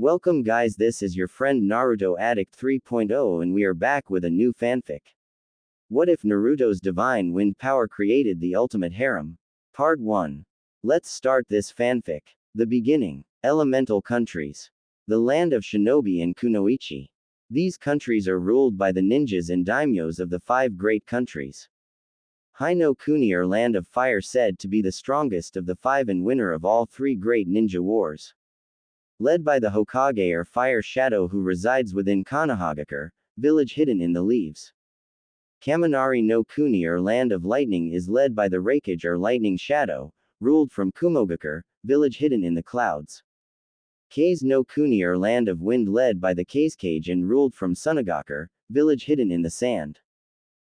Welcome guys, this is your friend Naruto Addict 3.0 and we are back with a new fanfic. What if Naruto's divine wind power created the ultimate harem? Part 1. Let's start this fanfic. The beginning. Elemental countries. The land of shinobi and kunoichi. These countries are ruled by the ninjas and daimyos of the 5 great countries. Hino Kuni, or land of fire, said to be the strongest of the 5 and winner of all 3 great ninja wars. Led by the Hokage, or fire shadow, who resides within Konohagakure, village hidden in the leaves. Kaminari no Kuni, or land of lightning, is led by the Raikage, or lightning shadow, ruled from Kumogakure, village hidden in the clouds. Kase no Kuni, or land of wind, led by the Kazekage and ruled from Sunagakure, village hidden in the sand.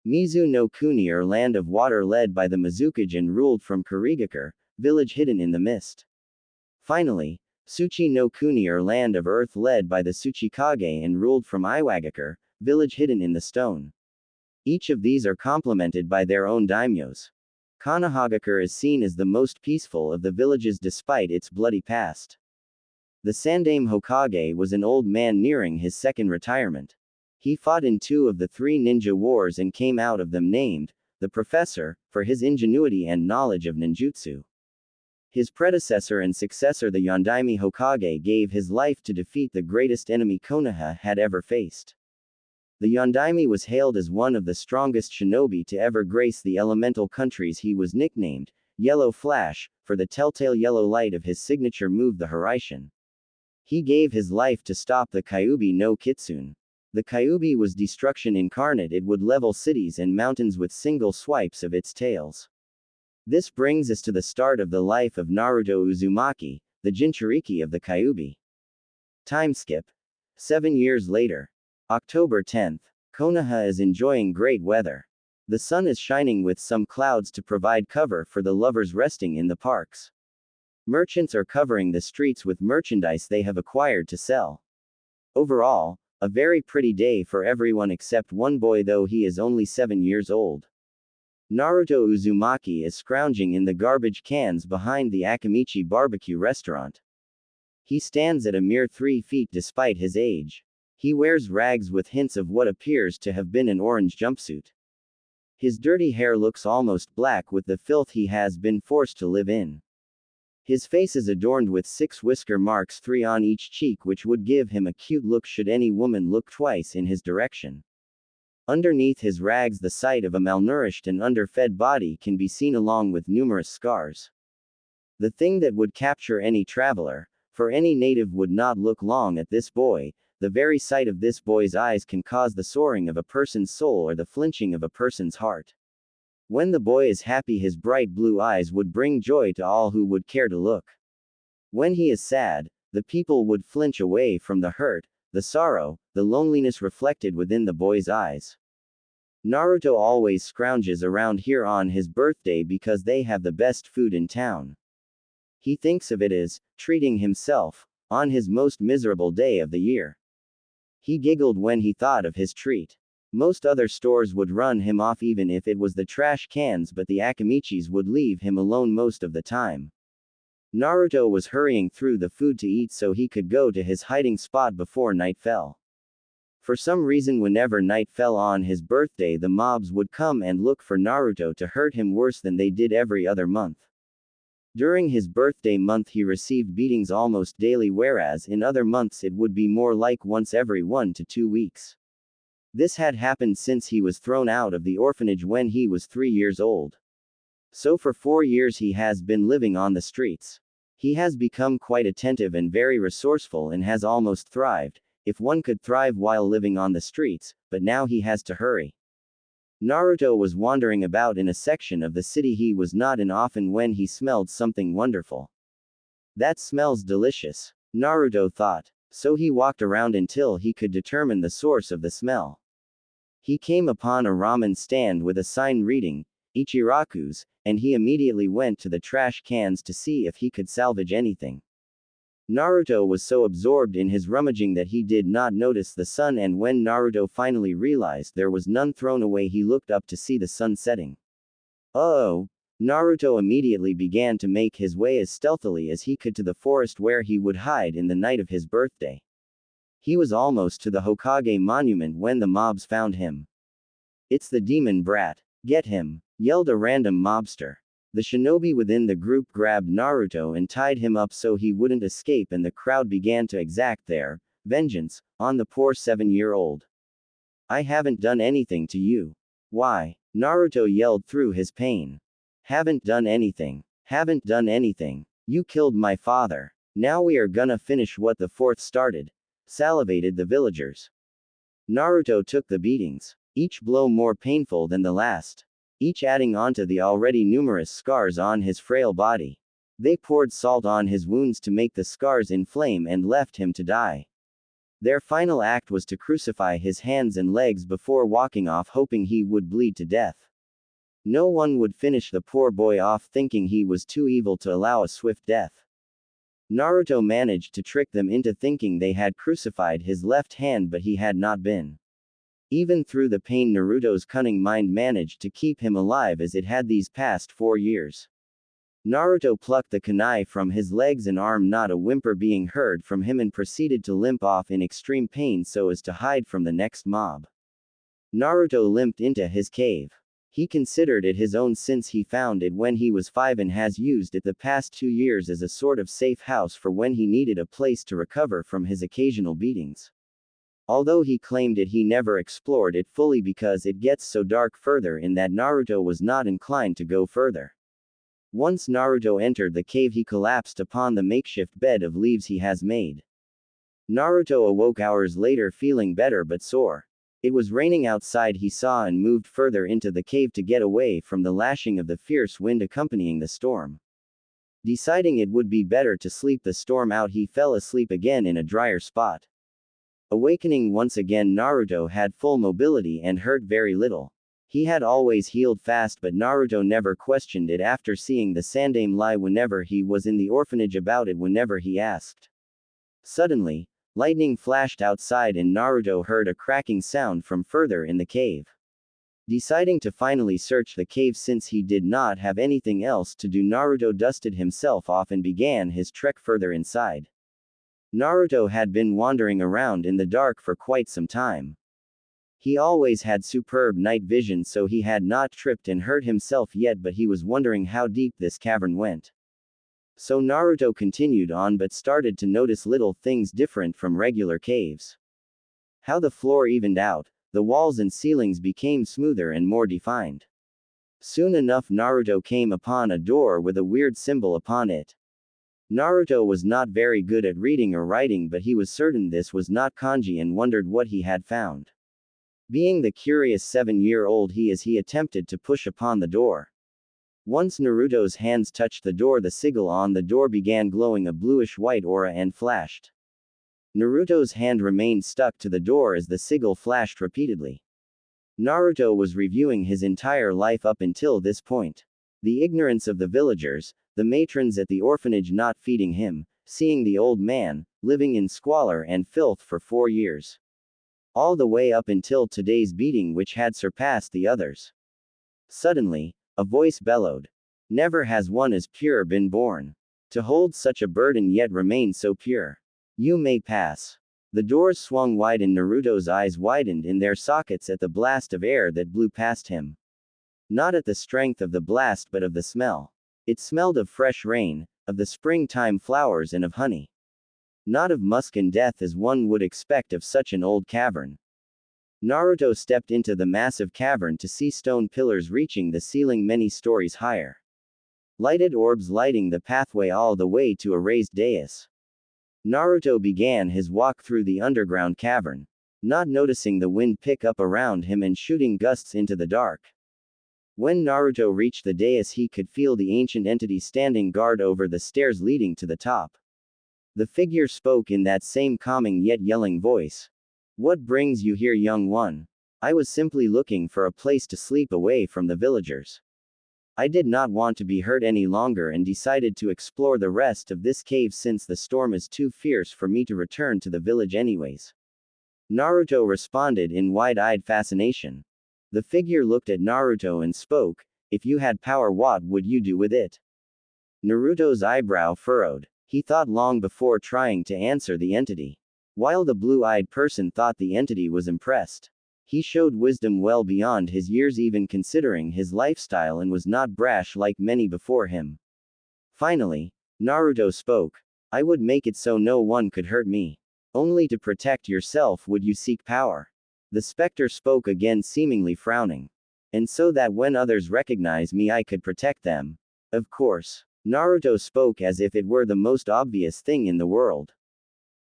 Mizu no Kuni, or land of water, led by the Mizukage and ruled from Kurigakure, village hidden in the mist. Finally, Tsuchi no Kuni, or land of earth, led by the Tsuchikage and ruled from Iwagakure, village hidden in the stone. Each of these are complemented by their own daimyos. Konohagakure is seen as the most peaceful of the villages despite its bloody past. The Sandaime Hokage was an old man nearing his second retirement. He fought in 2 of the 3 ninja wars and came out of them named the Professor for his ingenuity and knowledge of ninjutsu. His predecessor and successor, the Yondaime Hokage, gave his life to defeat the greatest enemy Konoha had ever faced. The Yondaime was hailed as one of the strongest shinobi to ever grace the elemental countries. He was nicknamed Yellow Flash for the telltale yellow light of his signature move, the Hiraishin. He gave his life to stop the Kyuubi no Kitsune. The Kyuubi was destruction incarnate. It would level cities and mountains with single swipes of its tails. This brings us to the start of the life of Naruto Uzumaki, the Jinchuriki of the Kyuubi. Time skip. 7 years later. October 10th. Konoha is enjoying great weather. The sun is shining with some clouds to provide cover for the lovers resting in the parks. Merchants are covering the streets with merchandise they have acquired to sell. Overall, a very pretty day for everyone except one boy, though he is only 7 years old. Naruto Uzumaki is scrounging in the garbage cans behind the Akamichi barbecue restaurant. He stands at a mere 3 feet despite his age. He wears rags with hints of what appears to have been an orange jumpsuit. His dirty hair looks almost black with the filth he has been forced to live in. His face is adorned with 6 whisker marks, 3 on each cheek, which would give him a cute look should any woman look twice in his direction. Underneath his rags, the sight of a malnourished and underfed body can be seen, along with numerous scars. The thing that would capture any traveler, for any native would not look long at this boy. The very sight of this boy's eyes can cause the soaring of a person's soul or the flinching of a person's heart. When the boy is happy, his bright blue eyes would bring joy to all who would care to look. When he is sad, the people would flinch away from the hurt, the sorrow, the loneliness reflected within the boy's eyes. Naruto always scrounges around here on his birthday because they have the best food in town. He thinks of it as treating himself on his most miserable day of the year. He giggled when he thought of his treat. Most other stores would run him off even if it was the trash cans, but the Akamichis would leave him alone most of the time. Naruto was hurrying through the food to eat so he could go to his hiding spot before night fell. For some reason, whenever night fell on his birthday, the mobs would come and look for Naruto to hurt him worse than they did every other month. During his birthday month he received beatings almost daily, whereas in other months it would be more like once every 1 to 2 weeks. This had happened since he was thrown out of the orphanage when he was 3 years old. So for 4 years he has been living on the streets. He has become quite attentive and very resourceful and has almost thrived, if one could thrive while living on the streets, but now he has to hurry. Naruto was wandering about in a section of the city he was not in often when he smelled something wonderful. That smells delicious, Naruto thought. So he walked around until he could determine the source of the smell. He came upon a ramen stand with a sign reading, Ichiraku's, and he immediately went to the trash cans to see if he could salvage anything. Naruto was so absorbed in his rummaging that he did not notice the sun, and when Naruto finally realized there was none thrown away, he looked up to see the sun setting. Oh, Naruto immediately began to make his way as stealthily as he could to the forest where he would hide in the night of his birthday. He was almost to the Hokage monument when the mobs found him. "It's the demon brat. Get him!" yelled a random mobster. The shinobi within the group grabbed Naruto and tied him up so he wouldn't escape, and the crowd began to exact their vengeance on the poor 7-year-old. "I haven't done anything to you." "Why?" Naruto yelled through his pain. "Haven't done anything. Haven't done anything. You killed my father. Now we are gonna finish what the fourth started," salivated the villagers. Naruto took the beatings, each blow more painful than the last, each adding onto the already numerous scars on his frail body. They poured salt on his wounds to make the scars inflame and left him to die. Their final act was to crucify his hands and legs before walking off, hoping he would bleed to death. No one would finish the poor boy off, thinking he was too evil to allow a swift death. Naruto managed to trick them into thinking they had crucified his left hand, but he had not been. Even through the pain, Naruto's cunning mind managed to keep him alive as it had these past 4 years. Naruto plucked the kunai from his legs and arm, not a whimper being heard from him, and proceeded to limp off in extreme pain so as to hide from the next mob. Naruto limped into his cave. He considered it his own since he found it when he was 5 and has used it the past 2 years as a sort of safe house for when he needed a place to recover from his occasional beatings. Although he claimed it, he never explored it fully because it gets so dark further in that Naruto was not inclined to go further. Once Naruto entered the cave, he collapsed upon the makeshift bed of leaves he has made. Naruto awoke hours later feeling better but sore. It was raining outside, he saw, and moved further into the cave to get away from the lashing of the fierce wind accompanying the storm. Deciding it would be better to sleep the storm out, he fell asleep again in a drier spot. Awakening once again, Naruto had full mobility and hurt very little. He had always healed fast, but Naruto never questioned it after seeing the Sandaime lie whenever he was in the orphanage about it whenever he asked. Suddenly, lightning flashed outside and Naruto heard a cracking sound from further in the cave. Deciding to finally search the cave since he did not have anything else to do, Naruto dusted himself off and began his trek further inside. Naruto had been wandering around in the dark for quite some time. He always had superb night vision, so he had not tripped and hurt himself yet, but he was wondering how deep this cavern went. So Naruto continued on but started to notice little things different from regular caves. How the floor evened out, the walls and ceilings became smoother and more defined. Soon enough Naruto came upon a door with a weird symbol upon it. Naruto was not very good at reading or writing, but he was certain this was not kanji and wondered what he had found. Being the curious 7-year-old he attempted to push upon the door. Once Naruto's hands touched the door, the sigil on the door began glowing a bluish-white aura and flashed. Naruto's hand remained stuck to the door as the sigil flashed repeatedly. Naruto was reviewing his entire life up until this point. The ignorance of the villagers, the matrons at the orphanage not feeding him, seeing the old man, living in squalor and filth for 4 years. All the way up until today's beating, which had surpassed the others. Suddenly, a voice bellowed. Never has one as pure been born. To hold such a burden yet remain so pure. You may pass. The doors swung wide and Naruto's eyes widened in their sockets at the blast of air that blew past him. Not at the strength of the blast but of the smell. It smelled of fresh rain, of the springtime flowers and of honey. Not of musk and death as one would expect of such an old cavern. Naruto stepped into the massive cavern to see stone pillars reaching the ceiling many stories higher. Lighted orbs lighting the pathway all the way to a raised dais. Naruto began his walk through the underground cavern, not noticing the wind pick up around him and shooting gusts into the dark. When Naruto reached the dais, he could feel the ancient entity standing guard over the stairs leading to the top. The figure spoke in that same calming yet yelling voice. What brings you here, young one? I was simply looking for a place to sleep away from the villagers. I did not want to be hurt any longer and decided to explore the rest of this cave since the storm is too fierce for me to return to the village anyways. Naruto responded in wide-eyed fascination. The figure looked at Naruto and spoke, If you had power, what would you do with it? Naruto's eyebrow furrowed. He thought long before trying to answer the entity. While the blue-eyed person thought the entity was impressed. He showed wisdom well beyond his years, even considering his lifestyle, and was not brash like many before him. Finally, Naruto spoke. I would make it so no one could hurt me. Only to protect yourself would you seek power. The specter spoke again, seemingly frowning. And so that when others recognize me I could protect them. Of course. Naruto spoke as if it were the most obvious thing in the world.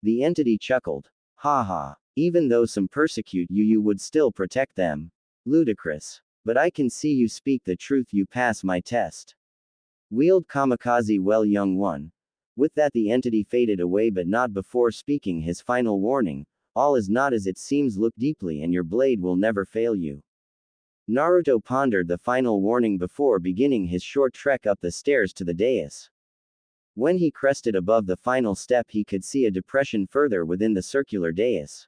The entity chuckled. Ha ha. Even though some persecute you, you would still protect them. Ludicrous. But I can see you speak the truth, you pass my test. Wheeled kamikaze, well, young one. With that the entity faded away, but not before speaking his final warning. All is not as it seems, look deeply and your blade will never fail you. Naruto pondered the final warning before beginning his short trek up the stairs to the dais. When he crested above the final step he could see a depression further within the circular dais.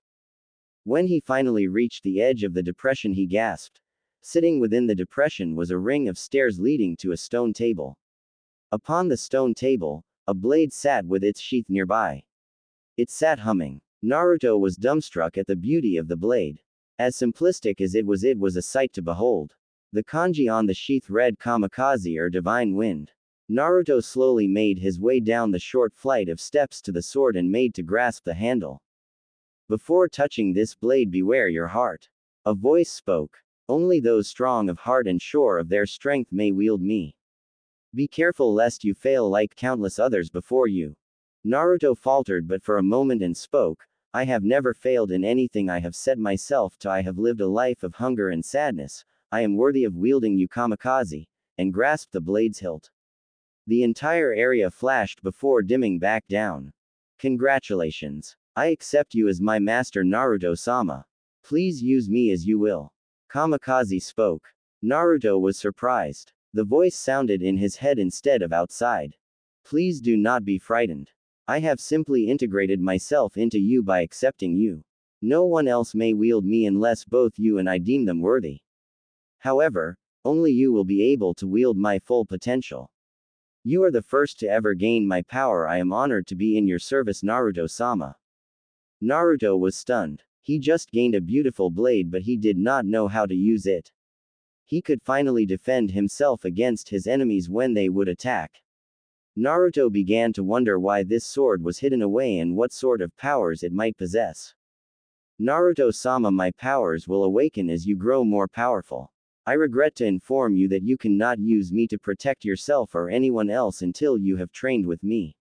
When he finally reached the edge of the depression he gasped. Sitting within the depression was a ring of stairs leading to a stone table. Upon the stone table, a blade sat with its sheath nearby. It sat humming. Naruto was dumbstruck at the beauty of the blade. As simplistic as it was a sight to behold. The kanji on the sheath read kamikaze, or divine wind. Naruto slowly made his way down the short flight of steps to the sword and made to grasp the handle. Before touching this blade, beware your heart. A voice spoke. Only those strong of heart and sure of their strength may wield me. Be careful lest you fail like countless others before you. Naruto faltered but for a moment and spoke. I have never failed in anything I have set myself to. I have lived a life of hunger and sadness. I am worthy of wielding you kamikaze, and grasped the blade's hilt. The entire area flashed before dimming back down. Congratulations. I accept you as my master, Naruto-sama. Please use me as you will. Kamikaze spoke. Naruto was surprised. The voice sounded in his head instead of outside. Please do not be frightened. I have simply integrated myself into you by accepting you. No one else may wield me unless both you and I deem them worthy. However, only you will be able to wield my full potential. You are the first to ever gain my power. I am honored to be in your service, Naruto-sama. Naruto was stunned. He just gained a beautiful blade, but he did not know how to use it. He could finally defend himself against his enemies when they would attack. Naruto began to wonder why this sword was hidden away and what sort of powers it might possess. Naruto-sama, my powers will awaken as you grow more powerful. I regret to inform you that you cannot use me to protect yourself or anyone else until you have trained with me.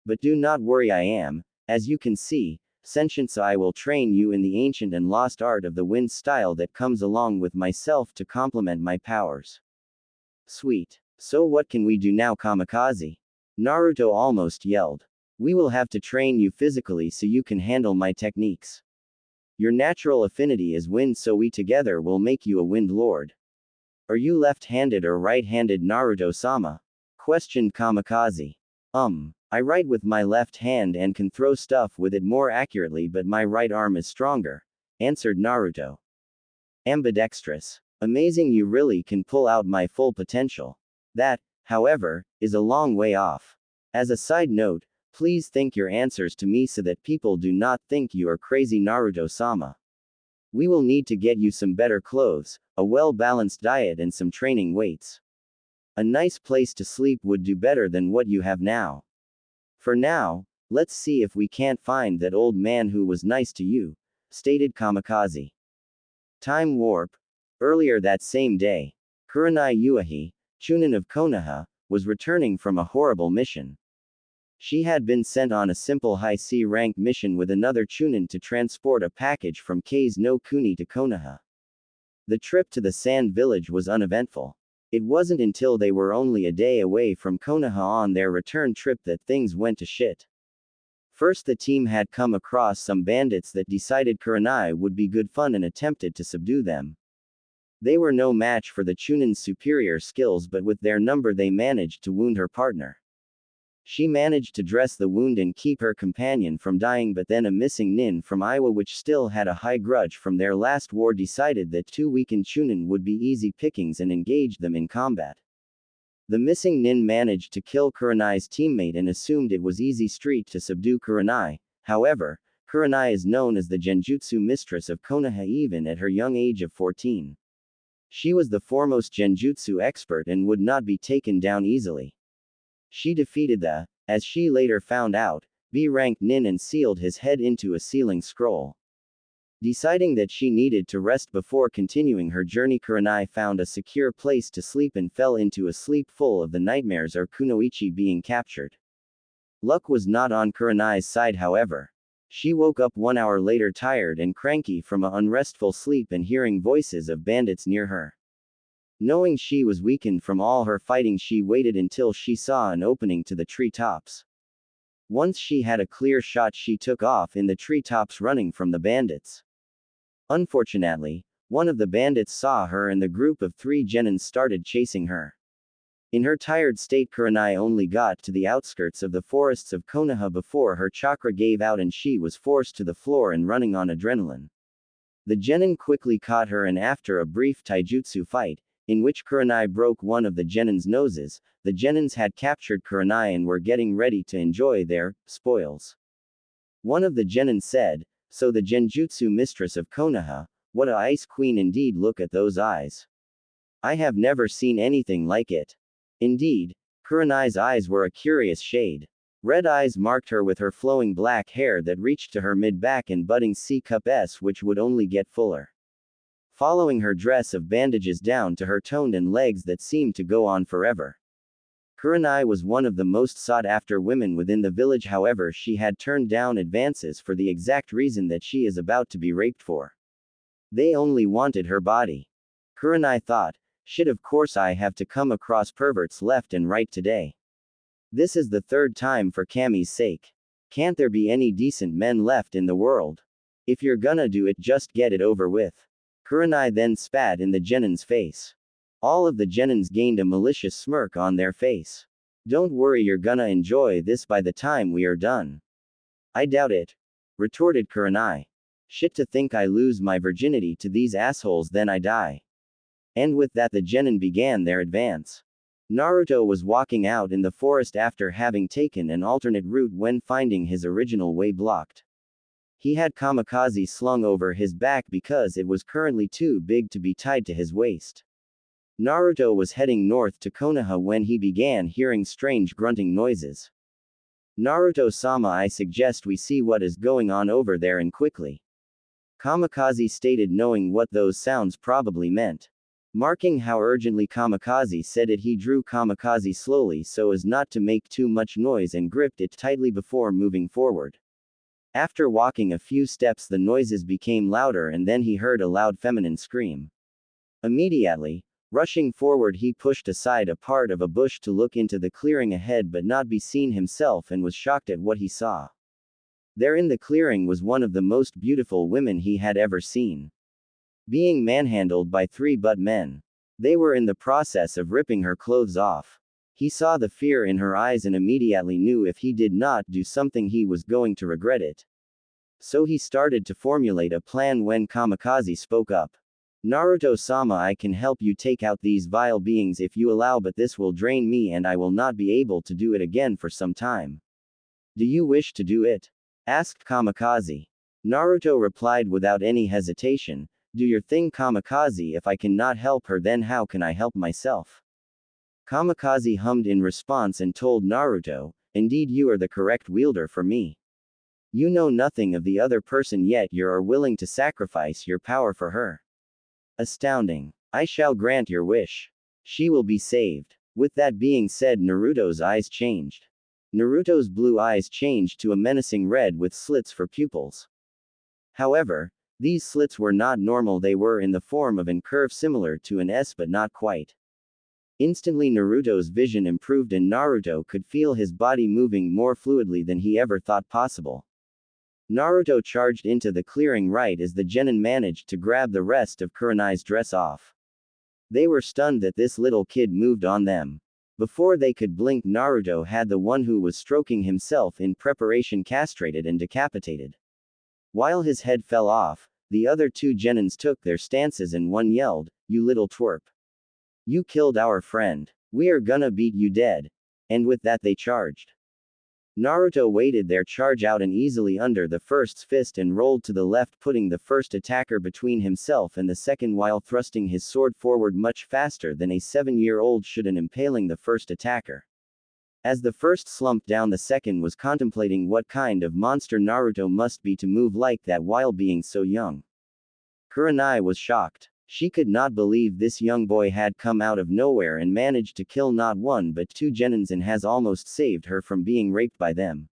But do not worry, I am, as you can see, sentient, so I will train you in the ancient and lost art of the wind style that comes along with myself to complement my powers. Sweet. So what can we do now, kamikaze? Naruto almost yelled. We will have to train you physically so you can handle my techniques. Your natural affinity is wind, so we together will make you a wind lord. Are you left-handed or right-handed, Naruto-sama? Questioned Kamikaze. I write with my left hand and can throw stuff with it more accurately, but my right arm is stronger, answered Naruto. Ambidextrous. Amazing, you really can pull out my full potential. That, however, is a long way off. As a side note, please think your answers to me so that people do not think you are crazy, Naruto-sama. We will need to get you some better clothes, a well-balanced diet and some training weights. A nice place to sleep would do better than what you have now. For now, let's see if we can't find that old man who was nice to you, stated Kamikaze. Time warp. Earlier that same day, Kurenai Uehi, Chunin of Konoha, was returning from a horrible mission. She had been sent on a simple high C rank mission with another Chunin to transport a package from Kase no Kuni to Konoha. The trip to the sand village was uneventful. It wasn't until they were only a day away from Konoha on their return trip that things went to shit. First, the team had come across some bandits that decided Kurenai would be good fun and attempted to subdue them. They were no match for the Chunin's superior skills, but with their number they managed to wound her partner. She managed to dress the wound and keep her companion from dying, but then a missing nin from Iowa, which still had a high grudge from their last war, decided that two weakened chunin would be easy pickings and engaged them in combat. The missing nin managed to kill Kurenai's teammate and assumed it was easy street to subdue Kurenai. However, Kurenai is known as the genjutsu mistress of Konoha even at her young age of 14. She was the foremost genjutsu expert and would not be taken down easily. She defeated the, as she later found out, B-rank nin and sealed his head into a sealing scroll. Deciding that she needed to rest before continuing her journey, Kurenai found a secure place to sleep and fell into a sleep full of the nightmares or kunoichi being captured. Luck was not on Kurenai's side, however. She woke up 1 hour later tired and cranky from a unrestful sleep and hearing voices of bandits near her. Knowing she was weakened from all her fighting, she waited until she saw an opening to the treetops. Once she had a clear shot, she took off in the treetops running from the bandits. Unfortunately, one of the bandits saw her and the group of 3 genins started chasing her. In her tired state, Kurenai only got to the outskirts of the forests of Konoha before her chakra gave out and she was forced to the floor and running on adrenaline. The genin quickly caught her, and after a brief taijutsu fight, in which Kurenai broke one of the genin's noses, the genins had captured Kurenai and were getting ready to enjoy their spoils. One of the genin said, "So the genjutsu mistress of Konoha, what a ice queen indeed, look at those eyes. I have never seen anything like it." Indeed, Kurenai's eyes were a curious shade. Red eyes marked her with her flowing black hair that reached to her mid-back and budding C-cup S, which would only get fuller. Following her dress of bandages down to her toned and legs that seemed to go on forever. Kurenai was one of the most sought-after women within the village, however she had turned down advances for the exact reason that she is about to be raped for. They only wanted her body. Kurenai thought, shit, of course I have to come across perverts left and right today. This is the 3rd time for Cammy's sake. Can't there be any decent men left in the world? If you're gonna do it, just get it over with. Kurenai then spat in the genin's face. All of the genins gained a malicious smirk on their face. Don't worry, you're gonna enjoy this by the time we are done. I doubt it, retorted Kurenai. Shit, to think I lose my virginity to these assholes, then I die. And with that, the genin began their advance. Naruto was walking out in the forest after having taken an alternate route when finding his original way blocked. He had kamikaze slung over his back because it was currently too big to be tied to his waist. Naruto was heading north to Konoha when he began hearing strange grunting noises. Naruto-sama, I suggest we see what is going on over there and quickly. Kamikaze stated, knowing what those sounds probably meant. Marking how urgently Kamikaze said it, he drew Kamikaze slowly so as not to make too much noise and gripped it tightly before moving forward. After walking a few steps, the noises became louder and then he heard a loud feminine scream. Immediately, rushing forward, he pushed aside a part of a bush to look into the clearing ahead but not be seen himself, and was shocked at what he saw. There in the clearing was one of the most beautiful women he had ever seen. Being manhandled by 3 butt men. They were in the process of ripping her clothes off. He saw the fear in her eyes and immediately knew if he did not do something he was going to regret it. So he started to formulate a plan when Kamikaze spoke up. Naruto-sama, I can help you take out these vile beings if you allow, but this will drain me and I will not be able to do it again for some time. Do you wish to do it? Asked Kamikaze. Naruto replied without any hesitation, do your thing, Kamikaze. If I cannot help her, then how can I help myself? Kamikaze hummed in response and told Naruto, indeed you are the correct wielder for me. You know nothing of the other person yet you are willing to sacrifice your power for her. Astounding. I shall grant your wish. She will be saved. With that being said, Naruto's eyes changed. Naruto's blue eyes changed to a menacing red with slits for pupils. However, these slits were not normal, they were in the form of an curve similar to an S but not quite. Instantly Naruto's vision improved and Naruto could feel his body moving more fluidly than he ever thought possible. Naruto charged into the clearing right as the genin managed to grab the rest of Kurenai's dress off. They were stunned that this little kid moved on them. Before they could blink, Naruto had the one who was stroking himself in preparation castrated and decapitated. While his head fell off, the other two genins took their stances and one yelled, "You little twerp. You killed our friend. We are gonna beat you dead." And with that they charged. Naruto waited their charge out and easily under the first's fist and rolled to the left, putting the first attacker between himself and the second while thrusting his sword forward much faster than a 7-year-old should and impaling the first attacker. As the first slumped down, the second was contemplating what kind of monster Naruto must be to move like that while being so young. Kurenai was shocked. She could not believe this young boy had come out of nowhere and managed to kill not one but two genins and has almost saved her from being raped by them.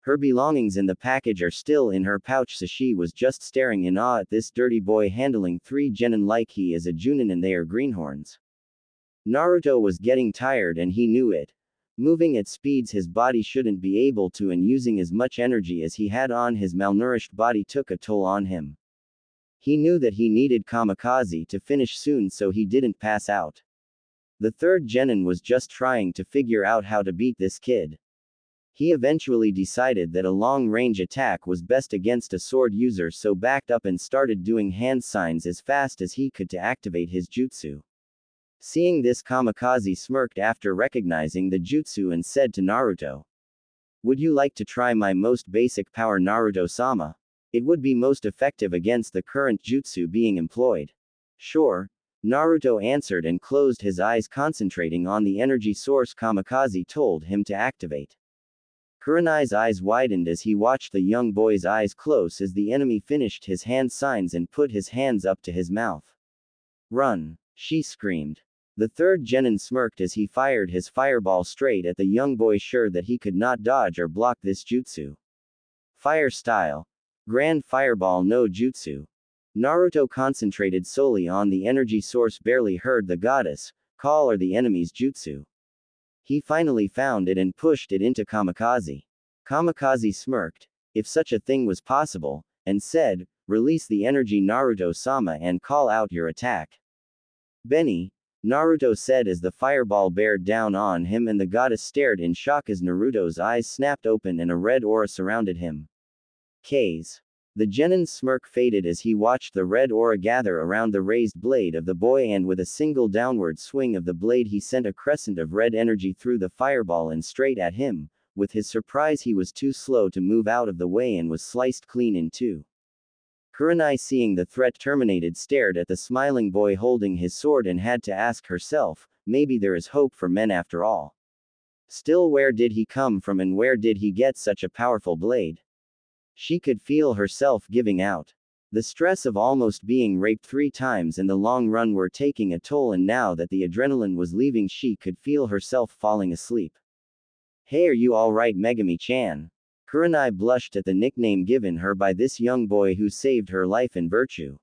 Her belongings in the package are still in her pouch, so she was just staring in awe at this dirty boy handling 3 genin like he is a Junin and they are greenhorns. Naruto was getting tired and he knew it. Moving at speeds his body shouldn't be able to and using as much energy as he had on his malnourished body took a toll on him. He knew that he needed kamikaze to finish soon so he didn't pass out. The third genin was just trying to figure out how to beat this kid. He eventually decided that a long-range attack was best against a sword user, so backed up and started doing hand signs as fast as he could to activate his jutsu. Seeing this, Kamikaze smirked after recognizing the jutsu and said to Naruto, "Would you like to try my most basic power, Naruto-sama? It would be most effective against the current jutsu being employed." "Sure," Naruto answered and closed his eyes, concentrating on the energy source Kamikaze told him to activate. Kurenai's eyes widened as he watched the young boy's eyes close as the enemy finished his hand signs and put his hands up to his mouth. "Run!" she screamed. The third genin smirked as he fired his fireball straight at the young boy, sure that he could not dodge or block this jutsu. Fire style. Grand Fireball no Jutsu. Naruto concentrated solely on the energy source, barely heard the goddess call or the enemy's jutsu. He finally found it and pushed it into Kamikaze. Kamikaze smirked, if such a thing was possible, and said, "Release the energy, Naruto-sama, and call out your attack." "Benny," Naruto said as the fireball bared down on him, and the goddess stared in shock as Naruto's eyes snapped open and a red aura surrounded him. K's. The genin's smirk faded as he watched the red aura gather around the raised blade of the boy, and with a single downward swing of the blade he sent a crescent of red energy through the fireball and straight at him. With his surprise, he was too slow to move out of the way and was sliced clean in two. Kurenai, seeing the threat terminated, stared at the smiling boy holding his sword and had to ask herself, maybe there is hope for men after all. Still, where did he come from and where did he get such a powerful blade? She could feel herself giving out. The stress of almost being raped 3 times in the long run were taking a toll, and now that the adrenaline was leaving, she could feel herself falling asleep. "Hey, are you alright, Megami-chan?" Kurenai blushed at the nickname given her by this young boy who saved her life and virtue.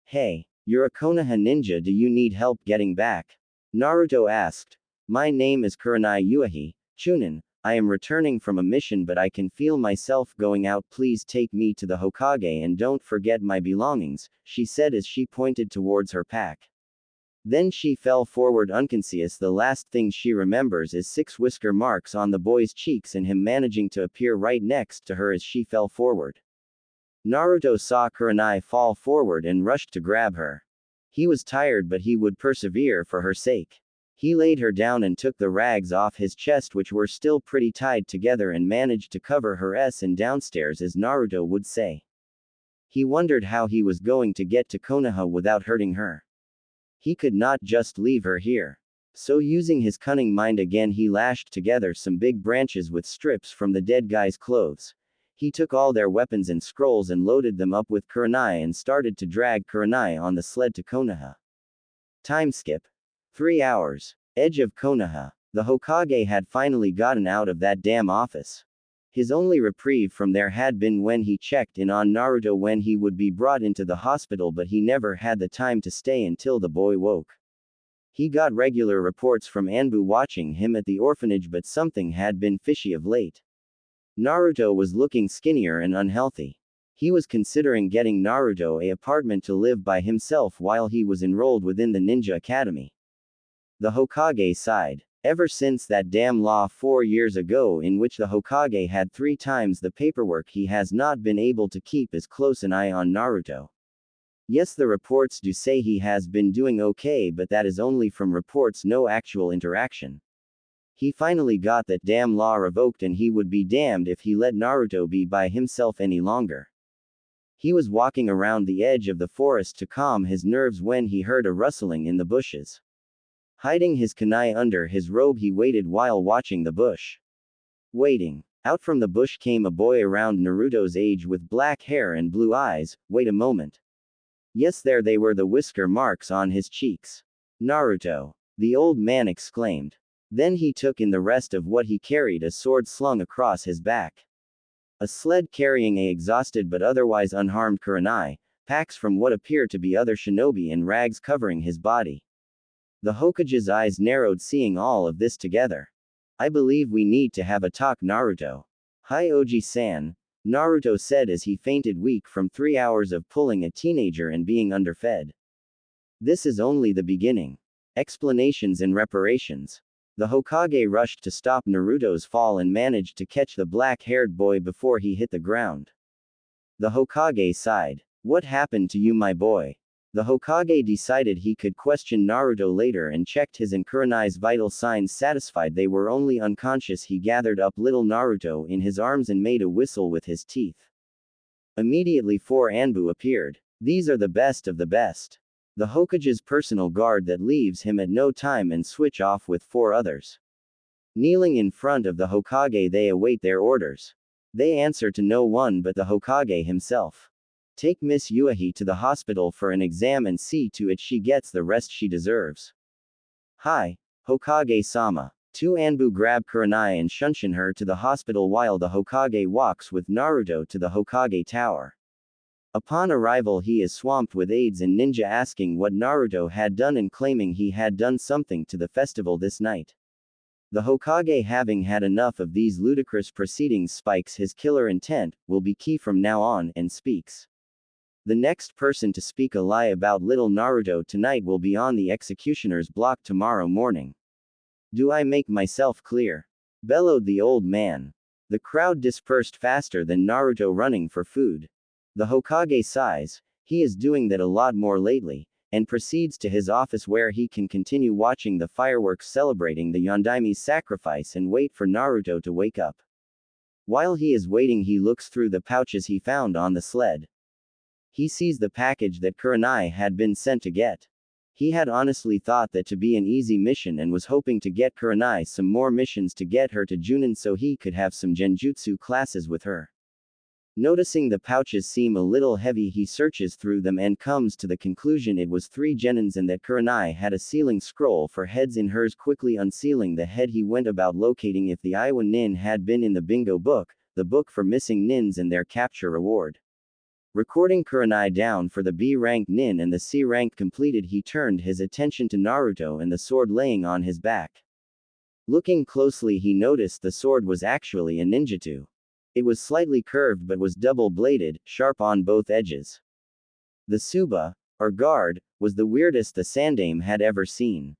"Hey, you're a Konoha ninja, do you need help getting back?" Naruto asked. "My name is Kurenai Uehi, Chunin. I am returning from a mission, but I can feel myself going out. Please take me to the Hokage and don't forget my belongings," she said as she pointed towards her pack. Then she fell forward unconscious. The last thing she remembers is 6 whisker marks on the boy's cheeks and him managing to appear right next to her as she fell forward. Naruto saw Kurenai fall forward and rushed to grab her. He was tired, but he would persevere for her sake. He laid her down and took the rags off his chest, which were still pretty tied together, and managed to cover her ass and downstairs, as Naruto would say. He wondered how he was going to get to Konoha without hurting her. He could not just leave her here. So using his cunning mind again, he lashed together some big branches with strips from the dead guy's clothes. He took all their weapons and scrolls and loaded them up with Kurenai and started to drag Kurenai on the sled to Konoha. Time skip. 3 hours. Edge of Konoha. The Hokage had finally gotten out of that damn office. His only reprieve from there had been when he checked in on Naruto when he would be brought into the hospital, but he never had the time to stay until the boy woke. He got regular reports from Anbu watching him at the orphanage, but something had been fishy of late. Naruto was looking skinnier and unhealthy. He was considering getting Naruto an apartment to live by himself while he was enrolled within the ninja academy. The Hokage sighed. Ever since that damn law 4 years ago in which the Hokage had 3 times the paperwork, he has not been able to keep as close an eye on Naruto. Yes, the reports do say he has been doing okay, but that is only from reports, no actual interaction. He finally got that damn law revoked, and he would be damned if he let Naruto be by himself any longer. He was walking around the edge of the forest to calm his nerves when he heard a rustling in the bushes. Hiding his kunai under his robe, he waited while watching the bush. Waiting. Out from the bush came a boy around Naruto's age with black hair and blue eyes. Wait a moment. Yes, there they were, the whisker marks on his cheeks. Naruto! The old man exclaimed. Then he took in the rest of what he carried, a sword slung across his back. A sled carrying a exhausted but otherwise unharmed Kurenai, packs from what appeared to be other shinobi, and rags covering his body. The Hokage's eyes narrowed seeing all of this together. I believe we need to have a talk, Naruto. Hi Oji-san, Naruto said as he fainted weak from 3 hours of pulling a teenager and being underfed. This is only the beginning. Explanations and reparations. The Hokage rushed to stop Naruto's fall and managed to catch the black-haired boy before he hit the ground. The Hokage sighed. What happened to you, my boy? The Hokage decided he could question Naruto later and checked his and Kurenai's vital signs. Satisfied they were only unconscious, he gathered up little Naruto in his arms and made a whistle with his teeth. Immediately 4 Anbu appeared. These are the best of the best. The Hokage's personal guard that leaves him at no time and switch off with 4 others. Kneeling in front of the Hokage, they await their orders. They answer to no one but the Hokage himself. Take Miss Yuahi to the hospital for an exam and see to it she gets the rest she deserves. Hi, Hokage-sama. 2 Anbu grab Kurenai and shunshin her to the hospital while the Hokage walks with Naruto to the Hokage tower. Upon arrival, he is swamped with aides and ninja asking what Naruto had done and claiming he had done something to the festival this night. The Hokage, having had enough of these ludicrous proceedings, spikes his killer intent will be key from now on and speaks. The next person to speak a lie about little Naruto tonight will be on the executioner's block tomorrow morning. Do I make myself clear? Bellowed the old man. The crowd dispersed faster than Naruto running for food. The Hokage sighs, he is doing that a lot more lately, and proceeds to his office where he can continue watching the fireworks celebrating the Yondaime's sacrifice and wait for Naruto to wake up. While he is waiting, he looks through the pouches he found on the sled. He sees the package that Kurenai had been sent to get. He had honestly thought that to be an easy mission and was hoping to get Kurenai some more missions to get her to Junin so he could have some genjutsu classes with her. Noticing the pouches seem a little heavy, he searches through them and comes to the conclusion it was 3 genins and that Kurenai had a sealing scroll for heads in hers. Quickly unsealing the head, he went about locating if the Iwa nin had been in the bingo book, the book for missing nins and their capture reward. Recording Kurenai down for the B-rank nin and the C-rank completed, he turned his attention to Naruto and the sword laying on his back. Looking closely, he noticed the sword was actually a ninjutsu. It was slightly curved but was double-bladed, sharp on both edges. The tsuba, or guard, was the weirdest the Sandaime had ever seen.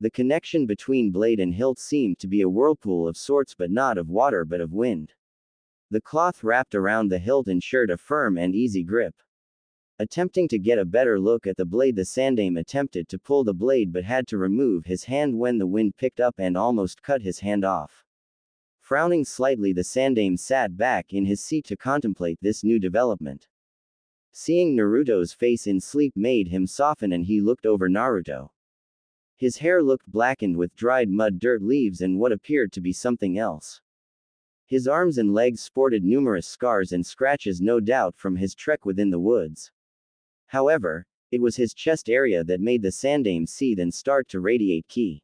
The connection between blade and hilt seemed to be a whirlpool of sorts, but not of water but of wind. The cloth wrapped around the hilt ensured a firm and easy grip. Attempting to get a better look at the blade, the Sandaime attempted to pull the blade but had to remove his hand when the wind picked up and almost cut his hand off. Frowning slightly, the Sandaime sat back in his seat to contemplate this new development. Seeing Naruto's face in sleep made him soften and he looked over Naruto. His hair looked blackened with dried mud, dirt, leaves and what appeared to be something else. His arms and legs sported numerous scars and scratches, no doubt from his trek within the woods. However, it was his chest area that made the Sandaime seethe and start to radiate ki.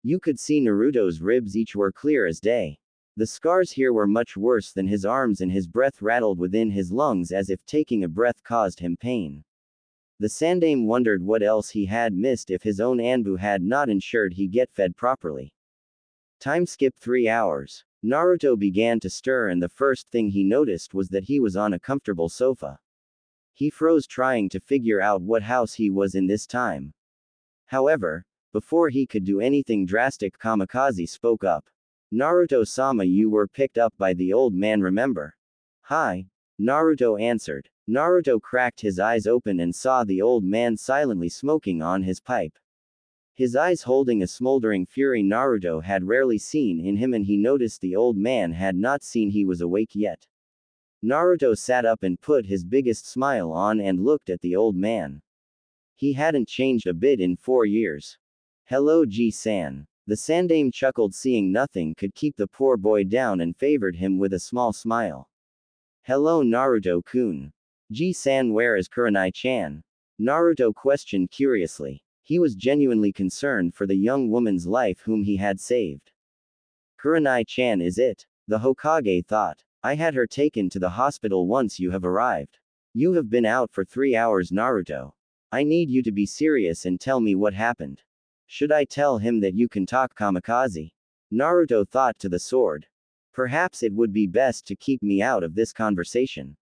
You could see Naruto's ribs, each were clear as day. The scars here were much worse than his arms and his breath rattled within his lungs as if taking a breath caused him pain. The Sandaime wondered what else he had missed if his own Anbu had not ensured he get fed properly. Time skip 3 hours. Naruto began to stir and the first thing he noticed was that he was on a comfortable sofa. He froze trying to figure out what house he was in this time. However, Before he could do anything drastic, Kamikaze spoke up. Naruto-sama, you were picked up by the old man, remember? Hi. Naruto answered. Naruto cracked his eyes open and saw the old man silently smoking on his pipe. His eyes holding a smoldering fury Naruto had rarely seen in him, and he noticed the old man had not seen he was awake yet. Naruto sat up and put his biggest smile on and looked at the old man. He hadn't changed a bit in 4 years. Hello, Ji-san. The Sandame chuckled, seeing nothing could keep the poor boy down, and favored him with a small smile. Hello, Naruto-kun. Ji-san, where is Kurenai-chan? Naruto questioned curiously. He was genuinely concerned for the young woman's life whom he had saved. Kurenai-chan is it? The Hokage thought. I had her taken to the hospital once you have arrived. You have been out for 3 hours, Naruto. I need you to be serious and tell me what happened. Should I tell him that you can talk, Kamikaze? Naruto thought to the sword. Perhaps it would be best to keep me out of this conversation.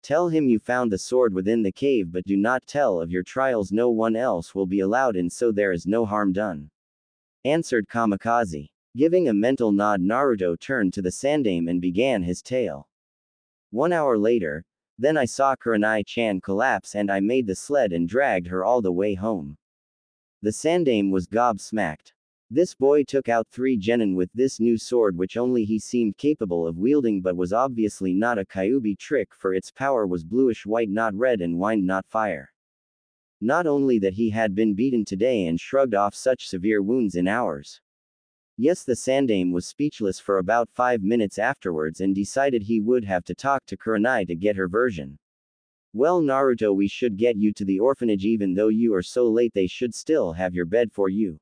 Tell him you found the sword within the cave, but do not tell of your trials. No one else will be allowed in, so there is no harm done. Answered Kamikaze. Giving a mental nod, Naruto turned to the Sandame and began his tale. 1 hour later, then I saw Kurenai-chan collapse and I made the sled and dragged her all the way home. The Sandame was gobsmacked. This boy took out 3 genin with this new sword, which only he seemed capable of wielding, but was obviously not a Kyuubi trick, for its power was bluish white, not red, and wind, not fire. Not only that, he had been beaten today and shrugged off such severe wounds in hours. Yes, the Sandame was speechless for about 5 minutes afterwards and decided he would have to talk to Kurenai to get her version. Well, Naruto, we should get you to the orphanage. Even though you are so late, they should still have your bed for you.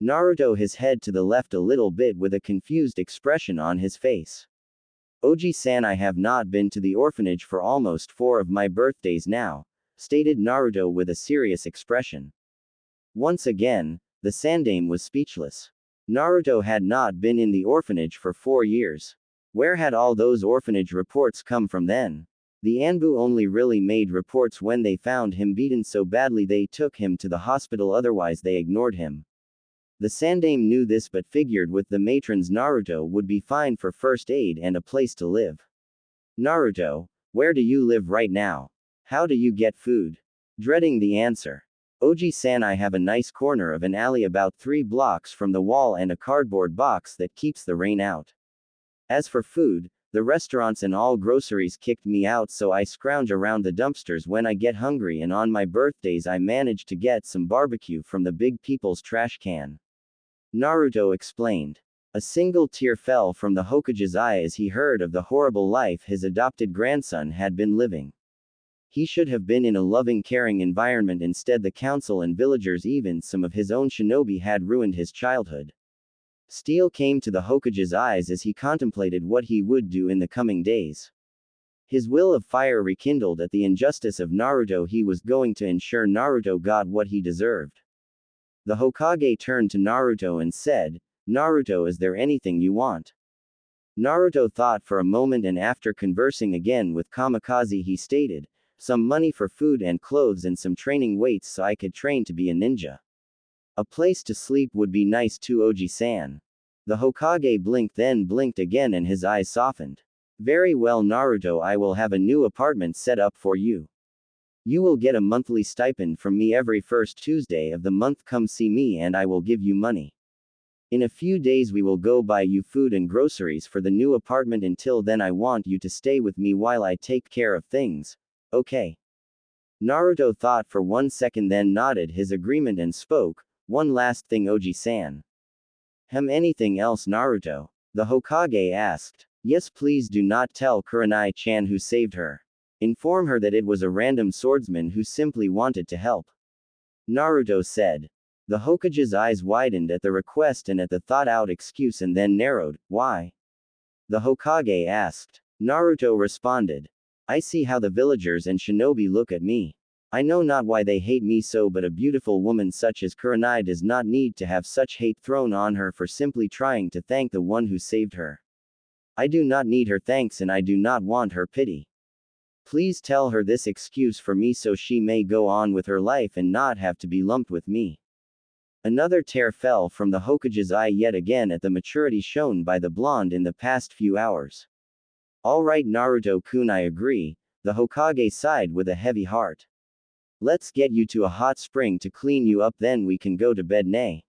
Naruto, his head to the left a little bit with a confused expression on his face. Oji-san, I have not been to the orphanage for almost 4 of my birthdays now, stated Naruto with a serious expression. Once again, the Sandame was speechless. Naruto had not been in the orphanage for 4 years. Where had all those orphanage reports come from then? The Anbu only really made reports when they found him beaten so badly they took him to the hospital, otherwise they ignored him. The Sandame knew this but figured with the matrons Naruto would be fine for first aid and a place to live. Naruto, where do you live right now? How do you get food? Dreading the answer. Oji-san, I have a nice corner of an alley about 3 blocks from the wall and a cardboard box that keeps the rain out. As for food, the restaurants and all groceries kicked me out, so I scrounge around the dumpsters when I get hungry, and on my birthdays I manage to get some barbecue from the big people's trash can. Naruto explained. A single tear fell from the Hokage's eye as he heard of the horrible life his adopted grandson had been living. He should have been in a loving, caring environment. Instead, the council and villagers, even some of his own shinobi, had ruined his childhood. Steel came to the Hokage's eyes as he contemplated what he would do in the coming days. His will of fire rekindled at the injustice of Naruto. He was going to ensure Naruto got what he deserved. The Hokage turned to Naruto and said, Naruto, is there anything you want? Naruto thought for a moment, and after conversing again with Kamikaze, he stated, some money for food and clothes and some training weights so I could train to be a ninja. A place to sleep would be nice too, Oji-san. The Hokage blinked, then blinked again, and his eyes softened. Very well, Naruto, I will have a new apartment set up for you. You will get a monthly stipend from me every first Tuesday of the month. Come see me and I will give you money. In a few days we will go buy you food and groceries for the new apartment. Until then, I want you to stay with me while I take care of things. Okay. Naruto thought for 1 second, then nodded his agreement and spoke, one last thing, Oji-san. Anything else, Naruto? The Hokage asked. Yes, please do not tell Kurenai-chan who saved her. Inform her that it was a random swordsman who simply wanted to help. Naruto said. The Hokage's eyes widened at the request and at the thought-out excuse, and then narrowed. Why? The Hokage asked. Naruto responded. I see how the villagers and shinobi look at me. I know not why they hate me so, but a beautiful woman such as Kurenai does not need to have such hate thrown on her for simply trying to thank the one who saved her. I do not need her thanks and I do not want her pity. Please tell her this excuse for me so she may go on with her life and not have to be lumped with me. Another tear fell from the Hokage's eye yet again at the maturity shown by the blonde in the past few hours. Alright Naruto-kun, I agree, the Hokage sighed with a heavy heart. Let's get you to a hot spring to clean you up, then we can go to bed, nay.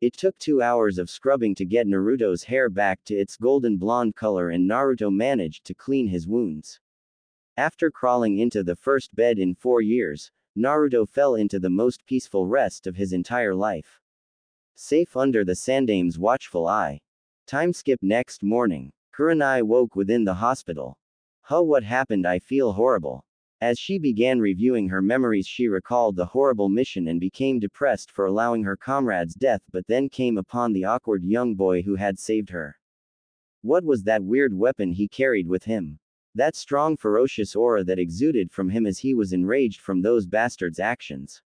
It took 2 hours of scrubbing to get Naruto's hair back to its golden blonde color, and Naruto managed to clean his wounds. After crawling into the first bed in 4 years, Naruto fell into the most peaceful rest of his entire life. Safe under the Sandame's watchful eye. Time skip. Next morning, Kurenai woke within the hospital. Huh, what happened? I feel horrible. As she began reviewing her memories, she recalled the horrible mission and became depressed for allowing her comrade's death, but then came upon the awkward young boy who had saved her. What was that weird weapon he carried with him? That strong, ferocious aura that exuded from him as he was enraged from those bastards' actions.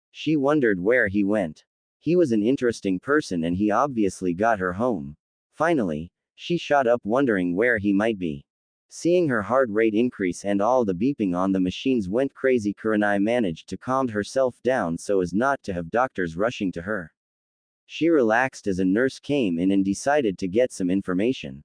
She wondered where he went. He was an interesting person and he obviously got her home. Finally, she shot up wondering where he might be. Seeing her heart rate increase and all the beeping on the machines went crazy, Kurenai managed to calm herself down so as not to have doctors rushing to her. She relaxed as a nurse came in and decided to get some information.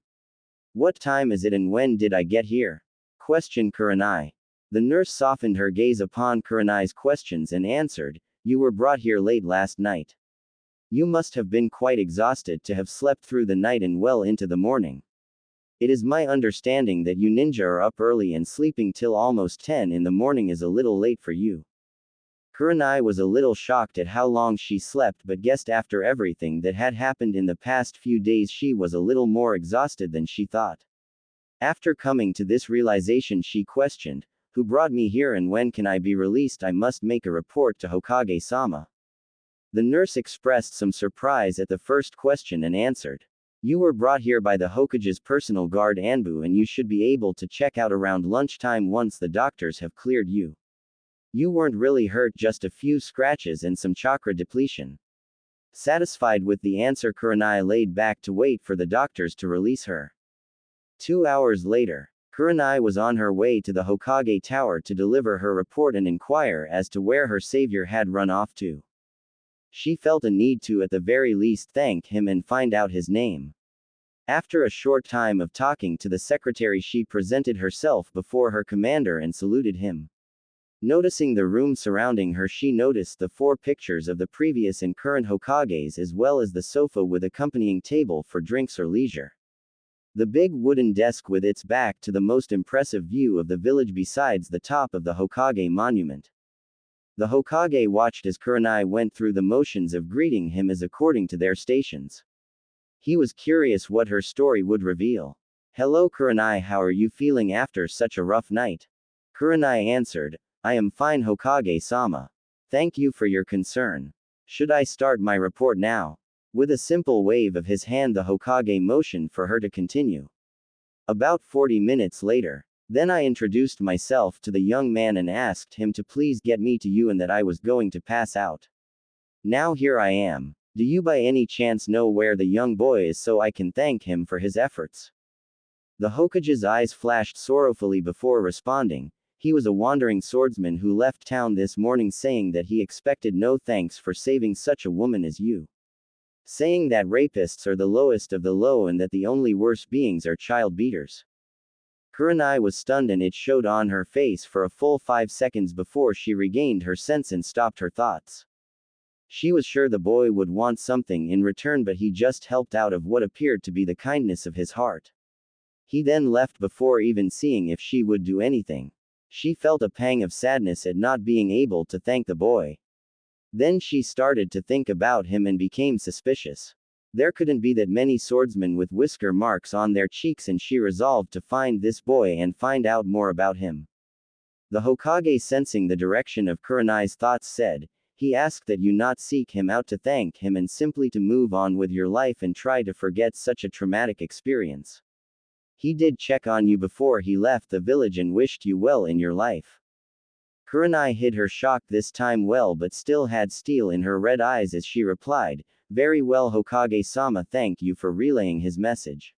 What time is it and when did I get here? Questioned Kurenai. The nurse softened her gaze upon Kurenai's questions and answered, You were brought here late last night. You must have been quite exhausted to have slept through the night and well into the morning. It is my understanding that you ninja are up early and sleeping till almost 10 in the morning is a little late for you. Kurenai was a little shocked at how long she slept, but guessed after everything that had happened in the past few days she was a little more exhausted than she thought. After coming to this realization, she questioned, Who brought me here and when can I be released? I must make a report to Hokage-sama. The nurse expressed some surprise at the first question and answered. You were brought here by the Hokage's personal guard Anbu, and you should be able to check out around lunchtime once the doctors have cleared you. You weren't really hurt, just a few scratches and some chakra depletion. Satisfied with the answer, Kurenai laid back to wait for the doctors to release her. 2 hours later, Kurenai was on her way to the Hokage Tower to deliver her report and inquire as to where her savior had run off to. She felt a need to at the very least thank him and find out his name. After a short time of talking to the secretary, she presented herself before her commander and saluted him. Noticing the room surrounding her, she noticed the 4 pictures of the previous and current Hokages as well as the sofa with accompanying table for drinks or leisure. The big wooden desk with its back to the most impressive view of the village besides the top of the Hokage monument. The Hokage watched as Kurenai went through the motions of greeting him as according to their stations. He was curious what her story would reveal. Hello Kurenai, how are you feeling after such a rough night? Kurenai answered, I am fine Hokage-sama. Thank you for your concern. Should I start my report now? With a simple wave of his hand, the Hokage motioned for her to continue. About 40 minutes later, then I introduced myself to the young man and asked him to please get me to you and that I was going to pass out. Now here I am. Do you by any chance know where the young boy is so I can thank him for his efforts? The Hokage's eyes flashed sorrowfully before responding. He was a wandering swordsman who left town this morning saying that he expected no thanks for saving such a woman as you. Saying that rapists are the lowest of the low and that the only worse beings are child beaters. Kurenai was stunned and it showed on her face for a full 5 seconds before she regained her sense and stopped her thoughts. She was sure the boy would want something in return, but he just helped out of what appeared to be the kindness of his heart. He then left before even seeing if she would do anything. She felt a pang of sadness at not being able to thank the boy. Then she started to think about him and became suspicious. There couldn't be that many swordsmen with whisker marks on their cheeks, and she resolved to find this boy and find out more about him. The Hokage, sensing the direction of Kurenai's thoughts, said, He asked that you not seek him out to thank him and simply to move on with your life and try to forget such a traumatic experience. He did check on you before he left the village and wished you well in your life. Kurenai hid her shock this time well, but still had steel in her red eyes as she replied, Very well Hokage-sama, thank you for relaying his message.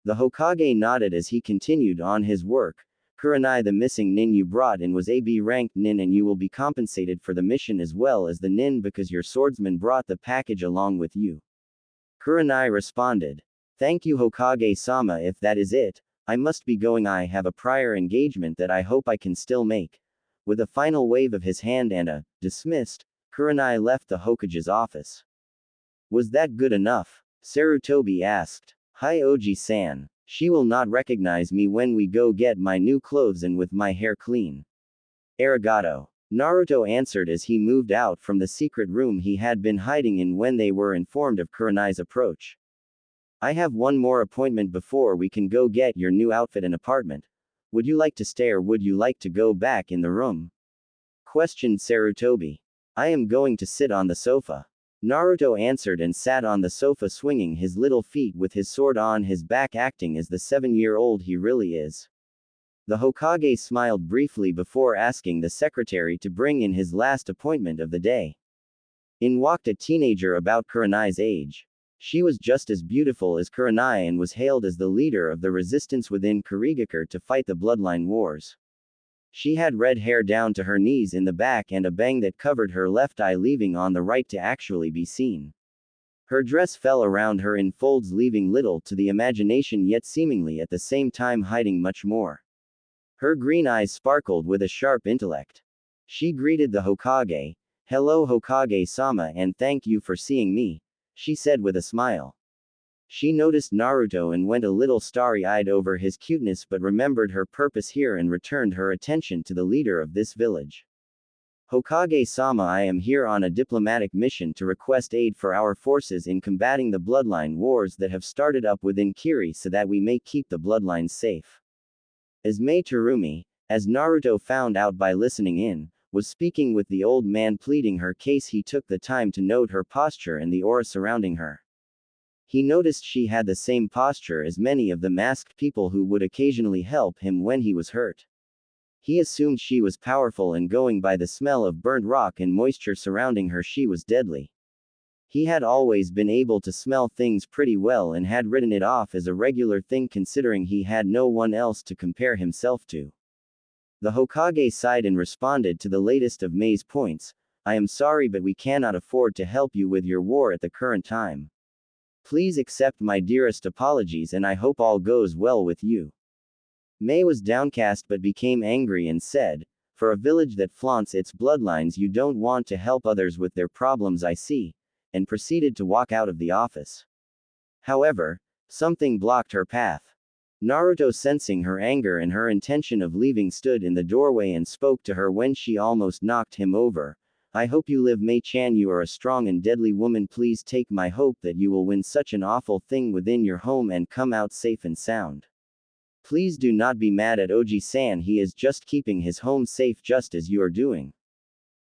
The Hokage nodded as he continued on his work. Kurenai, the missing nin you brought in was a B-ranked nin and you will be compensated for the mission as well as the nin because your swordsman brought the package along with you. Kurenai responded. Thank you Hokage-sama, if that is it, I must be going. I have a prior engagement that I hope I can still make. With a final wave of his hand and a dismissed, Kurenai left the Hokage's office. Was that good enough? Sarutobi asked. Hi Oji-san. She will not recognize me when we go get my new clothes and with my hair clean. Arigato. Naruto answered as he moved out from the secret room he had been hiding in when they were informed of Kurenai's approach. I have one more appointment before we can go get your new outfit and apartment. Would you like to stay or would you like to go back in the room? Questioned Sarutobi. I am going to sit on the sofa. Naruto answered and sat on the sofa swinging his little feet with his sword on his back, acting as the 7-year-old he really is. The Hokage smiled briefly before asking the secretary to bring in his last appointment of the day. In walked a teenager about Kurenai's age. She was just as beautiful as Kurenai and was hailed as the leader of the resistance within Kurigakure to fight the bloodline wars. She had red hair down to her knees in the back and a bang that covered her left eye, leaving on the right to actually be seen. Her dress fell around her in folds, leaving little to the imagination yet seemingly at the same time hiding much more. Her green eyes sparkled with a sharp intellect. She greeted the Hokage. Hello Hokage-sama and thank you for seeing me, she said with a smile. She noticed Naruto and went a little starry-eyed over his cuteness but remembered her purpose here and returned her attention to the leader of this village. Hokage-sama, I am here on a diplomatic mission to request aid for our forces in combating the bloodline wars that have started up within Kiri so that we may keep the bloodlines safe. Asme Terumi, as Naruto found out by listening in, was speaking with the old man pleading her case. He took the time to note her posture and the aura surrounding her. He noticed she had the same posture as many of the masked people who would occasionally help him when he was hurt. He assumed she was powerful and going by the smell of burnt rock and moisture surrounding her she was deadly. He had always been able to smell things pretty well and had written it off as a regular thing considering he had no one else to compare himself to. The Hokage sighed and responded to the latest of Mei's points. I am sorry but we cannot afford to help you with your war at the current time. Please accept my dearest apologies and I hope all goes well with you. Mei was downcast but became angry and said, for a village that flaunts its bloodlines you don't want to help others with their problems I see, and proceeded to walk out of the office. However, something blocked her path. Naruto, sensing her anger and her intention of leaving, stood in the doorway and spoke to her when she almost knocked him over. I hope you live, Mei-chan, you are a strong and deadly woman. Please take my hope that you will win such an awful thing within your home and come out safe and sound. Please do not be mad at Oji-san, he is just keeping his home safe just as you are doing.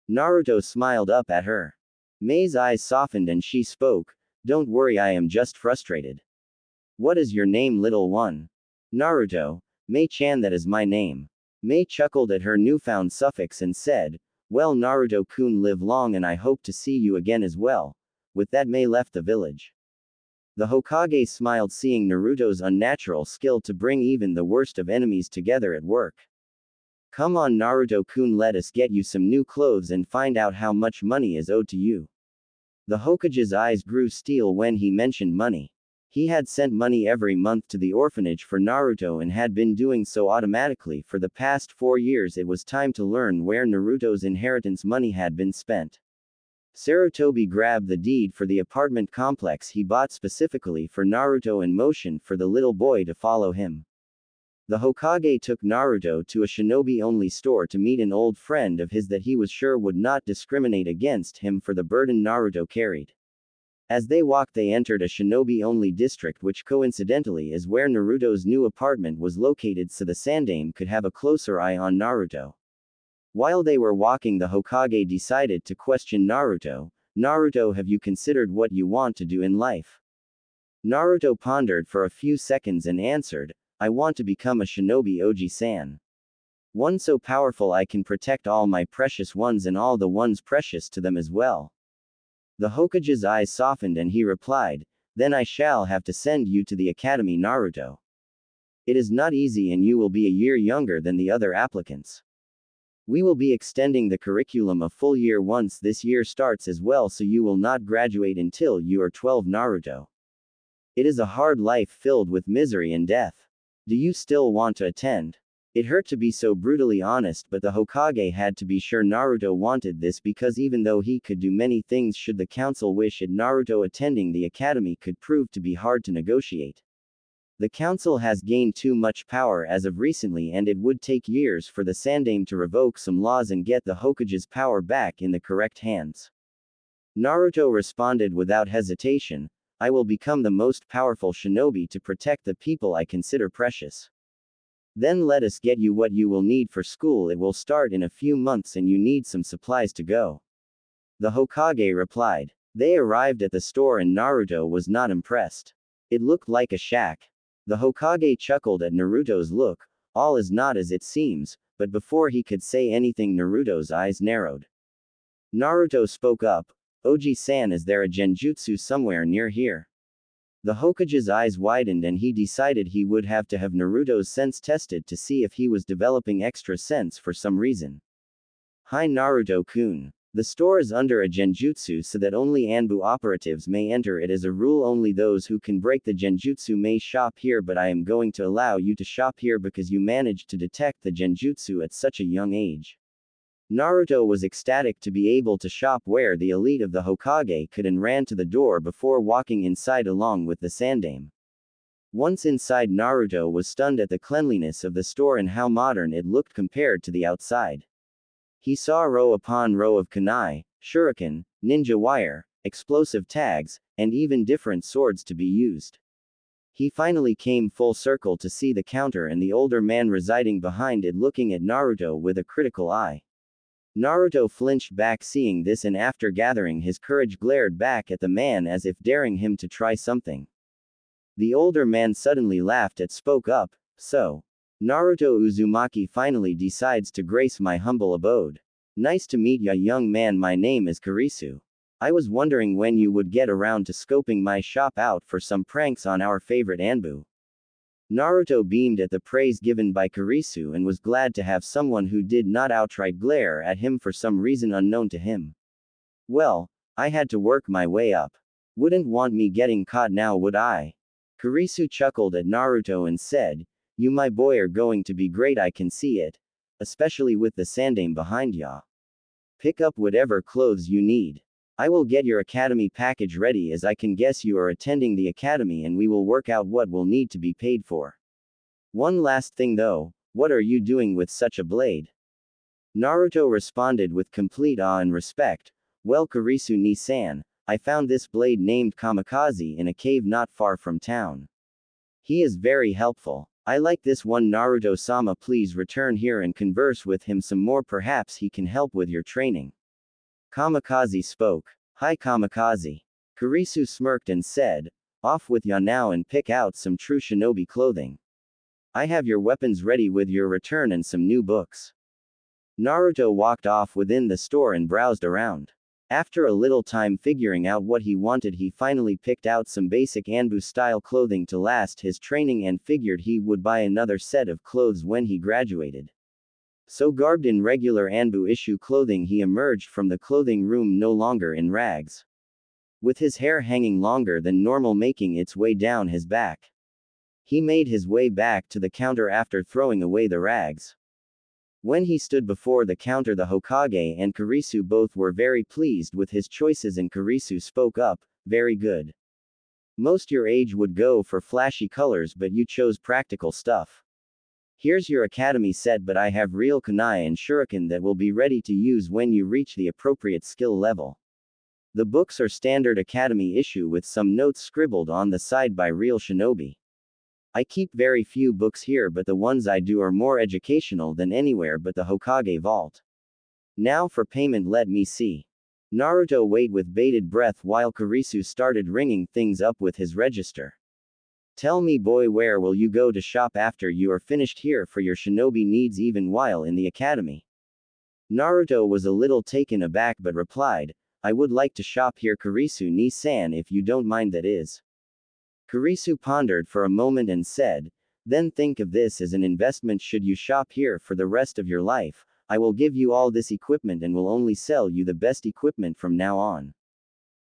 Naruto smiled up at her. Mei's eyes softened and she spoke, don't worry, I am just frustrated. What is your name, little one? Naruto. Mei-chan, that is my name. Mei chuckled at her newfound suffix and said, well Naruto-kun, live long and I hope to see you again as well. With that Mei left the village. The Hokage smiled seeing Naruto's unnatural skill to bring even the worst of enemies together at work. Come on Naruto-kun, let us get you some new clothes and find out how much money is owed to you. The Hokage's eyes grew steel when he mentioned money. He had sent money every month to the orphanage for Naruto and had been doing so automatically for the past 4 years. It was time to learn where Naruto's inheritance money had been spent. Sarutobi grabbed the deed for the apartment complex he bought specifically for Naruto and motioned for the little boy to follow him. The Hokage took Naruto to a shinobi-only store to meet an old friend of his that he was sure would not discriminate against him for the burden Naruto carried. As they walked they entered a shinobi-only district, which coincidentally is where Naruto's new apartment was located, so the Sandaime could have a closer eye on Naruto. While they were walking the Hokage decided to question Naruto. Naruto, have you considered what you want to do in life? Naruto pondered for a few seconds and answered, I want to become a shinobi, Oji-san. One so powerful I can protect all my precious ones and all the ones precious to them as well. The Hokage's eyes softened and he replied, then I shall have to send you to the academy, Naruto. It is not easy and you will be a year younger than the other applicants. We will be extending the curriculum a full year once this year starts as well, so you will not graduate until you are 12 Naruto. It is a hard life filled with misery and death. Do you still want to attend? It hurt to be so brutally honest, but the Hokage had to be sure Naruto wanted this, because even though he could do many things should the council wish it, Naruto attending the academy could prove to be hard to negotiate. The council has gained too much power as of recently, and it would take years for the Sandaime to revoke some laws and get the Hokage's power back in the correct hands. Naruto responded without hesitation, I will become the most powerful shinobi to protect the people I consider precious. Then let us get you what you will need for school. It will start in a few months and you need some supplies to go. The Hokage replied. They arrived at the store and Naruto was not impressed. It looked like a shack. The Hokage chuckled at Naruto's look. All is not as it seems, but before he could say anything Naruto's eyes narrowed. Naruto spoke up. Oji-san, is there a genjutsu somewhere near here? The Hokage's eyes widened and he decided he would have to have Naruto's sense tested to see if he was developing extra sense for some reason. Hi Naruto-kun. The store is under a genjutsu so that only Anbu operatives may enter. It is a rule only those who can break the genjutsu may shop here, but I am going to allow you to shop here because you managed to detect the genjutsu at such a young age. Naruto was ecstatic to be able to shop where the elite of the Hokage could and ran to the door before walking inside along with the Sandaime. Once inside, Naruto was stunned at the cleanliness of the store and how modern it looked compared to the outside. He saw row upon row of kunai, shuriken, ninja wire, explosive tags, and even different swords to be used. He finally came full circle to see the counter and the older man residing behind it looking at Naruto with a critical eye. Naruto flinched back seeing this and after gathering his courage glared back at the man as if daring him to try something. The older man suddenly laughed and spoke up, so. Naruto Uzumaki finally decides to grace my humble abode. Nice to meet ya young man, my name is Kurisu. I was wondering when you would get around to scoping my shop out for some pranks on our favorite Anbu. Naruto beamed at the praise given by Kurisu and was glad to have someone who did not outright glare at him for some reason unknown to him. Well, I had to work my way up. Wouldn't want me getting caught now, would I? Kurisu chuckled at Naruto and said, You my boy are going to be great, I can see it. Especially with the Sandaime behind ya. Pick up whatever clothes you need. I will get your academy package ready as I can guess you are attending the academy and we will work out what will need to be paid for. One last thing though, what are you doing with such a blade? Naruto responded with complete awe and respect, Well Kurisu ni-san, I found this blade named Kamikaze in a cave not far from town. He is very helpful. I like this one. Naruto-sama, please return here and converse with him some more, perhaps he can help with your training. Kamikaze spoke. Hi Kamikaze. Kurisu smirked and said, Off with ya now and pick out some true shinobi clothing. I have your weapons ready with your return and some new books. Naruto walked off within the store and browsed around. After a little time figuring out what he wanted, he finally picked out some basic Anbu-style clothing to last his training and figured he would buy another set of clothes when he graduated. So garbed in regular Anbu issue clothing, he emerged from the clothing room no longer in rags. With his hair hanging longer than normal making its way down his back. He made his way back to the counter after throwing away the rags. When he stood before the counter, the Hokage and Kurisu both were very pleased with his choices and Kurisu spoke up, Very good. Most your age would go for flashy colors, but you chose practical stuff. Here's your academy set, but I have real kunai and shuriken that will be ready to use when you reach the appropriate skill level. The books are standard academy issue with some notes scribbled on the side by real shinobi. I keep very few books here, but the ones I do are more educational than anywhere but the Hokage vault. Now for payment, let me see. Naruto waited with bated breath while Kurisu started ringing things up with his register. Tell me boy, where will you go to shop after you are finished here for your shinobi needs even while in the academy? Naruto was a little taken aback but replied, I would like to shop here Kurisu ni-san if you don't mind, that is. Kurisu pondered for a moment and said, Then think of this as an investment should you shop here for the rest of your life. I will give you all this equipment and will only sell you the best equipment from now on.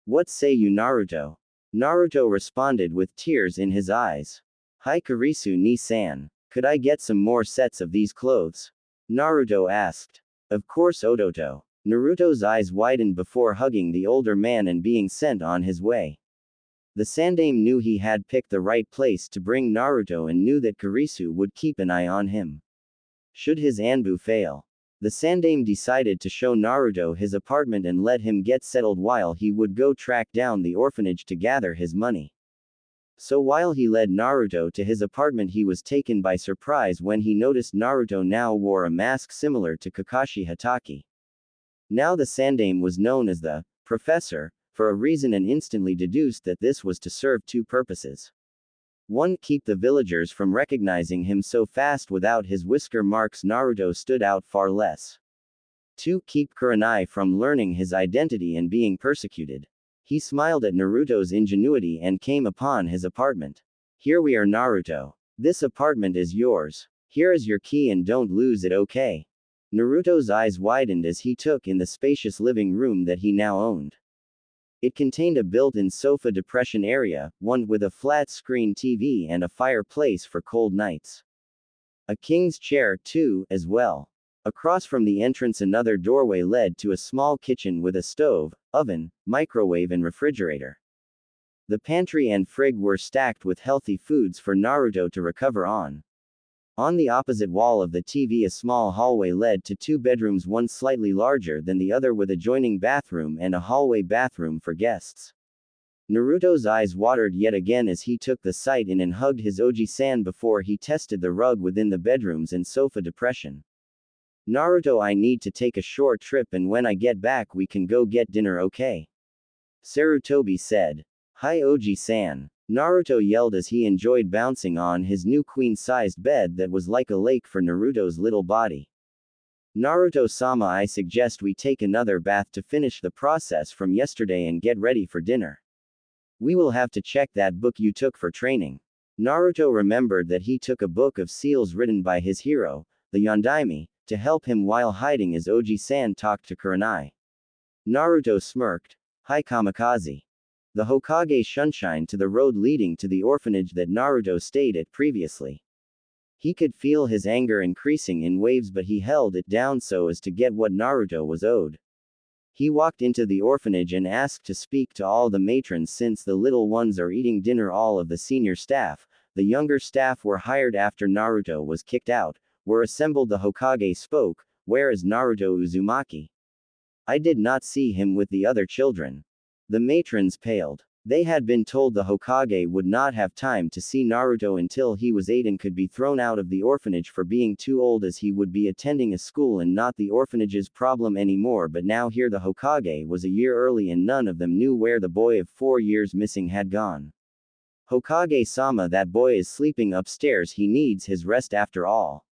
What say you, Naruto? Naruto responded with tears in his eyes. Hi Kurisu ni-san. Could I get some more sets of these clothes? Naruto asked. Of course Ototo. Naruto's eyes widened before hugging the older man and being sent on his way. The Sandame knew he had picked the right place to bring Naruto and knew that Kurisu would keep an eye on him. Should his Anbu fail, the Sandame decided to show Naruto his apartment and let him get settled while he would go track down the orphanage to gather his money. So while he led Naruto to his apartment, he was taken by surprise when he noticed Naruto now wore a mask similar to Kakashi Hatake. Now the Sandame was known as the Professor, for a reason, and instantly deduced that this was to serve two purposes. 1. Keep the villagers from recognizing him so fast without his whisker marks Naruto stood out far less. 2. Keep Kurenai from learning his identity and being persecuted. He smiled at Naruto's ingenuity and came upon his apartment. Here we are, Naruto. This apartment is yours. Here is your key and don't lose it, okay? Naruto's eyes widened as he took in the spacious living room that he now owned. It contained a built-in sofa depression area, one with a flat-screen TV and a fireplace for cold nights. A king's chair, too, as well. Across from the entrance another doorway led to a small kitchen with a stove, oven, microwave and refrigerator. The pantry and fridge were stacked with healthy foods for Naruto to recover on. On the opposite wall of the TV a small hallway led to two bedrooms, one slightly larger than the other with adjoining bathroom and a hallway bathroom for guests. Naruto's eyes watered yet again as he took the sight in and hugged his Oji-san before he tested the rug within the bedrooms and sofa depression. Naruto, I need to take a short trip and when I get back we can go get dinner, okay? Sarutobi said. Hi Oji-san. Naruto yelled as he enjoyed bouncing on his new queen-sized bed that was like a lake for Naruto's little body. Naruto-sama, I suggest we take another bath to finish the process from yesterday and get ready for dinner. We will have to check that book you took for training. Naruto remembered that he took a book of seals written by his hero, the Yondaime, to help him while hiding as Oji-san talked to Kurenai. Naruto smirked. Hi Kamikaze. The Hokage shunshine to the road leading to the orphanage that Naruto stayed at previously. He could feel his anger increasing in waves, but he held it down so as to get what Naruto was owed. He walked into the orphanage and asked to speak to all the matrons since the little ones are eating dinner. All of the senior staff, the younger staff were hired after Naruto was kicked out, were assembled. The Hokage spoke, where is Naruto Uzumaki? I did not see him with the other children. The matrons paled. They had been told the Hokage would not have time to see Naruto until he was 8 and could be thrown out of the orphanage for being too old, as he would be attending a school and not the orphanage's problem anymore. But now here the Hokage was a year early and none of them knew where the boy of 4 years missing had gone. Hokage-sama, that boy is sleeping upstairs. He needs his rest after all.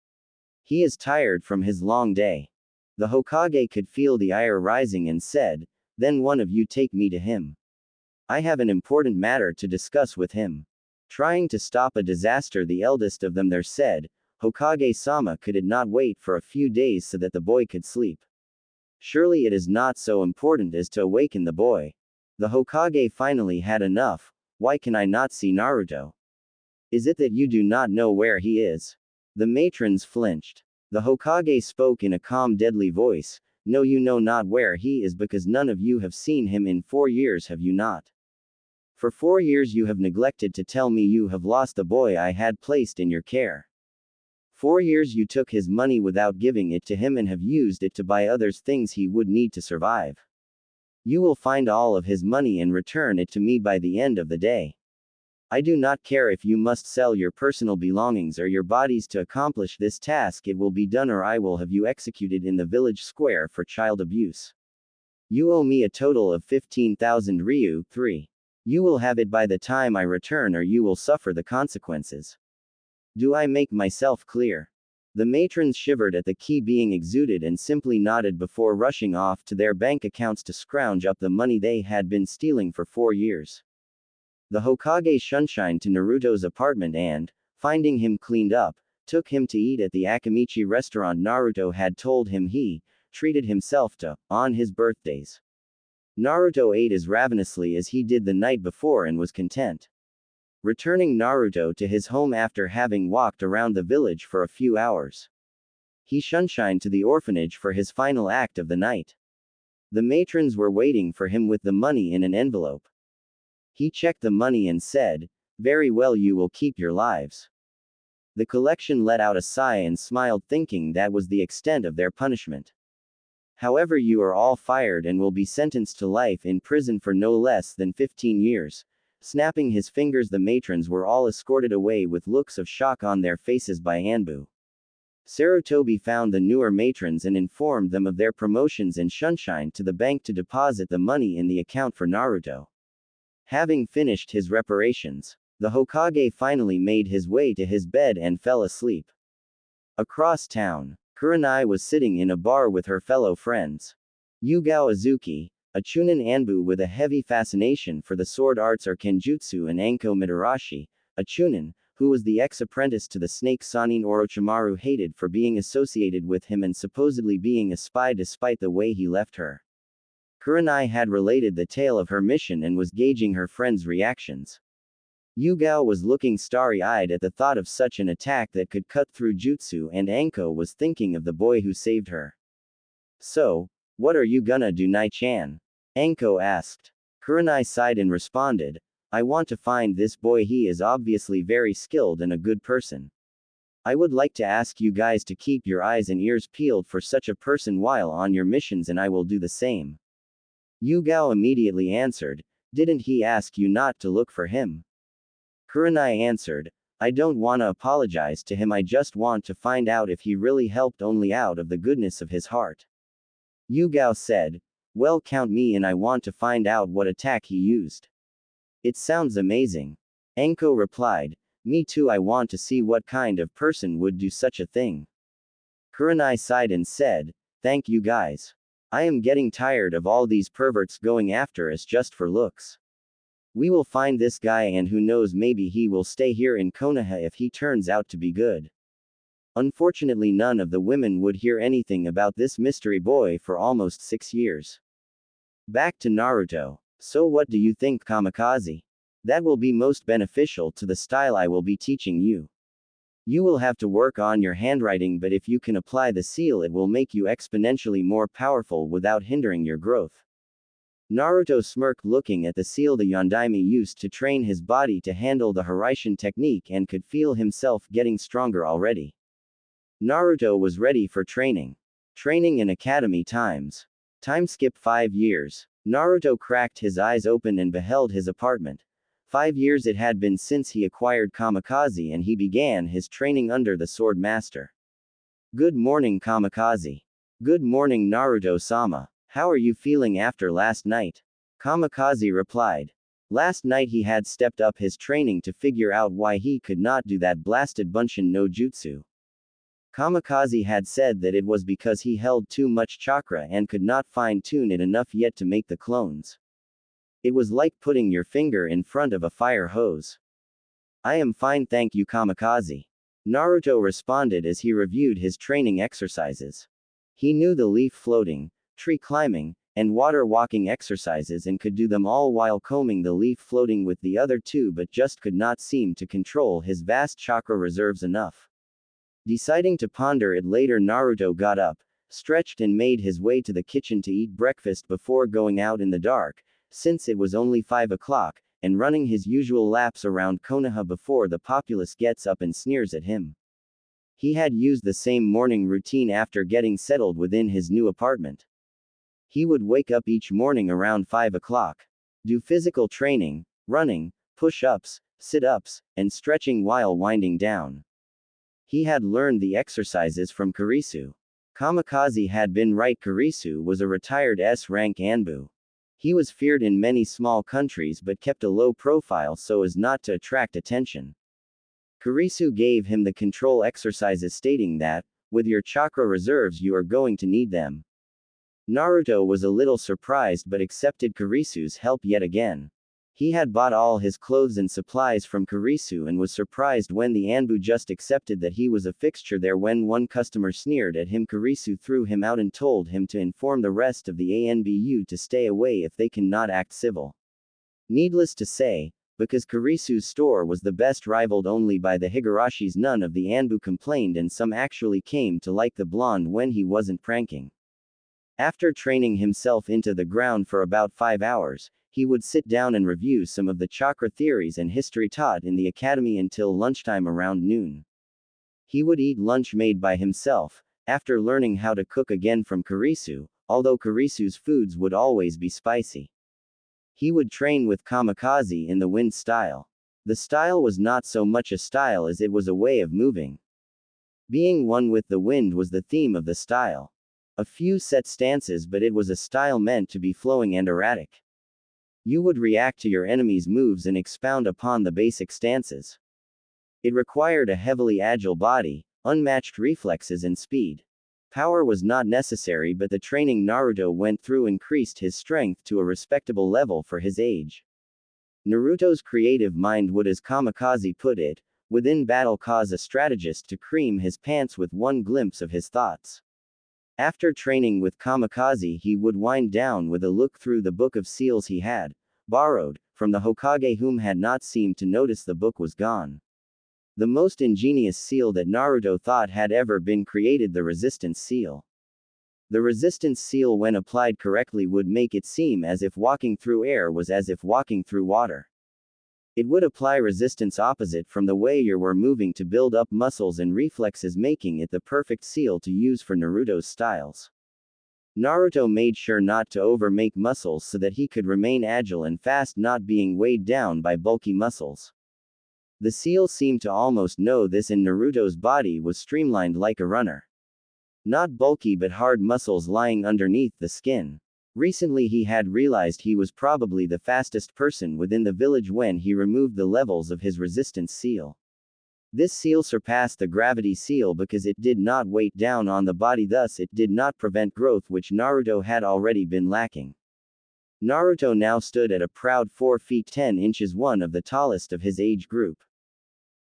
He is tired from his long day. The Hokage could feel the ire rising and said, then one of you take me to him. I have an important matter to discuss with him. Trying to stop a disaster, the eldest of them there said, Hokage-sama, could it not wait for a few days so that the boy could sleep? Surely it is not so important as to awaken the boy. The Hokage finally had enough. Why can I not see Naruto? Is it that you do not know where he is? The matrons flinched. The Hokage spoke in a calm, deadly voice. No, you know not where he is because none of you have seen him in 4 years, have you not? For 4 years you have neglected to tell me you have lost the boy I had placed in your care. 4 years you took his money without giving it to him and have used it to buy others things he would need to survive. You will find all of his money and return it to me by the end of the day. I do not care if you must sell your personal belongings or your bodies to accomplish this task. It will be done or I will have you executed in the village square for child abuse. You owe me a total of 15,000 ryu, 3. You will have it by the time I return or you will suffer the consequences. Do I make myself clear? The matrons shivered at the key being exuded and simply nodded before rushing off to their bank accounts to scrounge up the money they had been stealing for 4 years. The Hokage shunshine to Naruto's apartment and, finding him cleaned up, took him to eat at the Akamichi restaurant Naruto had told him he treated himself to on his birthdays. Naruto ate as ravenously as he did the night before and was content. Returning Naruto to his home after having walked around the village for a few hours, he shunshined to the orphanage for his final act of the night. The matrons were waiting for him with the money in an envelope. He checked the money and said, "Very well, you will keep your lives." The collection let out a sigh and smiled, thinking that was the extent of their punishment. "However, you are all fired and will be sentenced to life in prison for no less than 15 years. Snapping his fingers, the matrons were all escorted away with looks of shock on their faces by Anbu. Sarutobi found the newer matrons and informed them of their promotions and shunshined to the bank to deposit the money in the account for Naruto. Having finished his reparations, the Hokage finally made his way to his bed and fell asleep. Across town, Kurenai was sitting in a bar with her fellow friends. Yugao Azuki, a Chunin Anbu with a heavy fascination for the sword arts or kenjutsu, and Anko Mitarashi, a Chunin, who was the ex-apprentice to the snake Sanin Orochimaru, hated for being associated with him and supposedly being a spy despite the way he left her. Kurenai had related the tale of her mission and was gauging her friends' reactions. Yugao was looking starry-eyed at the thought of such an attack that could cut through jutsu, and Anko was thinking of the boy who saved her. "So, what are you gonna do, Nai-chan?" Anko asked. Kurenai sighed and responded, "I want to find this boy. He is obviously very skilled and a good person. I would like to ask you guys to keep your eyes and ears peeled for such a person while on your missions, and I will do the same." Yugao immediately answered, "Didn't he ask you not to look for him?" Kurenai answered, "I don't wanna apologize to him, I just want to find out if he really helped only out of the goodness of his heart." Yugao said, "Well, count me in, I want to find out what attack he used." "It sounds amazing." Anko replied, "Me too, I want to see what kind of person would do such a thing." Kurenai sighed and said, "Thank you guys. I am getting tired of all these perverts going after us just for looks. We will find this guy, and who knows, maybe he will stay here in Konoha if he turns out to be good." Unfortunately, none of the women would hear anything about this mystery boy for almost 6 years. Back to Naruto. "So what do you think, Kamikaze? That will be most beneficial to the style I will be teaching you. You will have to work on your handwriting, but if you can apply the seal, it will make you exponentially more powerful without hindering your growth." Naruto smirked, looking at the seal the Yondaime used to train his body to handle the Hiraishin technique, and could feel himself getting stronger already. Naruto was ready for training. Training in academy times. Time skip 5 years. Naruto cracked his eyes open and beheld his apartment. 5 years it had been since he acquired Kamikaze, and he began his training under the Sword Master. "Good morning, Kamikaze." "Good morning, Naruto-sama. How are you feeling after last night?" Kamikaze replied. Last night he had stepped up his training to figure out why he could not do that blasted Bunshin no Jutsu. Kamikaze had said that it was because he held too much chakra and could not fine-tune it enough yet to make the clones. It was like putting your finger in front of a fire hose. "I am fine, thank you, Kamikaze." Naruto responded as he reviewed his training exercises. He knew the leaf floating, tree climbing, and water walking exercises and could do them all while combing the leaf floating with the other two, but just could not seem to control his vast chakra reserves enough. Deciding to ponder it later, Naruto got up, stretched, and made his way to the kitchen to eat breakfast before going out in the dark, since it was only 5 o'clock, and running his usual laps around Konoha before the populace gets up and sneers at him. He had used the same morning routine after getting settled within his new apartment. He would wake up each morning around 5 o'clock, do physical training, running, push-ups, sit-ups, and stretching while winding down. He had learned the exercises from Kurisu. Kamikaze had been right. Kurisu was a retired S-rank Anbu. He was feared in many small countries but kept a low profile so as not to attract attention. Kurisu gave him the control exercises, stating that, with your chakra reserves you are going to need them. Naruto was a little surprised but accepted Kurisu's help yet again. He had bought all his clothes and supplies from Kurisu and was surprised when the Anbu just accepted that he was a fixture there. When one customer sneered at him, Kurisu threw him out and told him to inform the rest of the Anbu to stay away if they cannot act civil. Needless to say, because Kurisu's store was the best, rivaled only by the Higarashis, none of the Anbu complained, and some actually came to like the blonde when he wasn't pranking. After training himself into the ground for about 5 hours, he would sit down and review some of the chakra theories and history taught in the academy until lunchtime around noon. He would eat lunch made by himself, after learning how to cook again from Kurisu, although Kurisu's foods would always be spicy. He would train with kamikaze in the wind style. The style was not so much a style as it was a way of moving. Being one with the wind was the theme of the style. A few set stances, but it was a style meant to be flowing and erratic. You would react to your enemy's moves and expound upon the basic stances. It required a heavily agile body, unmatched reflexes and speed. Power was not necessary, but the training Naruto went through increased his strength to a respectable level for his age. Naruto's creative mind would, as Kamikaze put it, within battle cause a strategist to cream his pants with one glimpse of his thoughts. After training with Kamikaze, he would wind down with a look through the book of seals he had borrowed from the Hokage, whom had not seemed to notice the book was gone. The most ingenious seal that Naruto thought had ever been created, the resistance seal. The resistance seal, when applied correctly, would make it seem as if walking through air was as if walking through water. It would apply resistance opposite from the way you were moving to build up muscles and reflexes, making it the perfect seal to use for Naruto's styles. Naruto made sure not to overmake muscles so that he could remain agile and fast, not being weighed down by bulky muscles. The seal seemed to almost know this, and Naruto's body was streamlined like a runner. Not bulky but hard muscles lying underneath the skin. Recently he had realized he was probably the fastest person within the village when he removed the levels of his resistance seal. This seal surpassed the gravity seal because it did not weight down on the body, thus it did not prevent growth, which Naruto had already been lacking. Naruto now stood at a proud 4 feet 10 inches, one of the tallest of his age group.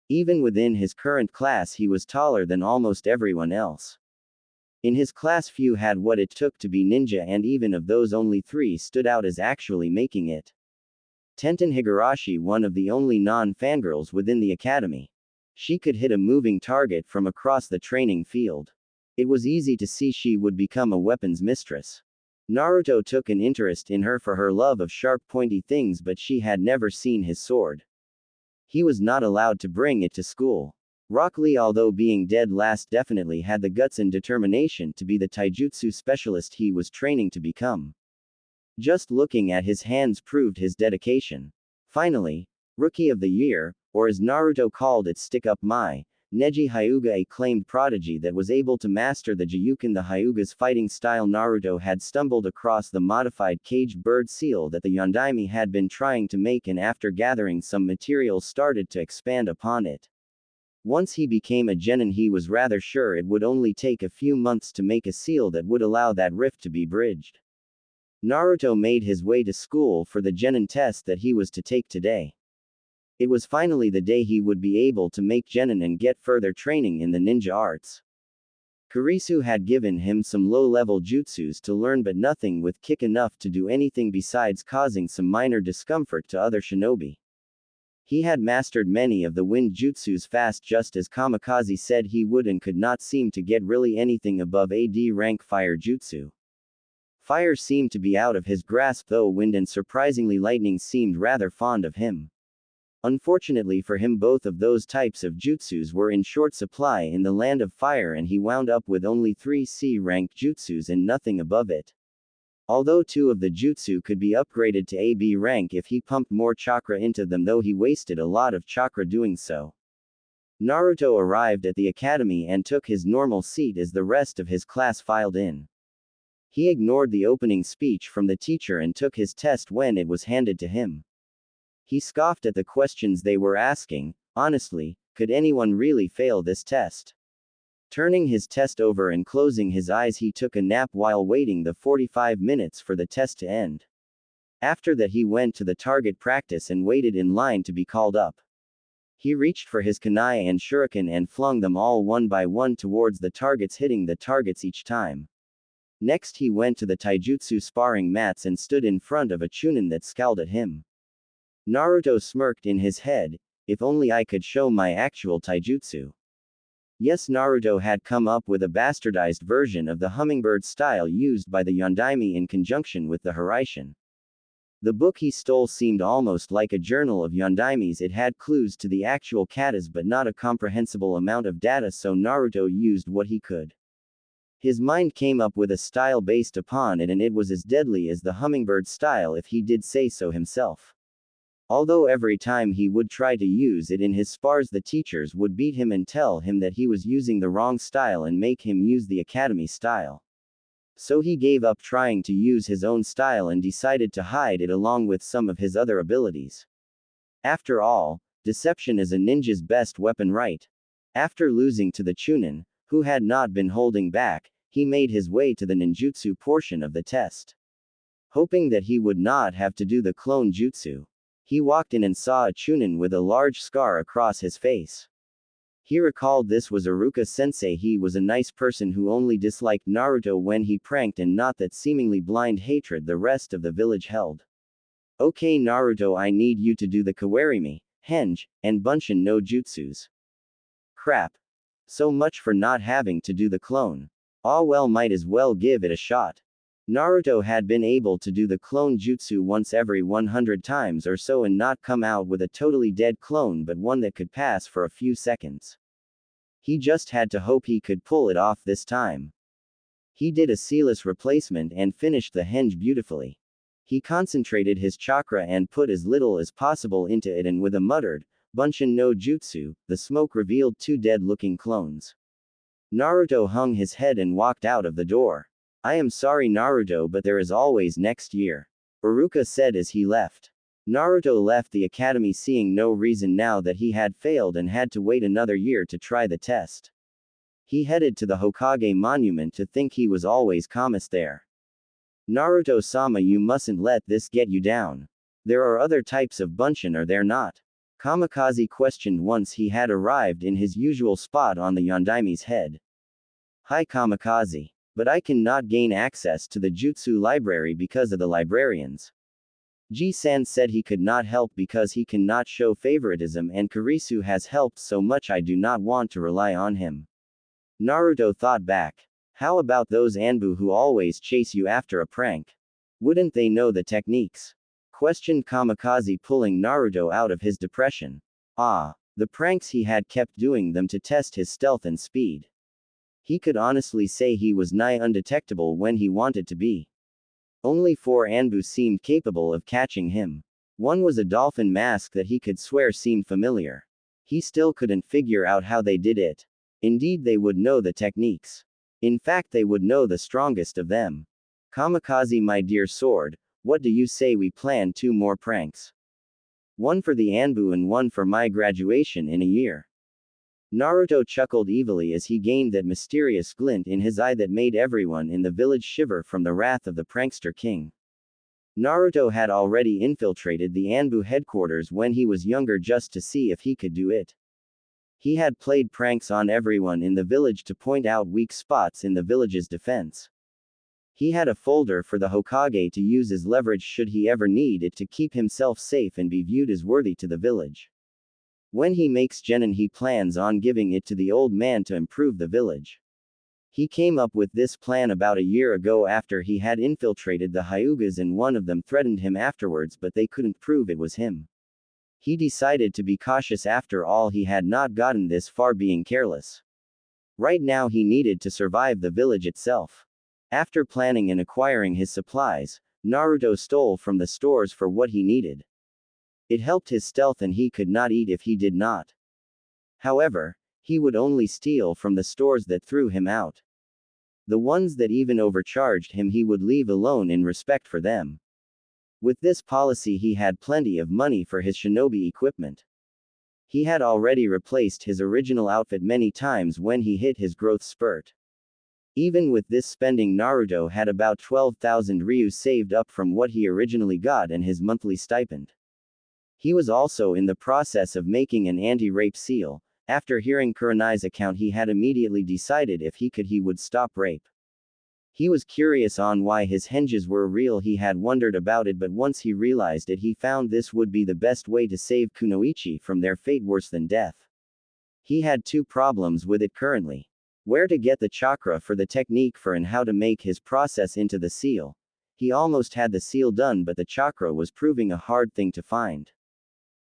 Even within his current class he was taller than almost everyone else. In his class few had what it took to be ninja, and even of those only 3 stood out as actually making it. Tenten Higurashi, one of the only non-fangirls within the academy. She could hit a moving target from across the training field. It was easy to see she would become a weapons mistress. Naruto took an interest in her for her love of sharp pointy things, but she had never seen his sword. He was not allowed to bring it to school. Rock Lee, although being dead last, definitely had the guts and determination to be the taijutsu specialist he was training to become. Just looking at his hands proved his dedication. Finally, Rookie of the Year, or as Naruto called it, Stick Up Mai, Neji Hyuga, a claimed prodigy that was able to master the Gyuken, the Hyuga's fighting style. Naruto had stumbled across the modified caged bird seal that the Yondaime had been trying to make, and after gathering some materials started to expand upon it. Once he became a genin, he was rather sure it would only take a few months to make a seal that would allow that rift to be bridged. Naruto made his way to school for the genin test that he was to take today. It was finally the day he would be able to make genin and get further training in the ninja arts. Kurisu had given him some low-level jutsus to learn, but nothing with kick enough to do anything besides causing some minor discomfort to other shinobi. He had mastered many of the wind jutsus fast, just as Kamikaze said he would, and could not seem to get really anything above AD rank fire jutsu. Fire seemed to be out of his grasp, though wind and surprisingly lightning seemed rather fond of him. Unfortunately for him, both of those types of jutsus were in short supply in the land of fire, and he wound up with only 3 C-rank jutsus and nothing above it. Although 2 of the jutsu could be upgraded to AB rank if he pumped more chakra into them, though he wasted a lot of chakra doing so. Naruto arrived at the academy and took his normal seat as the rest of his class filed in. He ignored the opening speech from the teacher and took his test when it was handed to him. He scoffed at the questions they were asking. Honestly, could anyone really fail this test? Turning his test over and closing his eyes, he took a nap while waiting the 45 minutes for the test to end. After that, he went to the target practice and waited in line to be called up. He reached for his kunai and shuriken and flung them all one by one towards the targets, hitting the targets each time. Next, he went to the taijutsu sparring mats and stood in front of a chunin that scowled at him. Naruto smirked in his head, if only I could show my actual taijutsu. Yes, Naruto had come up with a bastardized version of the hummingbird style used by the Yondaime in conjunction with the Hiraishin. The book he stole seemed almost like a journal of Yondaime's. It had clues to the actual katas but not a comprehensible amount of data, so Naruto used what he could. His mind came up with a style based upon it, and it was as deadly as the hummingbird style if he did say so himself. Although every time he would try to use it in his spars, the teachers would beat him and tell him that he was using the wrong style and make him use the academy style. So he gave up trying to use his own style and decided to hide it along with some of his other abilities. After all, deception is a ninja's best weapon, right? After losing to the chunin, who had not been holding back, he made his way to the ninjutsu portion of the test. Hoping that he would not have to do the clone jutsu, he walked in and saw a chunin with a large scar across his face. He recalled this was Iruka-sensei. He was a nice person who only disliked Naruto when he pranked, and not that seemingly blind hatred the rest of the village held. Okay Naruto, I need you to do the kawarimi, henge, and bunshin no jutsus. Crap. So much for not having to do the clone. Ah well, might as well give it a shot. Naruto had been able to do the clone jutsu once every 100 times or so and not come out with a totally dead clone, but one that could pass for a few seconds. He just had to hope he could pull it off this time. He did a sealess replacement and finished the henge beautifully. He concentrated his chakra and put as little as possible into it, and with a muttered, bunshin no jutsu, the smoke revealed two dead-looking clones. Naruto hung his head and walked out of the door. I am sorry Naruto, but there is always next year, Iruka said as he left. Naruto left the academy seeing no reason now that he had failed and had to wait another year to try the test. He headed to the Hokage monument to think he was always calmest there. Naruto-sama, you mustn't let this get you down. There are other types of bunshin, are there not? Kamikaze questioned once he had arrived in his usual spot on the Yondaime's head. Hi Kamikaze. But I cannot gain access to the jutsu library because of the librarians. Ji-san said he could not help because he cannot show favoritism, and Kurisu has helped so much I do not want to rely on him. Naruto thought back. How about those Anbu who always chase you after a prank? Wouldn't they know the techniques? Questioned Kamikaze, pulling Naruto out of his depression. Ah, the pranks, he had kept doing them to test his stealth and speed. He could honestly say he was nigh undetectable when he wanted to be. Only 4 Anbu seemed capable of catching him. One was a dolphin mask that he could swear seemed familiar. He still couldn't figure out how they did it. Indeed, they would know the techniques. In fact, they would know the strongest of them. Kamikaze, my dear sword, what do you say we plan 2 more pranks? One for the Anbu and one for my graduation in a year. Naruto chuckled evilly as he gained that mysterious glint in his eye that made everyone in the village shiver from the wrath of the prankster king. Naruto had already infiltrated the Anbu headquarters when he was younger just to see if he could do it. He had played pranks on everyone in the village to point out weak spots in the village's defense. He had a folder for the Hokage to use as leverage should he ever need it to keep himself safe and be viewed as worthy to the village. When he makes genin, he plans on giving it to the old man to improve the village. He came up with this plan about a year ago after he had infiltrated the Hyugas, and one of them threatened him afterwards, but they couldn't prove it was him. He decided to be cautious. After all, he had not gotten this far being careless. Right now he needed to survive the village itself. After planning and acquiring his supplies, Naruto stole from the stores for what he needed. It helped his stealth, and he could not eat if he did not. However, he would only steal from the stores that threw him out. The ones that even overcharged him he would leave alone in respect for them. With this policy, he had plenty of money for his shinobi equipment. He had already replaced his original outfit many times when he hit his growth spurt. Even with this spending, Naruto had about 12,000 ryu saved up from what he originally got and his monthly stipend. He was also in the process of making an anti-rape seal. After hearing Kurenai's account, he had immediately decided if he would stop rape. He was curious on why his henges were real. He had wondered about it, but once he realized it, he found this would be the best way to save Kunoichi from their fate worse than death. He had two problems with it currently. Where to get the chakra for the technique for and how to make his process into the seal. He almost had the seal done, but the chakra was proving a hard thing to find.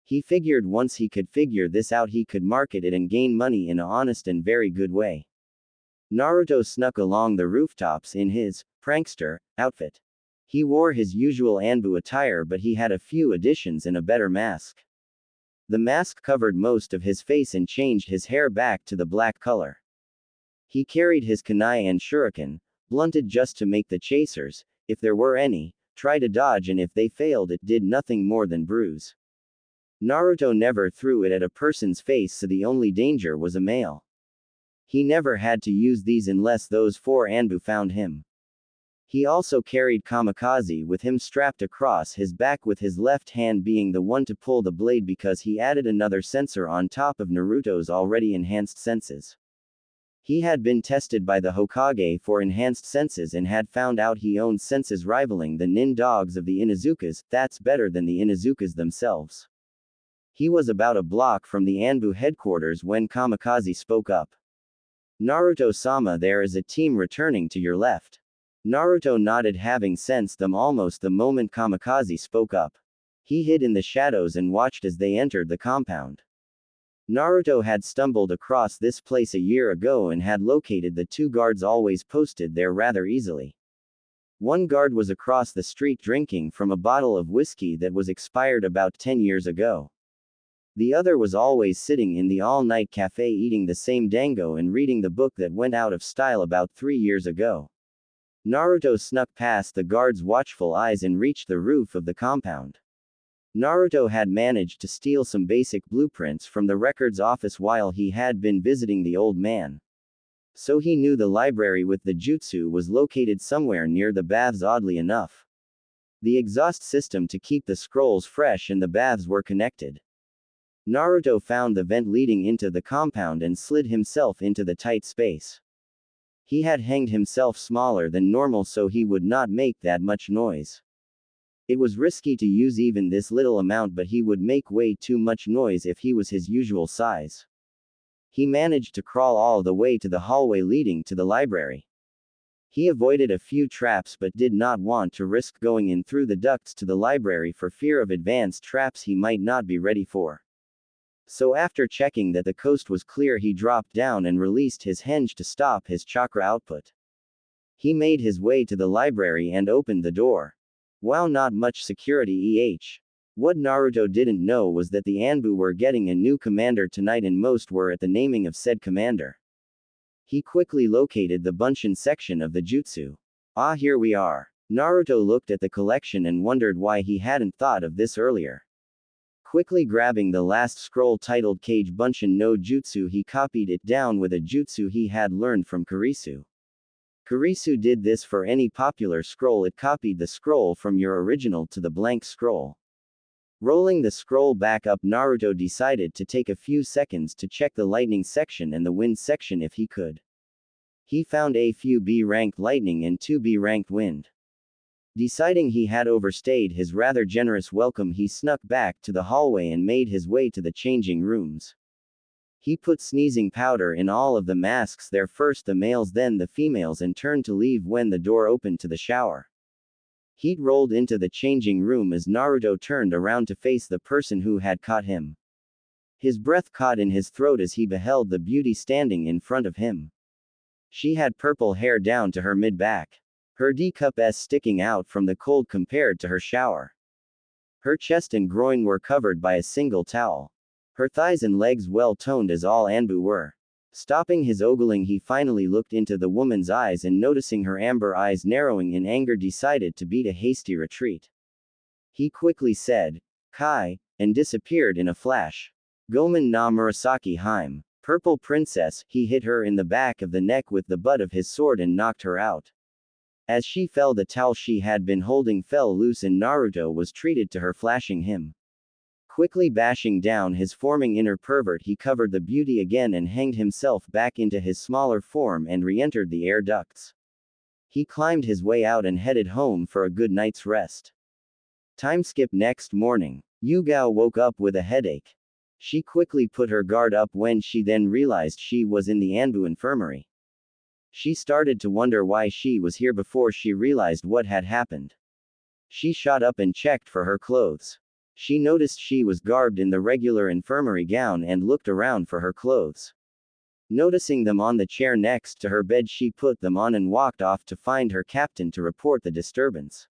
He figured once he could figure this out, he could market it and gain money in an honest and very good way. Naruto snuck along the rooftops in his prankster outfit. He wore his usual Anbu attire, but he had a few additions and a better mask. The mask covered most of his face and changed his hair back to the black color. He carried his kunai and shuriken, blunted just to make the chasers, if there were any, try to dodge, and if they failed it did nothing more than bruise. Naruto never threw it at a person's face, so the only danger was a male. He never had to use these unless those four Anbu found him. He also carried Kamikaze with him strapped across his back, with his left hand being the one to pull the blade because he added another sensor on top of Naruto's already enhanced senses. He had been tested by the Hokage for enhanced senses and had found out he owned senses rivaling the nin dogs of the Inuzukas. That's better than the Inuzukas themselves. He was about a block from the Anbu headquarters when Kamikaze spoke up. Naruto-sama, there is a team returning to your left. Naruto nodded, having sensed them almost the moment Kamikaze spoke up. He hid in the shadows and watched as they entered the compound. Naruto had stumbled across this place a year ago and had located the two guards always posted there rather easily. One guard was across the street drinking from a bottle of whiskey that was expired about 10 years ago. The other was always sitting in the all-night cafe eating the same dango and reading the book that went out of style about 3 years ago. Naruto snuck past the guard's watchful eyes and reached the roof of the compound. Naruto had managed to steal some basic blueprints from the records office while he had been visiting the old man. So he knew the library with the jutsu was located somewhere near the baths, oddly enough. The exhaust system to keep the scrolls fresh and the baths were connected. Naruto found the vent leading into the compound and slid himself into the tight space. He had hanged himself smaller than normal so he would not make that much noise. It was risky to use even this little amount, but he would make way too much noise if he was his usual size. He managed to crawl all the way to the hallway leading to the library. He avoided a few traps but did not want to risk going in through the ducts to the library for fear of advanced traps he might not be ready for. So after checking that the coast was clear, he dropped down and released his henge to stop his chakra output. He made his way to the library and opened the door. Wow, not much security. What Naruto didn't know was that the Anbu were getting a new commander tonight, and most were at the naming of said commander. He quickly located the Bunshin section of the jutsu. Ah, here we are. Naruto looked at the collection and wondered why he hadn't thought of this earlier. Quickly grabbing the last scroll titled Kage Bunshin no Jutsu, he copied it down with a jutsu he had learned from Kurisu. Kurisu did this for any popular scroll. It copied the scroll from your original to the blank scroll. Rolling the scroll back up, Naruto decided to take a few seconds to check the lightning section and the wind section if he could. He found a few B-ranked lightning and 2 B-ranked wind. Deciding he had overstayed his rather generous welcome, he snuck back to the hallway and made his way to the changing rooms. He put sneezing powder in all of the masks there, first the males then the females, and turned to leave when the door opened to the shower. Heat rolled into the changing room as Naruto turned around to face the person who had caught him. His breath caught in his throat as he beheld the beauty standing in front of him. She had purple hair down to her mid-back. Her D-cup S sticking out from the cold compared to her shower. Her chest and groin were covered by a single towel. Her thighs and legs well toned as all Anbu were. Stopping his ogling, he finally looked into the woman's eyes and, noticing her amber eyes narrowing in anger, decided to beat a hasty retreat. He quickly said, "Kai," and disappeared in a flash. Gomen na Murasaki Harem. Purple Princess, he hit her in the back of the neck with the butt of his sword and knocked her out. As she fell, the towel she had been holding fell loose and Naruto was treated to her, flashing him. Quickly bashing down his forming inner pervert, he covered the beauty again and hanged himself back into his smaller form and re-entered the air ducts. He climbed his way out and headed home for a good night's rest. Time skip. Next morning, Yugao woke up with a headache. She quickly put her guard up when she then realized she was in the Anbu infirmary. She started to wonder why she was here before she realized what had happened. She shot up and checked for her clothes. She noticed she was garbed in the regular infirmary gown and looked around for her clothes. Noticing them on the chair next to her bed, she put them on and walked off to find her captain to report the disturbance.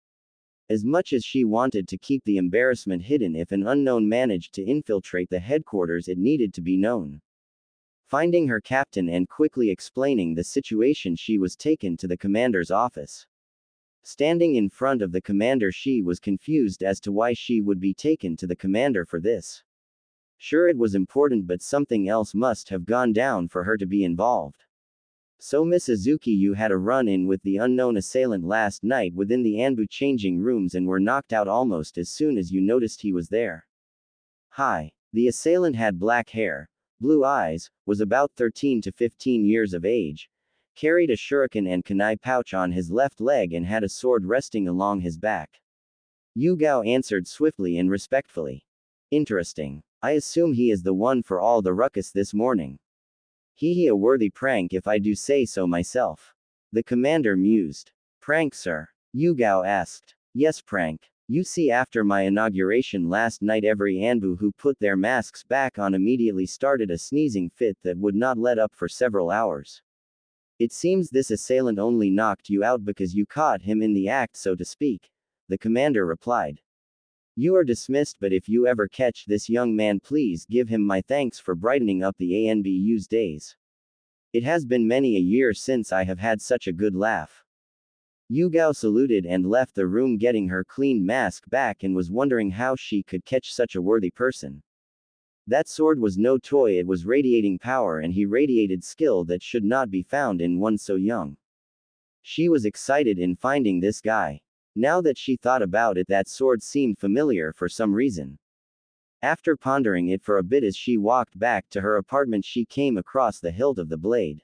As much as she wanted to keep the embarrassment hidden, if an unknown managed to infiltrate the headquarters, it needed to be known. Finding her captain and quickly explaining the situation, she was taken to the commander's office. Standing in front of the commander, she was confused as to why she would be taken to the commander for this. Sure, it was important, but something else must have gone down for her to be involved. So Miss Azuki, you had a run-in with the unknown assailant last night within the Anbu changing rooms and were knocked out almost as soon as you noticed he was there. Hi. The assailant had black hair, blue eyes, was about 13 to 15 years of age, carried a shuriken and kunai pouch on his left leg and had a sword resting along his back. Yugao answered swiftly and respectfully. Interesting. I assume he is the one for all the ruckus this morning. He a worthy prank if I do say so myself. The commander mused. Prank, sir? Yugao asked. Yes, prank. You see, after my inauguration last night, every Anbu who put their masks back on immediately started a sneezing fit that would not let up for several hours. It seems this assailant only knocked you out because you caught him in the act, so to speak, the commander replied. You are dismissed, but if you ever catch this young man, please give him my thanks for brightening up the ANBU's days. It has been many a year since I have had such a good laugh. Yugao saluted and left the room, getting her cleaned mask back, and was wondering how she could catch such a worthy person. That sword was no toy, it was radiating power, and he radiated skill that should not be found in one so young. She was excited in finding this guy. Now that she thought about it, that sword seemed familiar for some reason. After pondering it for a bit as she walked back to her apartment, she came across the hilt of the blade.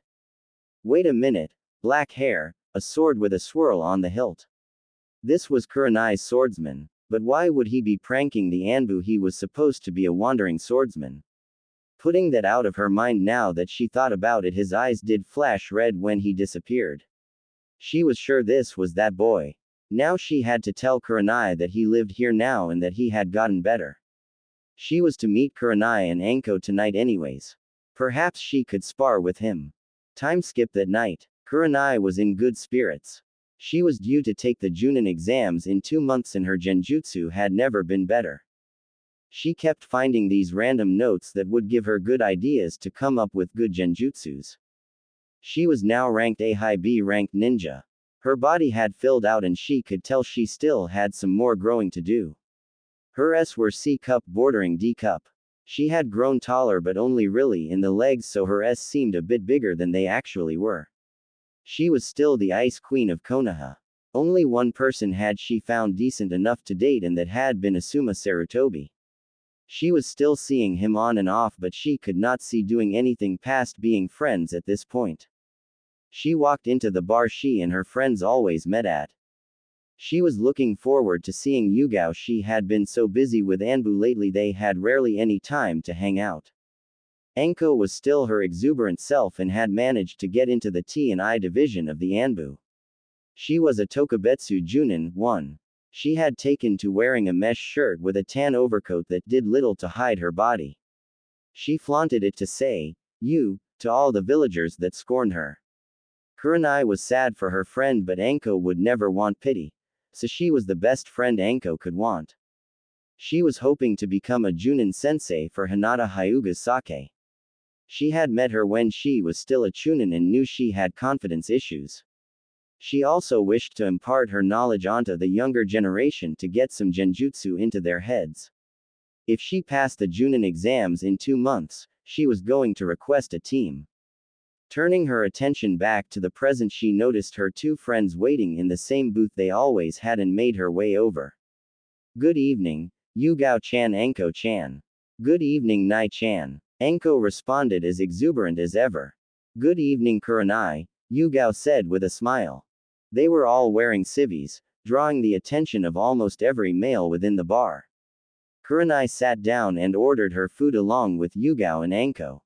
Wait a minute, black hair, a sword with a swirl on the hilt. This was Kurenai's swordsman, but why would he be pranking the Anbu? He was supposed to be a wandering swordsman. Putting that out of her mind, now that she thought about it, his eyes did flash red when he disappeared. She was sure this was that boy. Now she had to tell Kurenai that he lived here now and that he had gotten better. She was to meet Kurenai and Anko tonight anyways. Perhaps she could spar with him. Time skip. That night, Kurenai was in good spirits. She was due to take the Junin exams in 2 months and her genjutsu had never been better. She kept finding these random notes that would give her good ideas to come up with good genjutsus. She was now ranked A high B ranked ninja. Her body had filled out and she could tell she still had some more growing to do. Her S were C cup bordering D cup. She had grown taller, but only really in the legs, so her S seemed a bit bigger than they actually were. She was still the ice queen of Konoha. Only one person had she found decent enough to date, and that had been Asuma Sarutobi. She was still seeing him on and off, but she could not see doing anything past being friends at this point. She walked into the bar she and her friends always met at. She was looking forward to seeing Yugao. She had been so busy with Anbu lately they had rarely any time to hang out. Anko was still her exuberant self and had managed to get into the T&I division of the Anbu. She was a Tokubetsu Junin 1. She had taken to wearing a mesh shirt with a tan overcoat that did little to hide her body. She flaunted it to say, "You," to all the villagers that scorned her. Kurenai was sad for her friend, but Anko would never want pity, so she was the best friend Anko could want. She was hoping to become a Junin sensei for Hinata Hyuga's sake. She had met her when she was still a Chunin and knew she had confidence issues. She also wished to impart her knowledge onto the younger generation to get some genjutsu into their heads. If she passed the Junin exams in 2 months, she was going to request a team. Turning her attention back to the present, she noticed her two friends waiting in the same booth they always had and made her way over. Good evening, Yugao-chan, Anko-chan. Good evening, Nai-chan. Anko responded as exuberant as ever. Good evening, Kurenai, Yugao said with a smile. They were all wearing civvies, drawing the attention of almost every male within the bar. Kurenai sat down and ordered her food along with Yugao and Anko.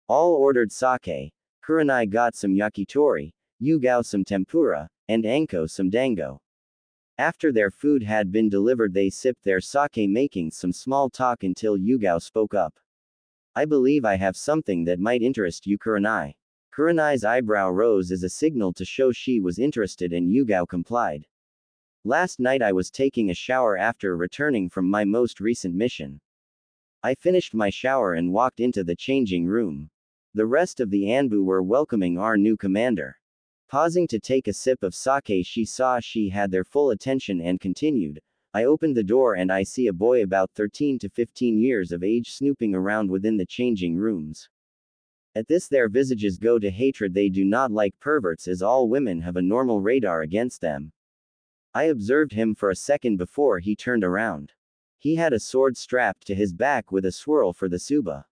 All ordered sake. Kurenai got some yakitori, Yugao some tempura, and Anko some dango. After their food had been delivered, they sipped their sake, making some small talk until Yugao spoke up. I believe I have something that might interest you, Kurenai. Kurenai's eyebrow rose as a signal to show she was interested, and Yugao complied. Last night I was taking a shower after returning from my most recent mission. I finished my shower and walked into the changing room. The rest of the Anbu were welcoming our new commander. Pausing to take a sip of sake, she saw she had their full attention and continued, I opened the door and I see a boy about 13 to 15 years of age snooping around within the changing rooms. At this their visages go to hatred. They do not like perverts, as all women have a normal radar against them. I observed him for a second before he turned around. He had a sword strapped to his back with a swirl for the tsuba.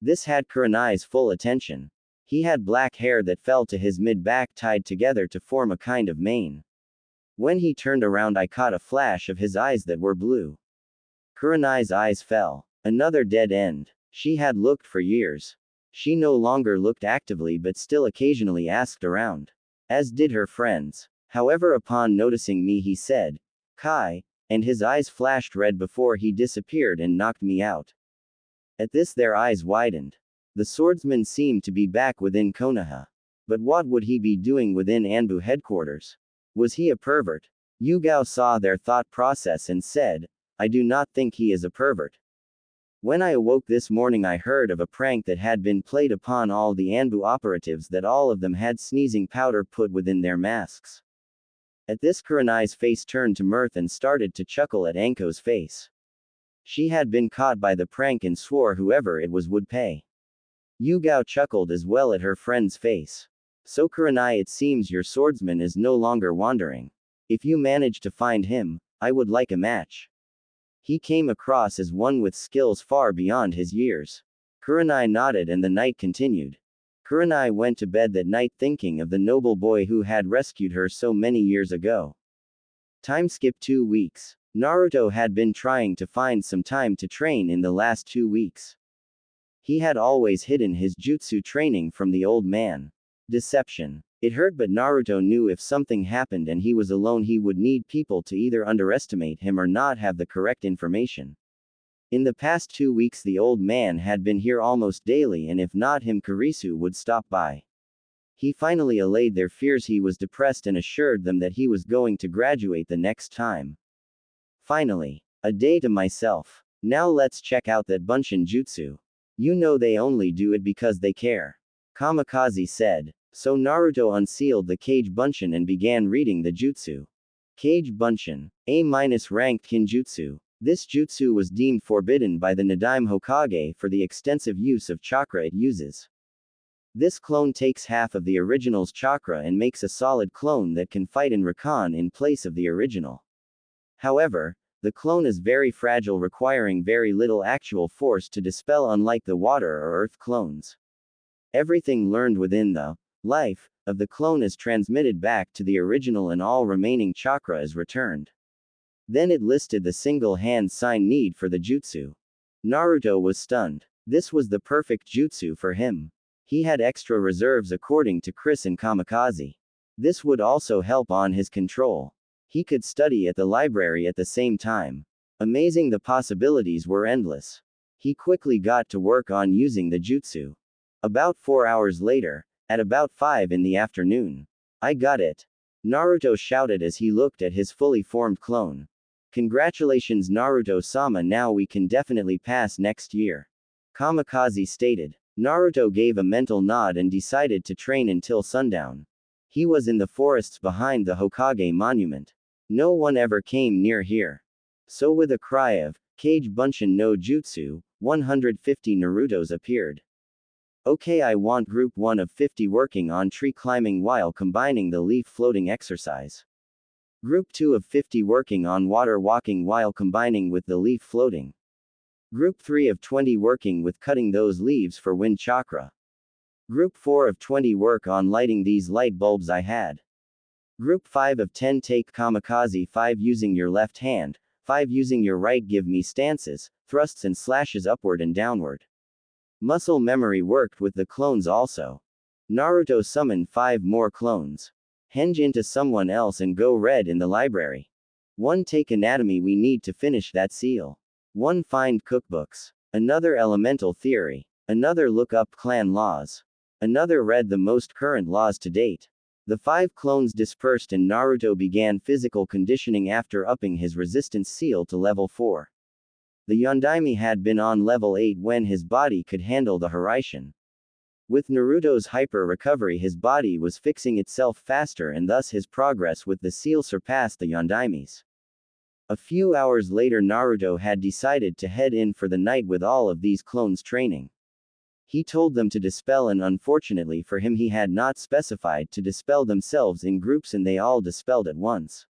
This had Kurenai's full attention. He had black hair that fell to his mid-back, tied together to form a kind of mane. When he turned around, I caught a flash of his eyes that were blue. Kurenai's eyes fell. Another dead end. She had looked for years. She no longer looked actively but still occasionally asked around. As did her friends. However, upon noticing me, he said, Kai, and his eyes flashed red before he disappeared and knocked me out. At this their eyes widened. The swordsman seemed to be back within Konoha. But what would he be doing within Anbu headquarters? Was he a pervert? Yugao saw their thought process and said, I do not think he is a pervert. When I awoke this morning, I heard of a prank that had been played upon all the Anbu operatives, that all of them had sneezing powder put within their masks. At this Kurenai's face turned to mirth and started to chuckle at Anko's face. She had been caught by the prank and swore whoever it was would pay. Yugao chuckled as well at her friend's face. So Kurenai, it seems your swordsman is no longer wandering. If you manage to find him, I would like a match. He came across as one with skills far beyond his years. Kurenai nodded and the night continued. Kurenai went to bed that night thinking of the noble boy who had rescued her so many years ago. Time skipped 2 weeks. Naruto had been trying to find some time to train in the last 2 weeks. He had always hidden his jutsu training from the old man. Deception. It hurt, but Naruto knew if something happened and he was alone, he would need people to either underestimate him or not have the correct information. In the past 2 weeks, the old man had been here almost daily, and if not him, Kurisu would stop by. He finally allayed their fears. He was depressed and assured them that he was going to graduate the next time. Finally. A day to myself. Now let's check out that Bunshin Jutsu. You know they only do it because they care. Kamikaze said. So Naruto unsealed the Kage Bunshin and began reading the jutsu. Kage Bunshin. A-ranked Kinjutsu. This jutsu was deemed forbidden by the Nadaime Hokage for the extensive use of chakra it uses. This clone takes half of the original's chakra and makes a solid clone that can fight in Rakan in place of the original. However, the clone is very fragile, requiring very little actual force to dispel, unlike the water or earth clones. Everything learned within the life of the clone is transmitted back to the original and all remaining chakra is returned. Then it listed the single hand sign need for the jutsu. Naruto was stunned. This was the perfect jutsu for him. He had extra reserves according to Chris and Kamikaze. This would also help on his control. He could study at the library at the same time. Amazing, the possibilities were endless. He quickly got to work on using the jutsu. About 4 hours later, at about 5 in the afternoon. I got it. Naruto shouted as he looked at his fully formed clone. Congratulations, Naruto-sama, now we can definitely pass next year. Kamikaze stated. Naruto gave a mental nod and decided to train until sundown. He was in the forests behind the Hokage monument. No one ever came near here. So with a cry of, Kage Bunshin no Jutsu, 150 Narutos appeared. Okay, I want group 1 of 50 working on tree climbing while combining the leaf floating exercise. Group 2 of 50 working on water walking while combining with the leaf floating. Group 3 of 20 working with cutting those leaves for wind chakra. Group 4 of 20 work on lighting these light bulbs I had. Group 5 of 10 take kamikaze 5 using your left hand, 5 using your right give me stances, thrusts and slashes upward and downward. Muscle memory worked with the clones also. Naruto summoned 5 more clones. Henge into someone else and go red in the library. 1 take anatomy we need to finish that seal. 1 find cookbooks. Another elemental theory. Another look up clan laws. Another read the most current laws to date. The 5 clones dispersed and Naruto began physical conditioning after upping his resistance seal to level 4. The Yondaime had been on level 8 when his body could handle the Harem. With Naruto's hyper recovery his body was fixing itself faster and thus his progress with the seal surpassed the Yondaime's. A few hours later Naruto had decided to head in for the night with all of these clones training. He told them to dispel and unfortunately for him he had not specified to dispel themselves in groups and they all dispelled at once.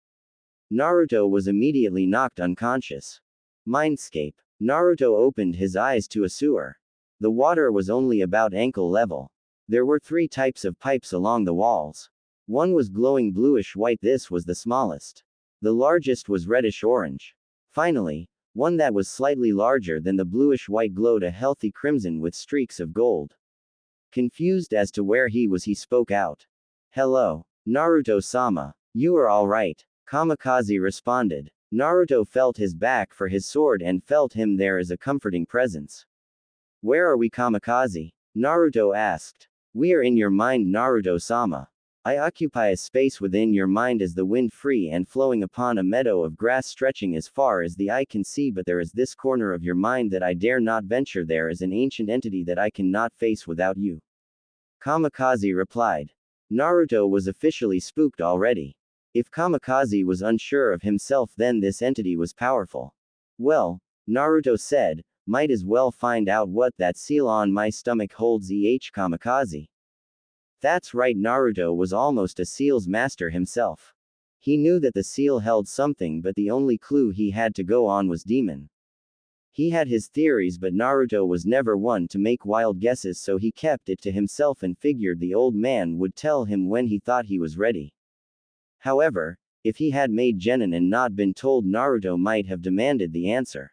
Naruto was immediately knocked unconscious. Mindscape. Naruto opened his eyes to a sewer. The water was only about ankle level. There were 3 types of pipes along the walls. One was glowing bluish white, this was the smallest. The largest was reddish orange. Finally, one that was slightly larger than the bluish white glowed a healthy crimson with streaks of gold. Confused as to where he was he spoke out. Hello, Naruto-sama. You are alright. Kamikaze responded. Naruto felt his back for his sword and felt him there as a comforting presence. Where are we, Kamikaze? Naruto asked. We are in your mind, Naruto-sama. I occupy a space within your mind as the wind free and flowing upon a meadow of grass stretching as far as the eye can see, but there is this corner of your mind that I dare not venture, there is an ancient entity that I cannot face without you. Kamikaze replied. Naruto was officially spooked already. If Kamikaze was unsure of himself then this entity was powerful. Well, Naruto said, might as well find out what that seal on my stomach holds. Kamikaze. That's right, Naruto was almost a seal's master himself. He knew that the seal held something but the only clue he had to go on was demon. He had his theories but Naruto was never one to make wild guesses, so he kept it to himself and figured the old man would tell him when he thought he was ready. However, if he had made genin and not been told, Naruto might have demanded the answer.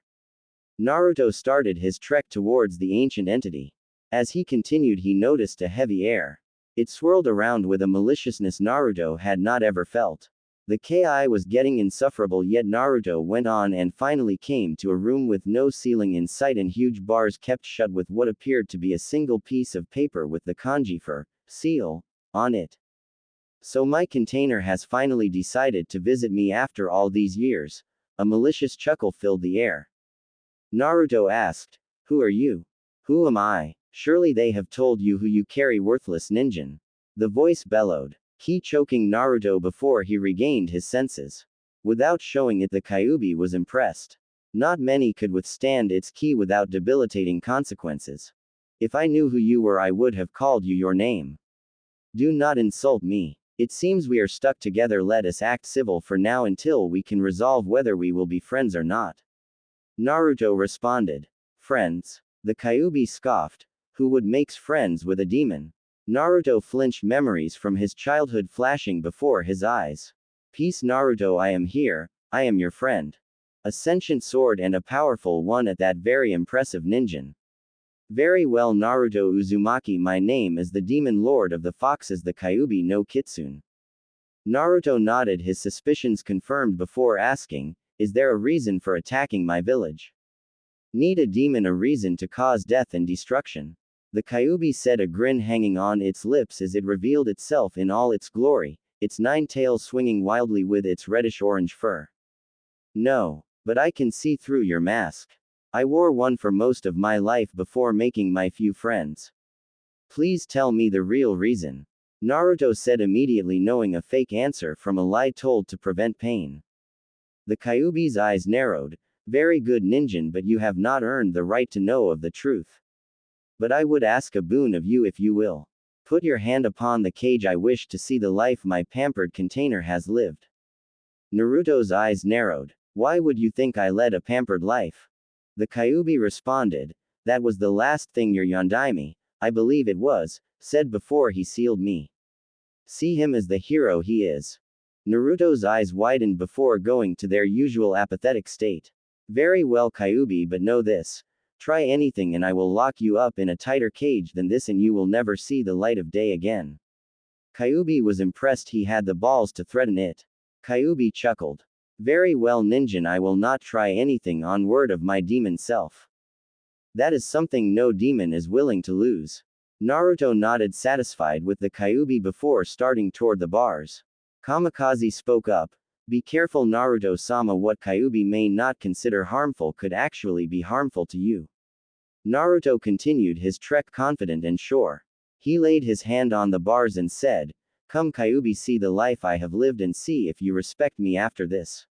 Naruto started his trek towards the ancient entity. As he continued he noticed a heavy air. It swirled around with a maliciousness Naruto had not ever felt. The ki was getting insufferable, yet Naruto went on and finally came to a room with no ceiling in sight and huge bars kept shut with what appeared to be a single piece of paper with the kanji for seal on it. So my container has finally decided to visit me after all these years. A malicious chuckle filled the air. Naruto asked, who are you? Who am I? Surely they have told you who you carry, worthless ninja. The voice bellowed, ki choking Naruto before he regained his senses. Without showing it, the Kyuubi was impressed. Not many could withstand its ki without debilitating consequences. If I knew who you were I would have called you your name. Do not insult me. It seems we are stuck together. Let us act civil for now until we can resolve whether we will be friends or not. Naruto responded. Friends? The Kyuubi scoffed. Who would make friends with a demon? Naruto flinched, memories from his childhood flashing before his eyes. Peace, Naruto, I am here, I am your friend. A sentient sword and a powerful one at that, very impressive ninja. Very well, Naruto Uzumaki, my name is the demon lord of the foxes, the Kyuubi no Kitsune. Naruto nodded, his suspicions confirmed before asking, is there a reason for attacking my village? Need a demon a reason to cause death and destruction? The Kyuubi said, a grin hanging on its lips as it revealed itself in all its glory, its 9 tails swinging wildly with its reddish-orange fur. No, but I can see through your mask. I wore one for most of my life before making my few friends. Please tell me the real reason. Naruto said, immediately knowing a fake answer from a lie told to prevent pain. The Kyuubi's eyes narrowed. Very good ninja, but you have not earned the right to know of the truth. But I would ask a boon of you if you will. Put your hand upon the cage. I wish to see the life my pampered container has lived. Naruto's eyes narrowed. Why would you think I led a pampered life? The Kyuubi responded, that was the last thing your Yondaime, I believe it was, said before he sealed me. See him as the hero he is. Naruto's eyes widened before going to their usual apathetic state. Very well, Kyuubi, but know this. Try anything and I will lock you up in a tighter cage than this and you will never see the light of day again. Kyuubi was impressed he had the balls to threaten it. Kyuubi chuckled. Very well, ninja, I will not try anything on word of my demon self. That is something no demon is willing to lose. Naruto nodded, satisfied with the Kyuubi before starting toward the bars. Kamikaze spoke up. Be careful, Naruto-sama, what Kyuubi may not consider harmful could actually be harmful to you. Naruto continued his trek confident and sure. He laid his hand on the bars and said, Come Kyuubi, see the life I have lived and see if you respect me after this.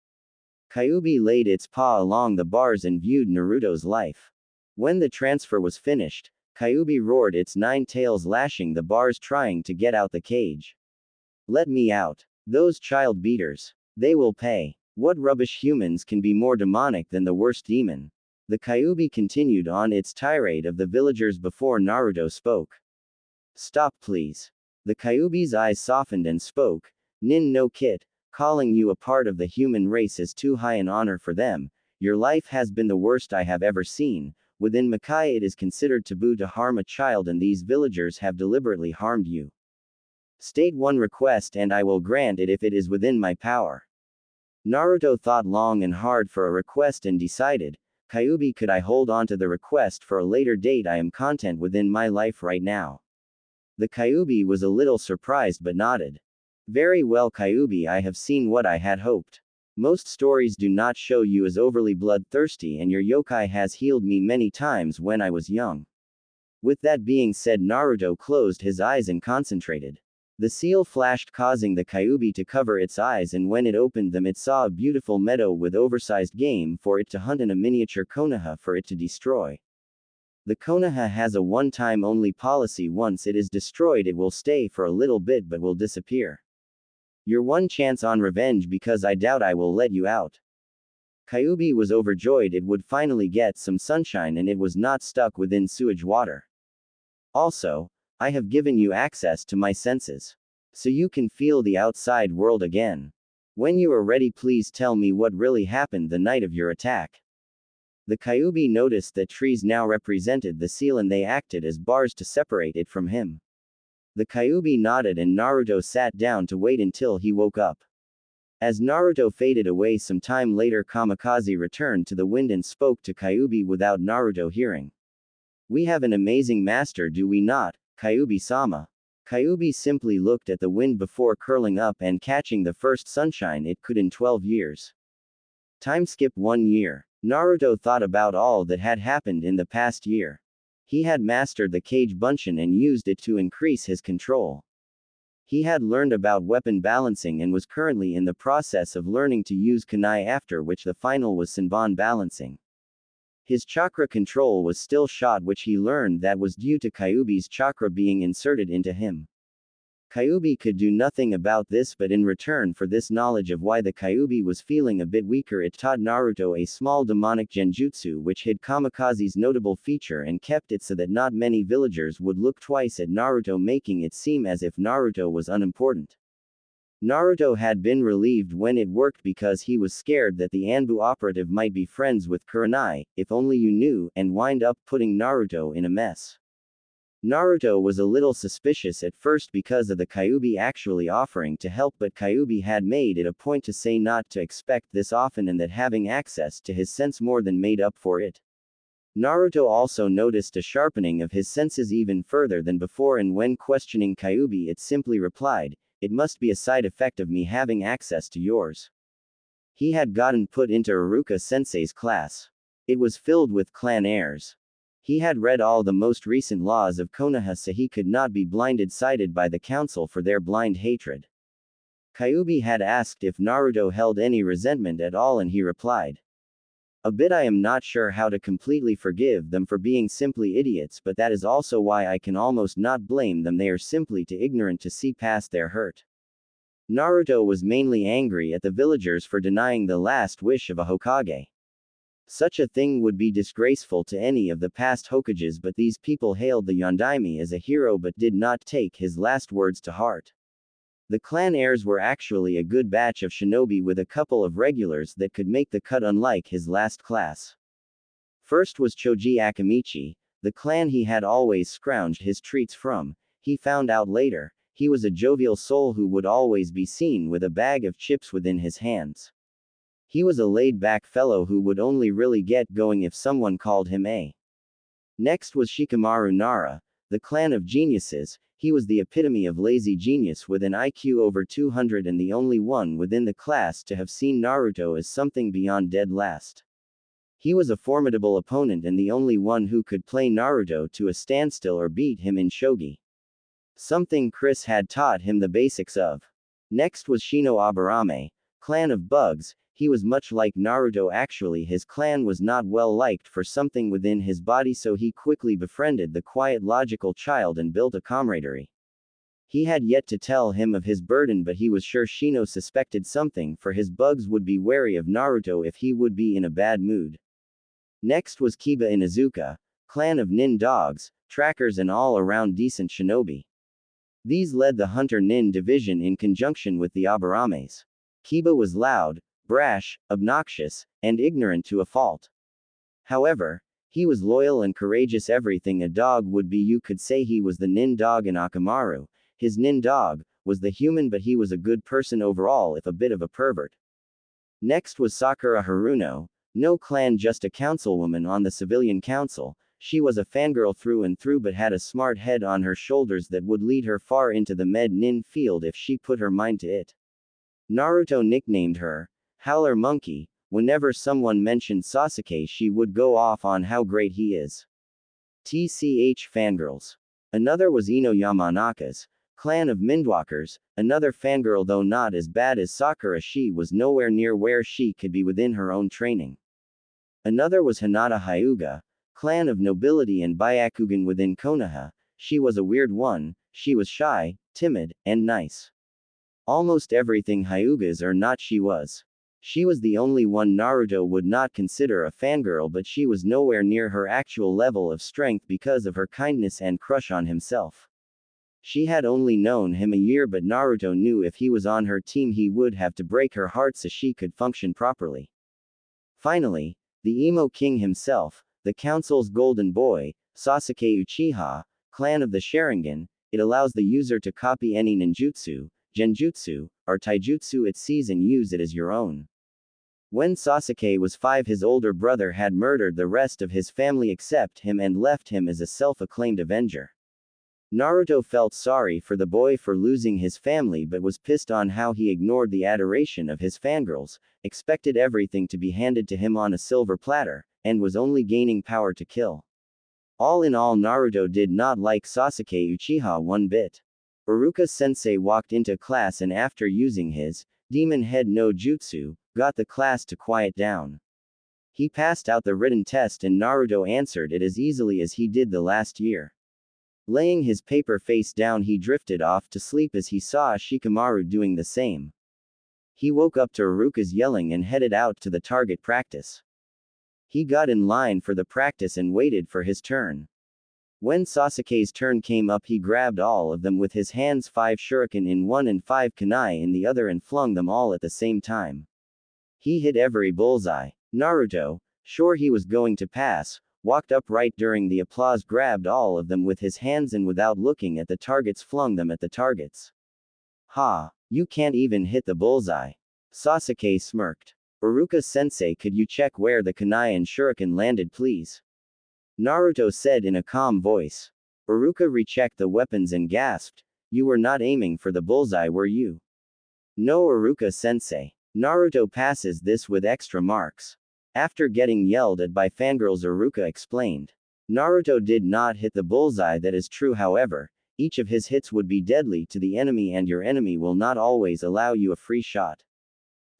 Kyuubi laid its paw along the bars and viewed Naruto's life. When the transfer was finished, Kyuubi roared its 9 tails, lashing the bars, trying to get out the cage. Let me out. Those child beaters. They will pay. What rubbish, humans can be more demonic than the worst demon. The Kyuubi continued on its tirade of the villagers before Naruto spoke. Stop please. The Kyuubi's eyes softened and spoke, Nin no Kit, calling you a part of the human race is too high an honor for them. Your life has been the worst I have ever seen. Within Makai it is considered taboo to harm a child and these villagers have deliberately harmed you. State one request and I will grant it if it is within my power. Naruto thought long and hard for a request and decided, Kyuubi, could I hold on to the request for a later date? I am content within my life right now. The Kyuubi was a little surprised but nodded. Very well, Kyuubi, I have seen what I had hoped. Most stories do not show you as overly bloodthirsty and your yokai has healed me many times when I was young. With that being said, Naruto closed his eyes and concentrated. The seal flashed, causing the Kyuubi to cover its eyes, and when it opened them it saw a beautiful meadow with oversized game for it to hunt and a miniature Konoha for it to destroy. The Konoha has a one-time only policy. Once it is destroyed it will stay for a little bit but will disappear. Your one chance on revenge, because I doubt I will let you out. Kyuubi was overjoyed it would finally get some sunshine and it was not stuck within sewage water. Also, I have given you access to my senses. So you can feel the outside world again. When you are ready, please tell me what really happened the night of your attack. The Kyuubi noticed that trees now represented the seal and they acted as bars to separate it from him. The Kyuubi nodded and Naruto sat down to wait until he woke up. As Naruto faded away some time later, Kamikaze returned to the wind and spoke to Kyuubi without Naruto hearing. We have an amazing master, do we not, Kyuubi-sama? Kyuubi simply looked at the wind before curling up and catching the first sunshine it could in 12 years. Time skip 1 year. Naruto thought about all that had happened in the past year. He had mastered the Kage Bunshin and used it to increase his control. He had learned about weapon balancing and was currently in the process of learning to use kunai, after which the final was Senbon balancing. His chakra control was still shot, which he learned that was due to Kyuubi's chakra being inserted into him. Kyuubi could do nothing about this, but in return for this knowledge of why the Kyuubi was feeling a bit weaker, it taught Naruto a small demonic genjutsu which hid Kamikaze's notable feature and kept it so that not many villagers would look twice at Naruto, making it seem as if Naruto was unimportant. Naruto had been relieved when it worked because he was scared that the Anbu operative might be friends with Kurenai, if only you knew, and wind up putting Naruto in a mess. Naruto was a little suspicious at first because of the Kyuubi actually offering to help, but Kyuubi had made it a point to say not to expect this often and that having access to his sense more than made up for it. Naruto also noticed a sharpening of his senses even further than before, and when questioning Kyuubi it simply replied, "It must be a side effect of me having access to yours." He had gotten put into Iruka-sensei's class. It was filled with clan heirs. He had read all the most recent laws of Konoha so he could not be blinded-sided by the council for their blind hatred. Kyuubi had asked if Naruto held any resentment at all and he replied, A bit. I am not sure how to completely forgive them for being simply idiots, but that is also why I can almost not blame them. They are simply too ignorant to see past their hurt. Naruto was mainly angry at the villagers for denying the last wish of a Hokage. Such a thing would be disgraceful to any of the past Hokages, but these people hailed the Yondaime as a hero but did not take his last words to heart. The clan heirs were actually a good batch of shinobi with a couple of regulars that could make the cut, unlike his last class. First was Choji Akamichi, the clan he had always scrounged his treats from. He found out later, he was a jovial soul who would always be seen with a bag of chips within his hands. He was a laid-back fellow who would only really get going if someone called him a. Next was Shikamaru Nara, the clan of geniuses. He was the epitome of lazy genius with an IQ over 200 and the only one within the class to have seen Naruto as something beyond dead last. He was a formidable opponent and the only one who could play Naruto to a standstill or beat him in shogi. Something Chris had taught him the basics of. Next was Shino Aburame, clan of bugs. He was much like Naruto. Actually, his clan was not well liked for something within his body, so he quickly befriended the quiet logical child and built a camaraderie. He had yet to tell him of his burden, but he was sure Shino suspected something, for his bugs would be wary of Naruto if he would be in a bad mood. Next was Kiba Inuzuka, clan of nin dogs, trackers and all around decent shinobi. These led the hunter nin division in conjunction with the Aburames. Kiba was loud, brash, obnoxious, and ignorant to a fault. However, he was loyal and courageous, everything a dog would be. You could say he was the nin dog in Akamaru. His nin dog was the human, but he was a good person overall, if a bit of a pervert. Next was Sakura Haruno, no clan, just a councilwoman on the civilian council. She was a fangirl through and through but had a smart head on her shoulders that would lead her far into the med nin field if she put her mind to it. Naruto nicknamed her Howler Monkey. Whenever someone mentioned Sasuke, she would go off on how great he is. TCH fangirls. Another was Ino Yamanaka's clan of Mindwalkers, another fangirl, though not as bad as Sakura. She was nowhere near where she could be within her own training. Another was Hinata Hyuga, clan of nobility and Byakugan within Konoha. She was a weird one. She was shy, timid, and nice. Almost everything Hyugas are not, she was. She was the only one Naruto would not consider a fangirl, but she was nowhere near her actual level of strength because of her kindness and crush on himself. She had only known him a year, but Naruto knew if he was on her team he would have to break her heart so she could function properly. Finally, the emo king himself, the council's golden boy, Sasuke Uchiha, clan of the Sharingan. It allows the user to copy any ninjutsu, genjutsu, or taijutsu it sees and use it as your own. When Sasuke was 5, his older brother had murdered the rest of his family except him and left him as a self-acclaimed avenger. Naruto felt sorry for the boy for losing his family but was pissed on how he ignored the adoration of his fangirls, expected everything to be handed to him on a silver platter, and was only gaining power to kill. All in all, Naruto did not like Sasuke Uchiha one bit. Iruka-sensei walked into class and after using his demon head no jutsu, got the class to quiet down. He passed out the written test and Naruto answered it as easily as he did the last year. Laying his paper face down, he drifted off to sleep as he saw Shikamaru doing the same. He woke up to Iruka's yelling and headed out to the target practice. He got in line for the practice and waited for his turn. When Sasuke's turn came up, he grabbed all of them with his hands, 5 shuriken in one and 5 kunai in the other, and flung them all at the same time. He hit every bullseye. Naruto, sure he was going to pass, walked up right during the applause, grabbed all of them with his hands and without looking at the targets flung them at the targets. Ha! You can't even hit the bullseye. Sasuke smirked. Iruka-sensei, could you check where the kunai and shuriken landed, please? Naruto said in a calm voice. Iruka rechecked the weapons and gasped. You were not aiming for the bullseye, were you? No, Iruka-sensei. Naruto passes this with extra marks. After getting yelled at by fangirls, Iruka explained. Naruto did not hit the bullseye, that is true, however, each of his hits would be deadly to the enemy and your enemy will not always allow you a free shot.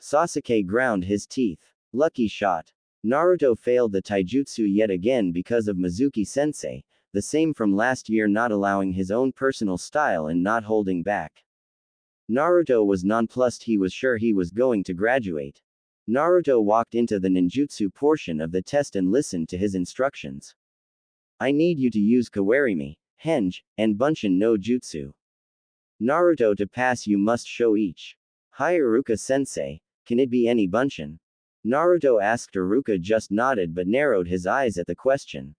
Sasuke ground his teeth. Lucky shot. Naruto failed the taijutsu yet again because of Mizuki-sensei, the same from last year, not allowing his own personal style and not holding back. Naruto was nonplussed. He was sure he was going to graduate. Naruto walked into the ninjutsu portion of the test and listened to his instructions. I need you to use Kawarimi, Henge, and Bunshin no Jutsu. Naruto, to pass you must show each. Hi Iruka-sensei, can it be any Bunshin? Naruto asked. Iruka just nodded but narrowed his eyes at the question.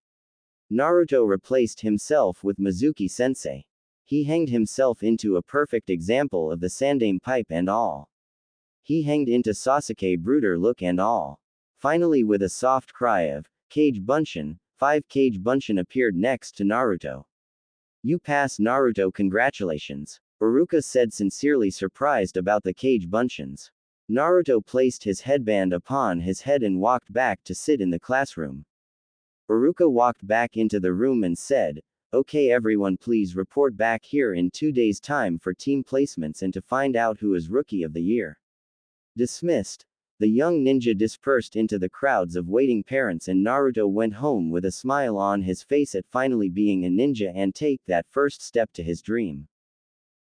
Naruto replaced himself with Mizuki-sensei. He hanged himself into a perfect example of the Sandame pipe and all. He hanged into Sasuke brooder look and all. Finally, with a soft cry of, Kage Bunshin, 5 Kage Bunshin appeared next to Naruto. You pass, Naruto, congratulations. Iruka said, sincerely surprised about the Kage Bunshins. Naruto placed his headband upon his head and walked back to sit in the classroom. Iruka walked back into the room and said, okay everyone, please report back here in 2 days' time for team placements and to find out who is Rookie of the Year. Dismissed. The young ninja dispersed into the crowds of waiting parents and Naruto went home with a smile on his face at finally being a ninja and take that first step to his dream.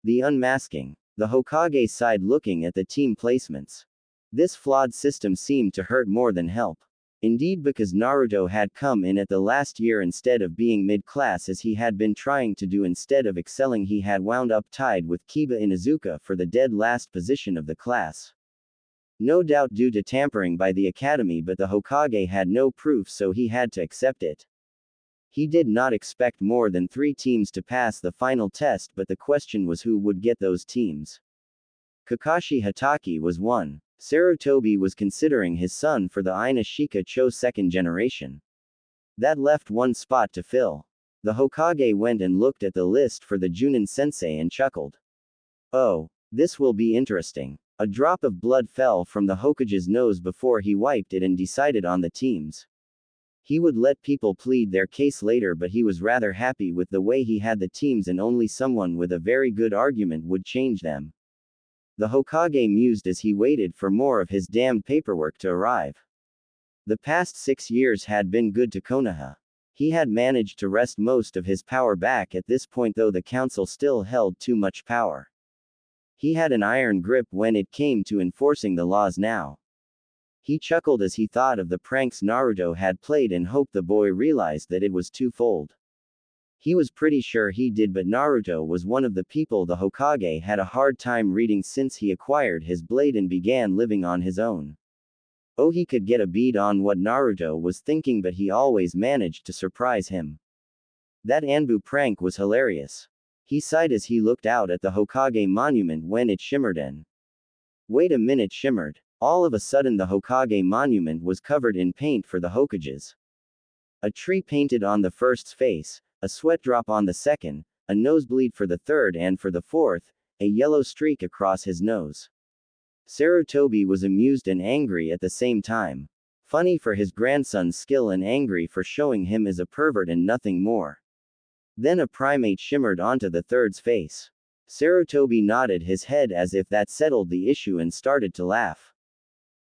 The unmasking. The Hokage sighed looking at the team placements. This flawed system seemed to hurt more than help. Indeed, because Naruto had come in at the last year instead of being mid-class as he had been trying to do, instead of excelling he had wound up tied with Kiba Inuzuka for the dead last position of the class. No doubt due to tampering by the academy, but the Hokage had no proof so he had to accept it. He did not expect more than 3 teams to pass the final test, but the question was who would get those teams. Kakashi Hatake was one. Sarutobi was considering his son for the Ina Shika Cho second generation. That left 1 spot to fill. The Hokage went and looked at the list for the Junin sensei and chuckled. Oh, this will be interesting. A drop of blood fell from the Hokage's nose before he wiped it and decided on the teams. He would let people plead their case later, but he was rather happy with the way he had the teams and only someone with a very good argument would change them. The Hokage mused as he waited for more of his damned paperwork to arrive. The past 6 years had been good to Konoha. He had managed to wrest most of his power back at this point, though the council still held too much power. He had an iron grip when it came to enforcing the laws now. He chuckled as he thought of the pranks Naruto had played and hoped the boy realized that it was twofold. He was pretty sure he did, but Naruto was one of the people the Hokage had a hard time reading since he acquired his blade and began living on his own. Oh, he could get a bead on what Naruto was thinking, but he always managed to surprise him. That Anbu prank was hilarious. He sighed as he looked out at the Hokage monument when it shimmered and. Wait a minute, shimmered. All of a sudden the Hokage monument was covered in paint for the Hokages. A tree painted on the first's face, a sweat drop on the second, a nosebleed for the third, and for the fourth, a yellow streak across his nose. Sarutobi was amused and angry at the same time. Funny for his grandson's skill and angry for showing him as a pervert and nothing more. Then a primate shimmered onto the third's face. Sarutobi nodded his head as if that settled the issue and started to laugh.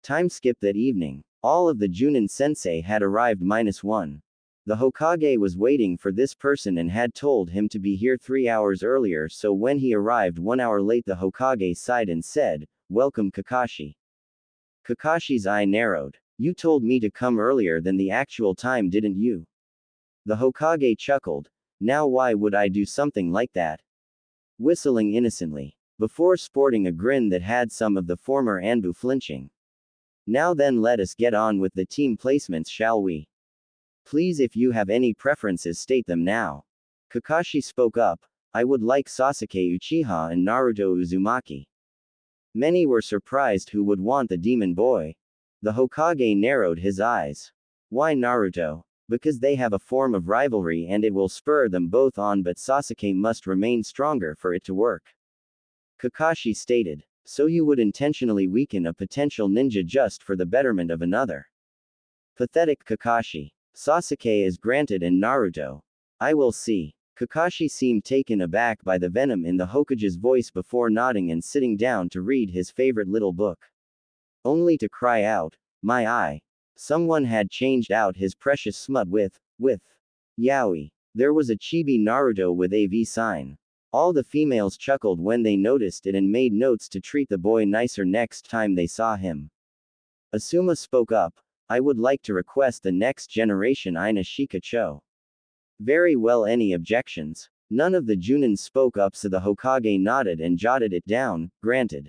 Time skip that evening. All of the Junin sensei had arrived -1. The Hokage was waiting for this person and had told him to be here 3 hours earlier, so when he arrived 1 hour late the Hokage sighed and said, "Welcome Kakashi." Kakashi's eye narrowed. You told me to come earlier than the actual time, didn't you? The Hokage chuckled. Now why would I do something like that? Whistling innocently. Before sporting a grin that had some of the former Anbu flinching. Now then, let us get on with the team placements, shall we? Please, if you have any preferences, state them now. Kakashi spoke up. I would like Sasuke Uchiha and Naruto Uzumaki. Many were surprised who would want the demon boy. The Hokage narrowed his eyes. Why Naruto? Because they have a form of rivalry and it will spur them both on, but Sasuke must remain stronger for it to work. Kakashi stated. So you would intentionally weaken a potential ninja just for the betterment of another. Pathetic Kakashi. Sasuke is granted and Naruto. I will see. Kakashi seemed taken aback by the venom in the Hokage's voice before nodding and sitting down to read his favorite little book. Only to cry out, my eye. Someone had changed out his precious smut with yaoi. There was a chibi Naruto with a V sign. All the females chuckled when they noticed it and made notes to treat the boy nicer next time they saw him. Asuma spoke up. I would like to request the next generation Ina Shika Cho. Very well, any objections? None of the Junins spoke up, so the Hokage nodded and jotted it down. Granted.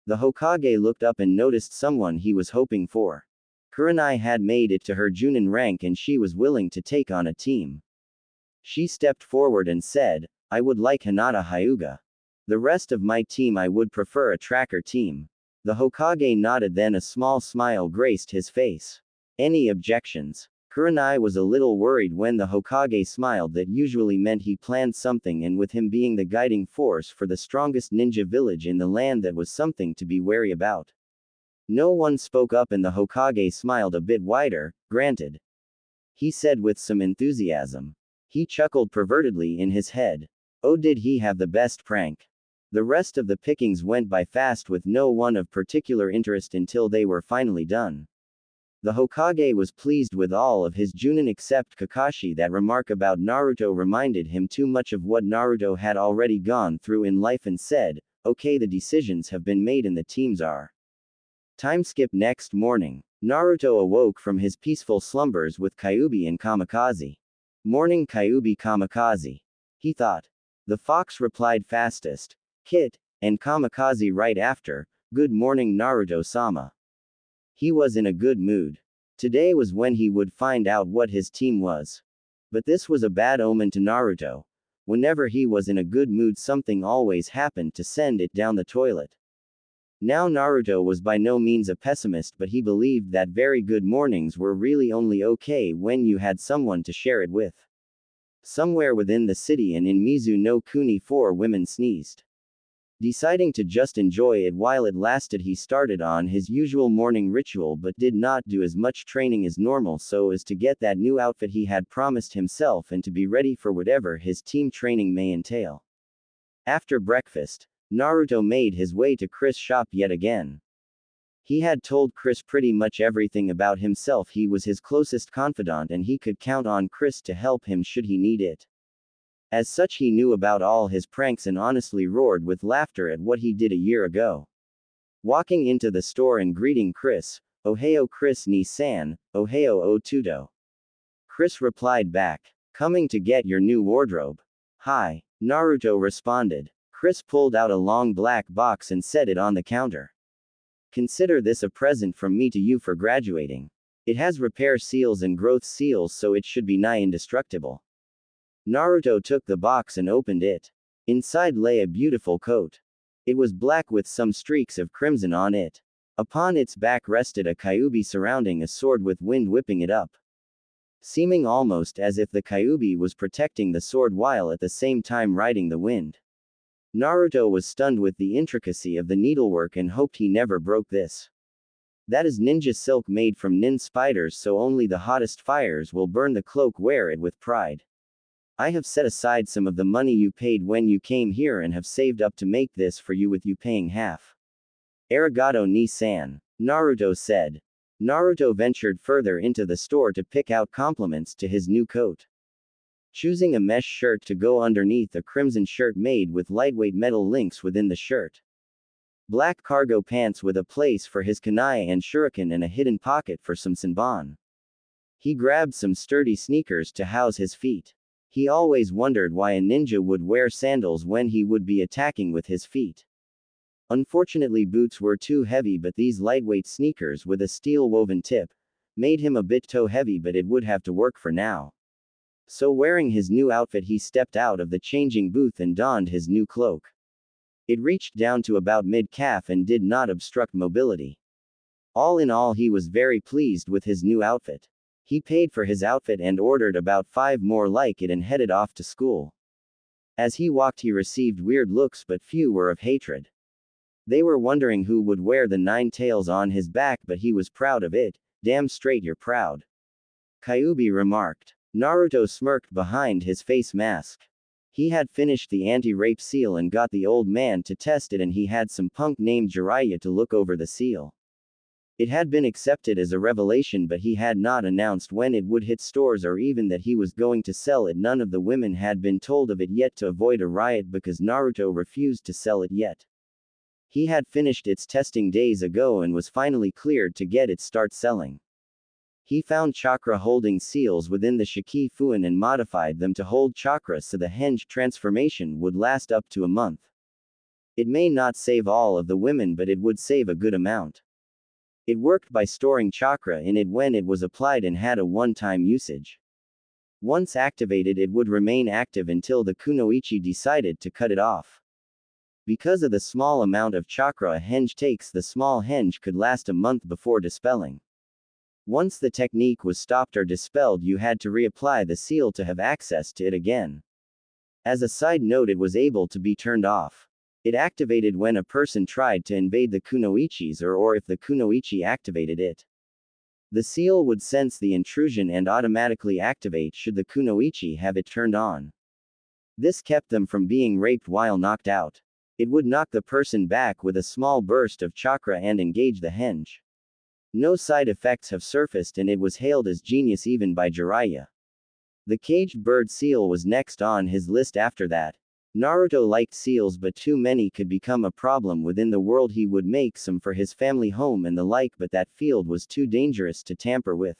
The Hokage looked up and noticed someone he was hoping for. Kurenai had made it to her Junin rank and she was willing to take on a team. She stepped forward and said, I would like Hinata Hyuga. The rest of my team I would prefer a tracker team. The Hokage nodded, then a small smile graced his face. Any objections? Kurenai was a little worried when the Hokage smiled. That usually meant he planned something, and with him being the guiding force for the strongest ninja village in the land, that was something to be wary about. No one spoke up and the Hokage smiled a bit wider. Granted. He said with some enthusiasm. He chuckled pervertedly in his head. Oh, did he have the best prank? The rest of the pickings went by fast with no one of particular interest until they were finally done. The Hokage was pleased with all of his Junin except Kakashi. That remark about Naruto reminded him too much of what Naruto had already gone through in life, and said, okay, the decisions have been made and the teams are. Time skip. Next morning, Naruto awoke from his peaceful slumbers with Kyuubi and Kamikaze. Morning, Kyuubi. Kamikaze. He thought. The fox replied fastest. Kit, and Kamikaze right after, good morning Naruto-sama. He was in a good mood. Today was when he would find out what his team was. But this was a bad omen to Naruto. Whenever he was in a good mood, something always happened to send it down the toilet. Now Naruto was by no means a pessimist, but he believed that very good mornings were really only okay when you had someone to share it with. Somewhere within the city and in Mizu no Kuni, 4 women sneezed. Deciding to just enjoy it while it lasted, he started on his usual morning ritual but did not do as much training as normal so as to get that new outfit he had promised himself and to be ready for whatever his team training may entail. After breakfast, Naruto made his way to Chris' shop yet again. He had told Chris pretty much everything about himself. He was his closest confidant and he could count on Chris to help him should he need it. As such, he knew about all his pranks and honestly roared with laughter at what he did a year ago. Walking into the store and greeting Chris, Ohio Chris ni-san, Ohio o tudo. Chris replied back, coming to get your new wardrobe. Hi, Naruto responded. Chris pulled out a long black box and set it on the counter. Consider this a present from me to you for graduating. It has repair seals and growth seals, so it should be nigh indestructible. Naruto took the box and opened it. Inside lay a beautiful coat. It was black with some streaks of crimson on it. Upon its back rested a Kyuubi surrounding a sword with wind whipping it up. Seeming almost as if the Kyuubi was protecting the sword while at the same time riding the wind. Naruto was stunned with the intricacy of the needlework and hoped he never broke this. That is ninja silk made from nin spiders, so only the hottest fires will burn the cloak. Wear it with pride. I have set aside some of the money you paid when you came here and have saved up to make this for you, with you paying half. Arigato ni-san, Naruto said. Naruto ventured further into the store to pick out compliments to his new coat. Choosing a mesh shirt to go underneath a crimson shirt made with lightweight metal links within the shirt. Black cargo pants with a place for his kunai and shuriken and a hidden pocket for some senbon. He grabbed some sturdy sneakers to house his feet. He always wondered why a ninja would wear sandals when he would be attacking with his feet. Unfortunately, boots were too heavy, but these lightweight sneakers with a steel woven tip made him a bit toe heavy, but it would have to work for now. So wearing his new outfit, he stepped out of the changing booth and donned his new cloak. It reached down to about mid-calf and did not obstruct mobility. All in all, he was very pleased with his new outfit. He paid for his outfit and ordered about 5 more like it and headed off to school. As he walked, he received weird looks, but few were of hatred. They were wondering who would wear the 9 tails on his back, but he was proud of it. Damn straight you're proud. Kyuubi remarked. Naruto smirked behind his face mask. He had finished the anti-rape seal and got the old man to test it, and he had some punk named Jiraiya to look over the seal. It had been accepted as a revelation, but he had not announced when it would hit stores or even that he was going to sell it. None of the women had been told of it yet to avoid a riot because Naruto refused to sell it yet. He had finished its testing days ago and was finally cleared to get it start selling. He found chakra holding seals within the Shiki Fuin and modified them to hold chakra so the henge transformation would last up to a month. It may not save all of the women, but it would save a good amount. It worked by storing chakra in it when it was applied and had a one-time usage. Once activated, it would remain active until the kunoichi decided to cut it off. Because of the small amount of chakra a henge takes, the small henge could last a month before dispelling. Once the technique was stopped or dispelled, you had to reapply the seal to have access to it again. As a side note, it was able to be turned off. It activated when a person tried to invade the kunoichis or if the kunoichi activated it. The seal would sense the intrusion and automatically activate should the kunoichi have it turned on. This kept them from being raped while knocked out. It would knock the person back with a small burst of chakra and engage the henge. No side effects have surfaced and it was hailed as genius even by Jiraiya. The caged bird seal was next on his list after that. Naruto liked seals, but too many could become a problem within the world. He would make some for his family home and the like, but that field was too dangerous to tamper with.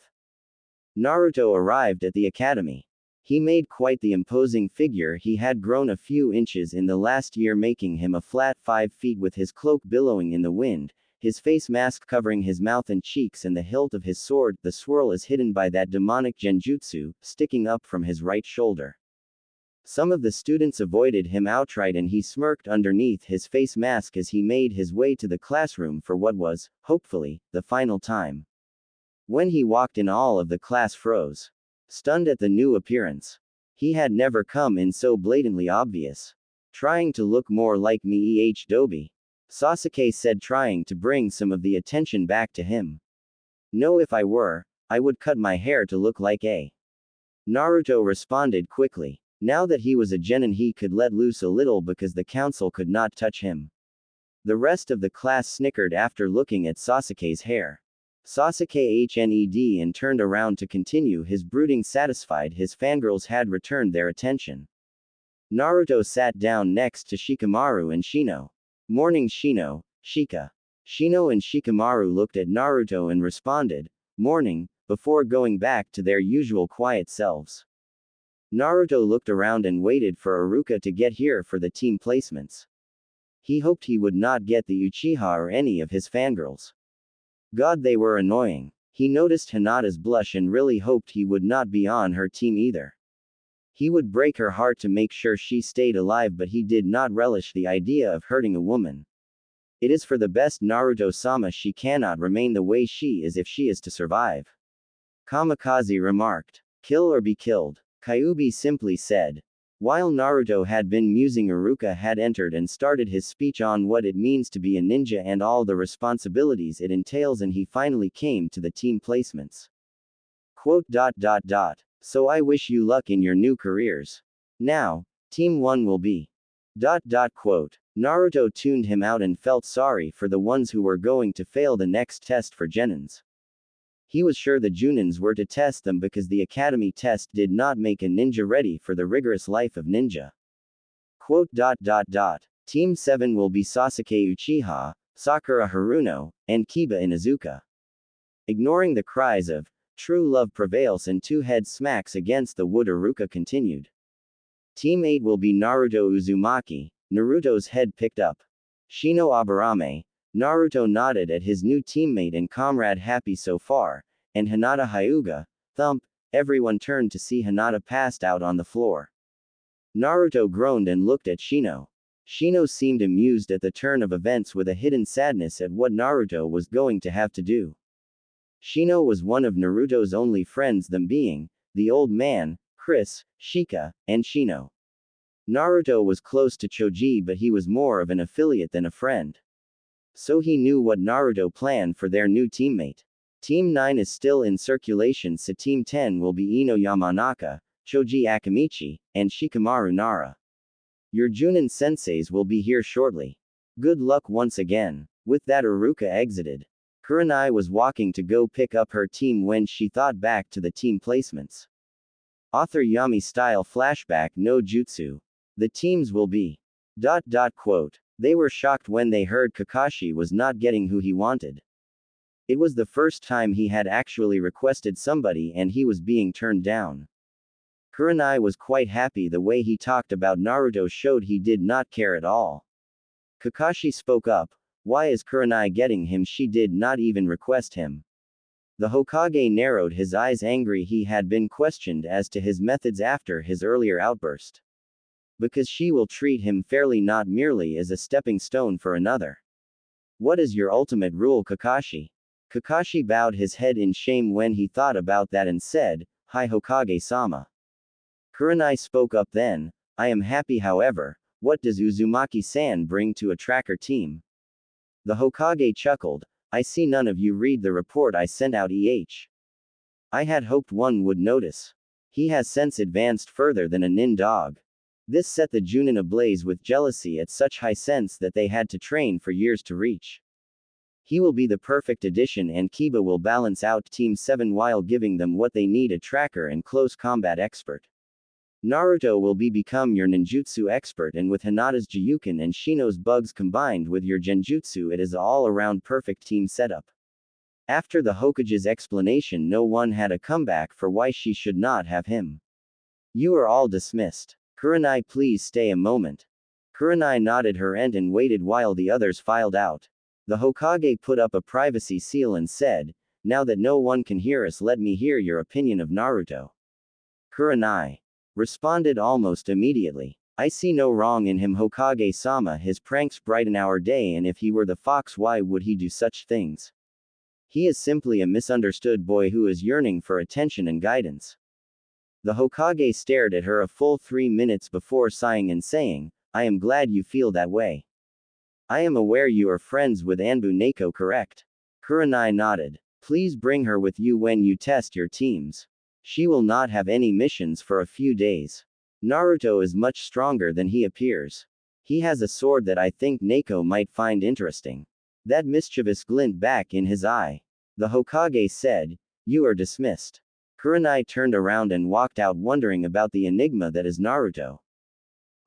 Naruto arrived at the academy. He made quite the imposing figure. He had grown a few inches in the last year, making him a flat 5 feet with his cloak billowing in the wind, his face mask covering his mouth and cheeks, and the hilt of his sword, the swirl is hidden by that demonic genjutsu, sticking up from his right shoulder. Some of the students avoided him outright and he smirked underneath his face mask as he made his way to the classroom for what was, hopefully, the final time. When he walked in, all of the class froze, stunned at the new appearance. He had never come in so blatantly obvious. Trying to look more like me, Dobi, Sasuke said, trying to bring some of the attention back to him. No, if I were, I would cut my hair to look like a. Naruto responded quickly. Now that he was a genin, he could let loose a little because the council could not touch him. The rest of the class snickered after looking at Sasuke's hair. Sasuke HNED and turned around to continue his brooding. Satisfied his fangirls had returned their attention. Naruto sat down next to Shikamaru and Shino. Morning, Shino, Shika. Shino and Shikamaru looked at Naruto and responded, morning, before going back to their usual quiet selves. Naruto looked around and waited for Iruka to get here for the team placements. He hoped he would not get the Uchiha or any of his fangirls. God, they were annoying. He noticed Hinata's blush and really hoped he would not be on her team either. He would break her heart to make sure she stayed alive, but he did not relish the idea of hurting a woman. It is for the best, Naruto-sama. She cannot remain the way she is if she is to survive. Kamikaze remarked. Kill or be killed. Kyuubi simply said. While Naruto had been musing, Iruka had entered and started his speech on what it means to be a ninja and all the responsibilities it entails, and he finally came to the team placements. Quote. So I wish you luck in your new careers. Now, Team 1 will be. Quote. Naruto tuned him out and felt sorry for the ones who were going to fail the next test for genins. He was sure the Junins were to test them because the academy test did not make a ninja ready for the rigorous life of ninja. Quote. Team 7 will be Sasuke Uchiha, Sakura Haruno, and Kiba Inuzuka. Ignoring the cries of true love prevails and 2 head smacks against the wood, Iruka continued. Team 8 will be Naruto Uzumaki. Naruto's head picked up. Shino Aburame. Naruto nodded at his new teammate and comrade. Happy so far. And Hinata Hyuga. Thump. Everyone turned to see Hinata passed out on the floor. Naruto groaned and looked at Shino. Shino seemed amused at the turn of events with a hidden sadness at what Naruto was going to have to do. Shino was one of Naruto's only friends, them being the old man, Chris, Shika, and Shino. Naruto was close to Choji, but he was more of an affiliate than a friend. So he knew what Naruto planned for their new teammate. Team 9 is still in circulation, so Team 10 will be Ino Yamanaka, Choji Akamichi, and Shikamaru Nara. Your Junin senseis will be here shortly. Good luck once again. With that, Iruka exited. Kurenai was walking to go pick up her team when she thought back to the team placements. Author Yami style flashback no jutsu. The teams will be. Quote. They were shocked when they heard Kakashi was not getting who he wanted. It was the first time he had actually requested somebody and he was being turned down. Kurenai was quite happy. The way he talked about Naruto showed he did not care at all. Kakashi spoke up. Why is Kurenai getting him? She did not even request him. The Hokage narrowed his eyes, angry he had been questioned as to his methods after his earlier outburst. Because she will treat him fairly, not merely as a stepping stone for another. What is your ultimate rule, Kakashi? Kakashi bowed his head in shame when he thought about that and said, Hi Hokage-sama. Kurenai spoke up then, I am happy, however, what does Uzumaki-san bring to a tracker team? The Hokage chuckled, I see none of you read the report I sent out. I had hoped one would notice. He has since advanced further than a nin dog. This set the Junin ablaze with jealousy at such high sense that they had to train for years to reach. He will be the perfect addition and Kiba will balance out Team 7 while giving them what they need, a tracker and close combat expert. Naruto will become your ninjutsu expert, and with Hinata's Jiyuken and Shino's bugs combined with your genjutsu, it is an all-around perfect team setup. After the Hokage's explanation, no one had a comeback for why she should not have him. You are all dismissed. Kurenai, please stay a moment. Kurenai nodded her end and waited while the others filed out. The Hokage put up a privacy seal and said, now that no one can hear us, let me hear your opinion of Naruto. Kurenai responded almost immediately. I see no wrong in him, Hokage-sama. His pranks brighten our day, and if he were the fox, why would he do such things? He is simply a misunderstood boy who is yearning for attention and guidance. The Hokage stared at her a full 3 minutes before sighing and saying, I am glad you feel that way. I am aware you are friends with Anbu Neko, correct? Kurenai nodded. Please bring her with you when you test your teams. She will not have any missions for a few days. Naruto is much stronger than he appears. He has a sword that I think Neko might find interesting. That mischievous glint back in his eye. The Hokage said, you are dismissed. Kurenai turned around and walked out, wondering about the enigma that is Naruto.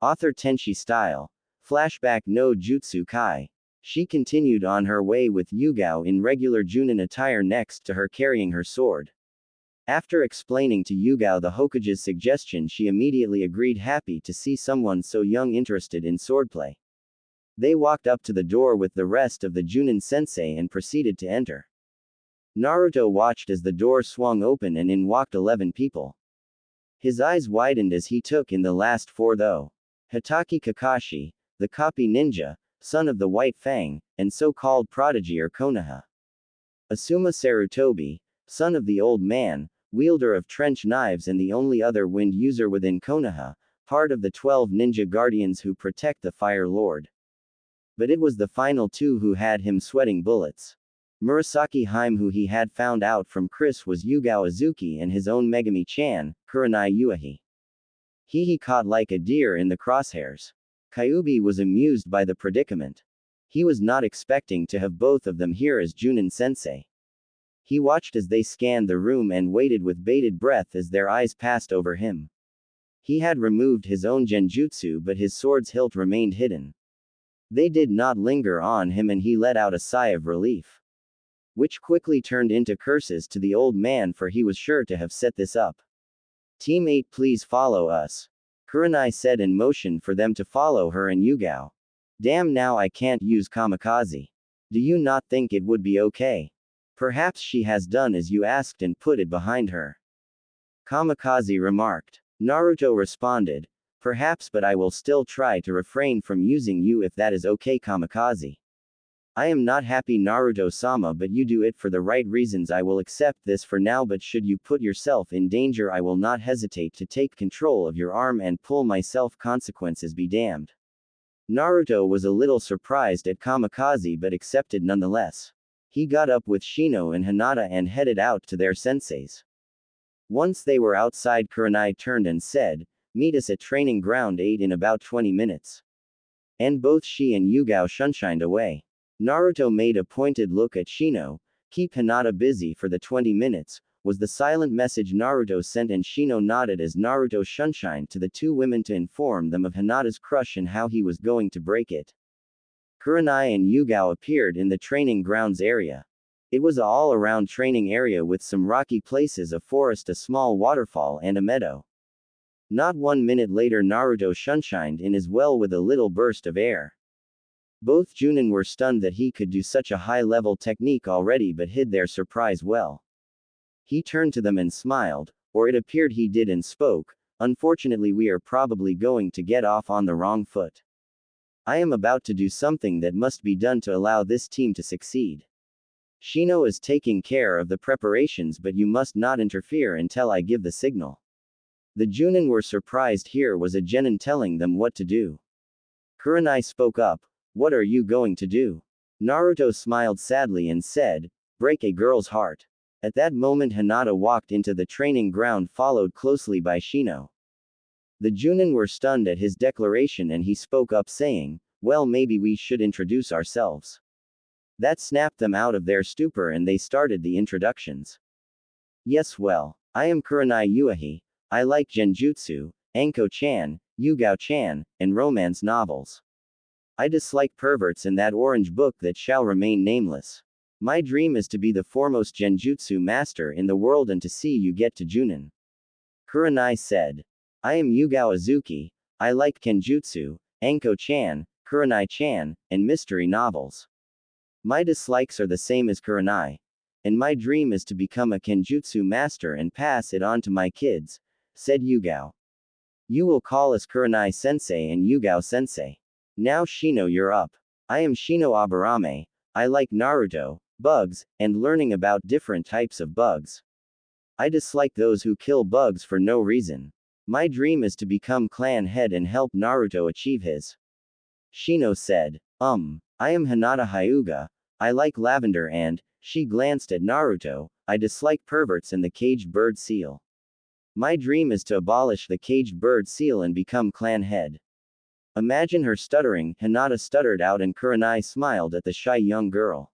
Author Tenchi style. Flashback no Jutsu Kai. She continued on her way with Yugao in regular Junin attire, next to her carrying her sword. After explaining to Yugao the Hokage's suggestion, she immediately agreed, happy to see someone so young interested in swordplay. They walked up to the door with the rest of the Junin sensei and proceeded to enter. Naruto watched as the door swung open and in walked 11 people. His eyes widened as he took in the last 4 though. Hitaki Kakashi, the copy ninja, son of the White Fang, and so-called prodigy or Konoha. Asuma Sarutobi, son of the Old Man, wielder of trench knives and the only other wind user within Konoha, part of the 12 ninja guardians who protect the Fire Lord. But it was the final 2 who had him sweating bullets. Murasaki Haim, who he had found out from Chris was Yugao Azuki, and his own Megami-chan, Kurenai Uehi. He caught like a deer in the crosshairs. Kyuubi was amused by the predicament. He was not expecting to have both of them here as Junin sensei. He watched as they scanned the room and waited with bated breath as their eyes passed over him. He had removed his own genjutsu, but his sword's hilt remained hidden. They did not linger on him and he let out a sigh of relief, which quickly turned into curses to the old man, for he was sure to have set this up. Team 8, please follow us. Kurenai said and motioned for them to follow her and Yugao. Damn, now I can't use kamikaze. Do you not think it would be okay? Perhaps she has done as you asked and put it behind her. Kamikaze remarked. Naruto responded, perhaps, but I will still try to refrain from using you if that is okay, Kamikaze. I am not happy, Naruto-sama, but you do it for the right reasons. I will accept this for now, but should you put yourself in danger, I will not hesitate to take control of your arm and pull myself. Consequences be damned. Naruto was a little surprised at Kamikaze but accepted nonetheless. He got up with Shino and Hinata and headed out to their senseis. Once they were outside, Kurenai turned and said, meet us at Training Ground 8 in about 20 minutes. And both she and Yugao shunshined away. Naruto made a pointed look at Shino, Keep Hinata busy for the 20 minutes, was the silent message Naruto sent, and Shino nodded as Naruto shunshined to the two women to inform them of Hinata's crush and how he was going to break it. Kurenai and Yugao appeared in the training grounds area. It was a all-around training area with some rocky places, a forest, a small waterfall, and a meadow. Not 1 minute later, Naruto shunshined in as well with a little burst of air. Both Junin were stunned that he could do such a high-level technique already, but hid their surprise well. He turned to them and smiled, or it appeared he did, and spoke, "Unfortunately, we are probably going to get off on the wrong foot. I am about to do something that must be done to allow this team to succeed. Shino is taking care of the preparations, but you must not interfere until I give the signal." The Junin were surprised. Here was a genin telling them what to do. Kurenai spoke up, "What are you going to do?" Naruto smiled sadly and said, "Break a girl's heart." At that moment, Hinata walked into the training ground, followed closely by Shino. The Junin were stunned at his declaration, and he spoke up saying, "Well, maybe we should introduce ourselves." That snapped them out of their stupor, and they started the introductions. "Yes, well, I am Kurenai Uehi. I like genjutsu, Anko-chan, Yugao-chan, and romance novels. I dislike perverts and that orange book that shall remain nameless. My dream is to be the foremost genjutsu master in the world and to see you get to Junin." Kurenai said, "I am Yugao Azuki. I like kenjutsu, Anko-chan, Kurenai-chan, and mystery novels. My dislikes are the same as Kurenai. And my dream is to become a kenjutsu master and pass it on to my kids," said Yugao. "You will call us Kurenai-sensei and Yugao-sensei. Now Shino, you're up." "I am Shino Aburame. I like Naruto, bugs, and learning about different types of bugs. I dislike those who kill bugs for no reason. My dream is to become clan head and help Naruto achieve his." Shino said, I am Hinata Hyuga. I like lavender and," she glanced at Naruto, "I dislike perverts and the caged bird seal. My dream is to abolish the caged bird seal and become clan head." Imagine her stuttering, Hinata stuttered out, and Kurenai smiled at the shy young girl.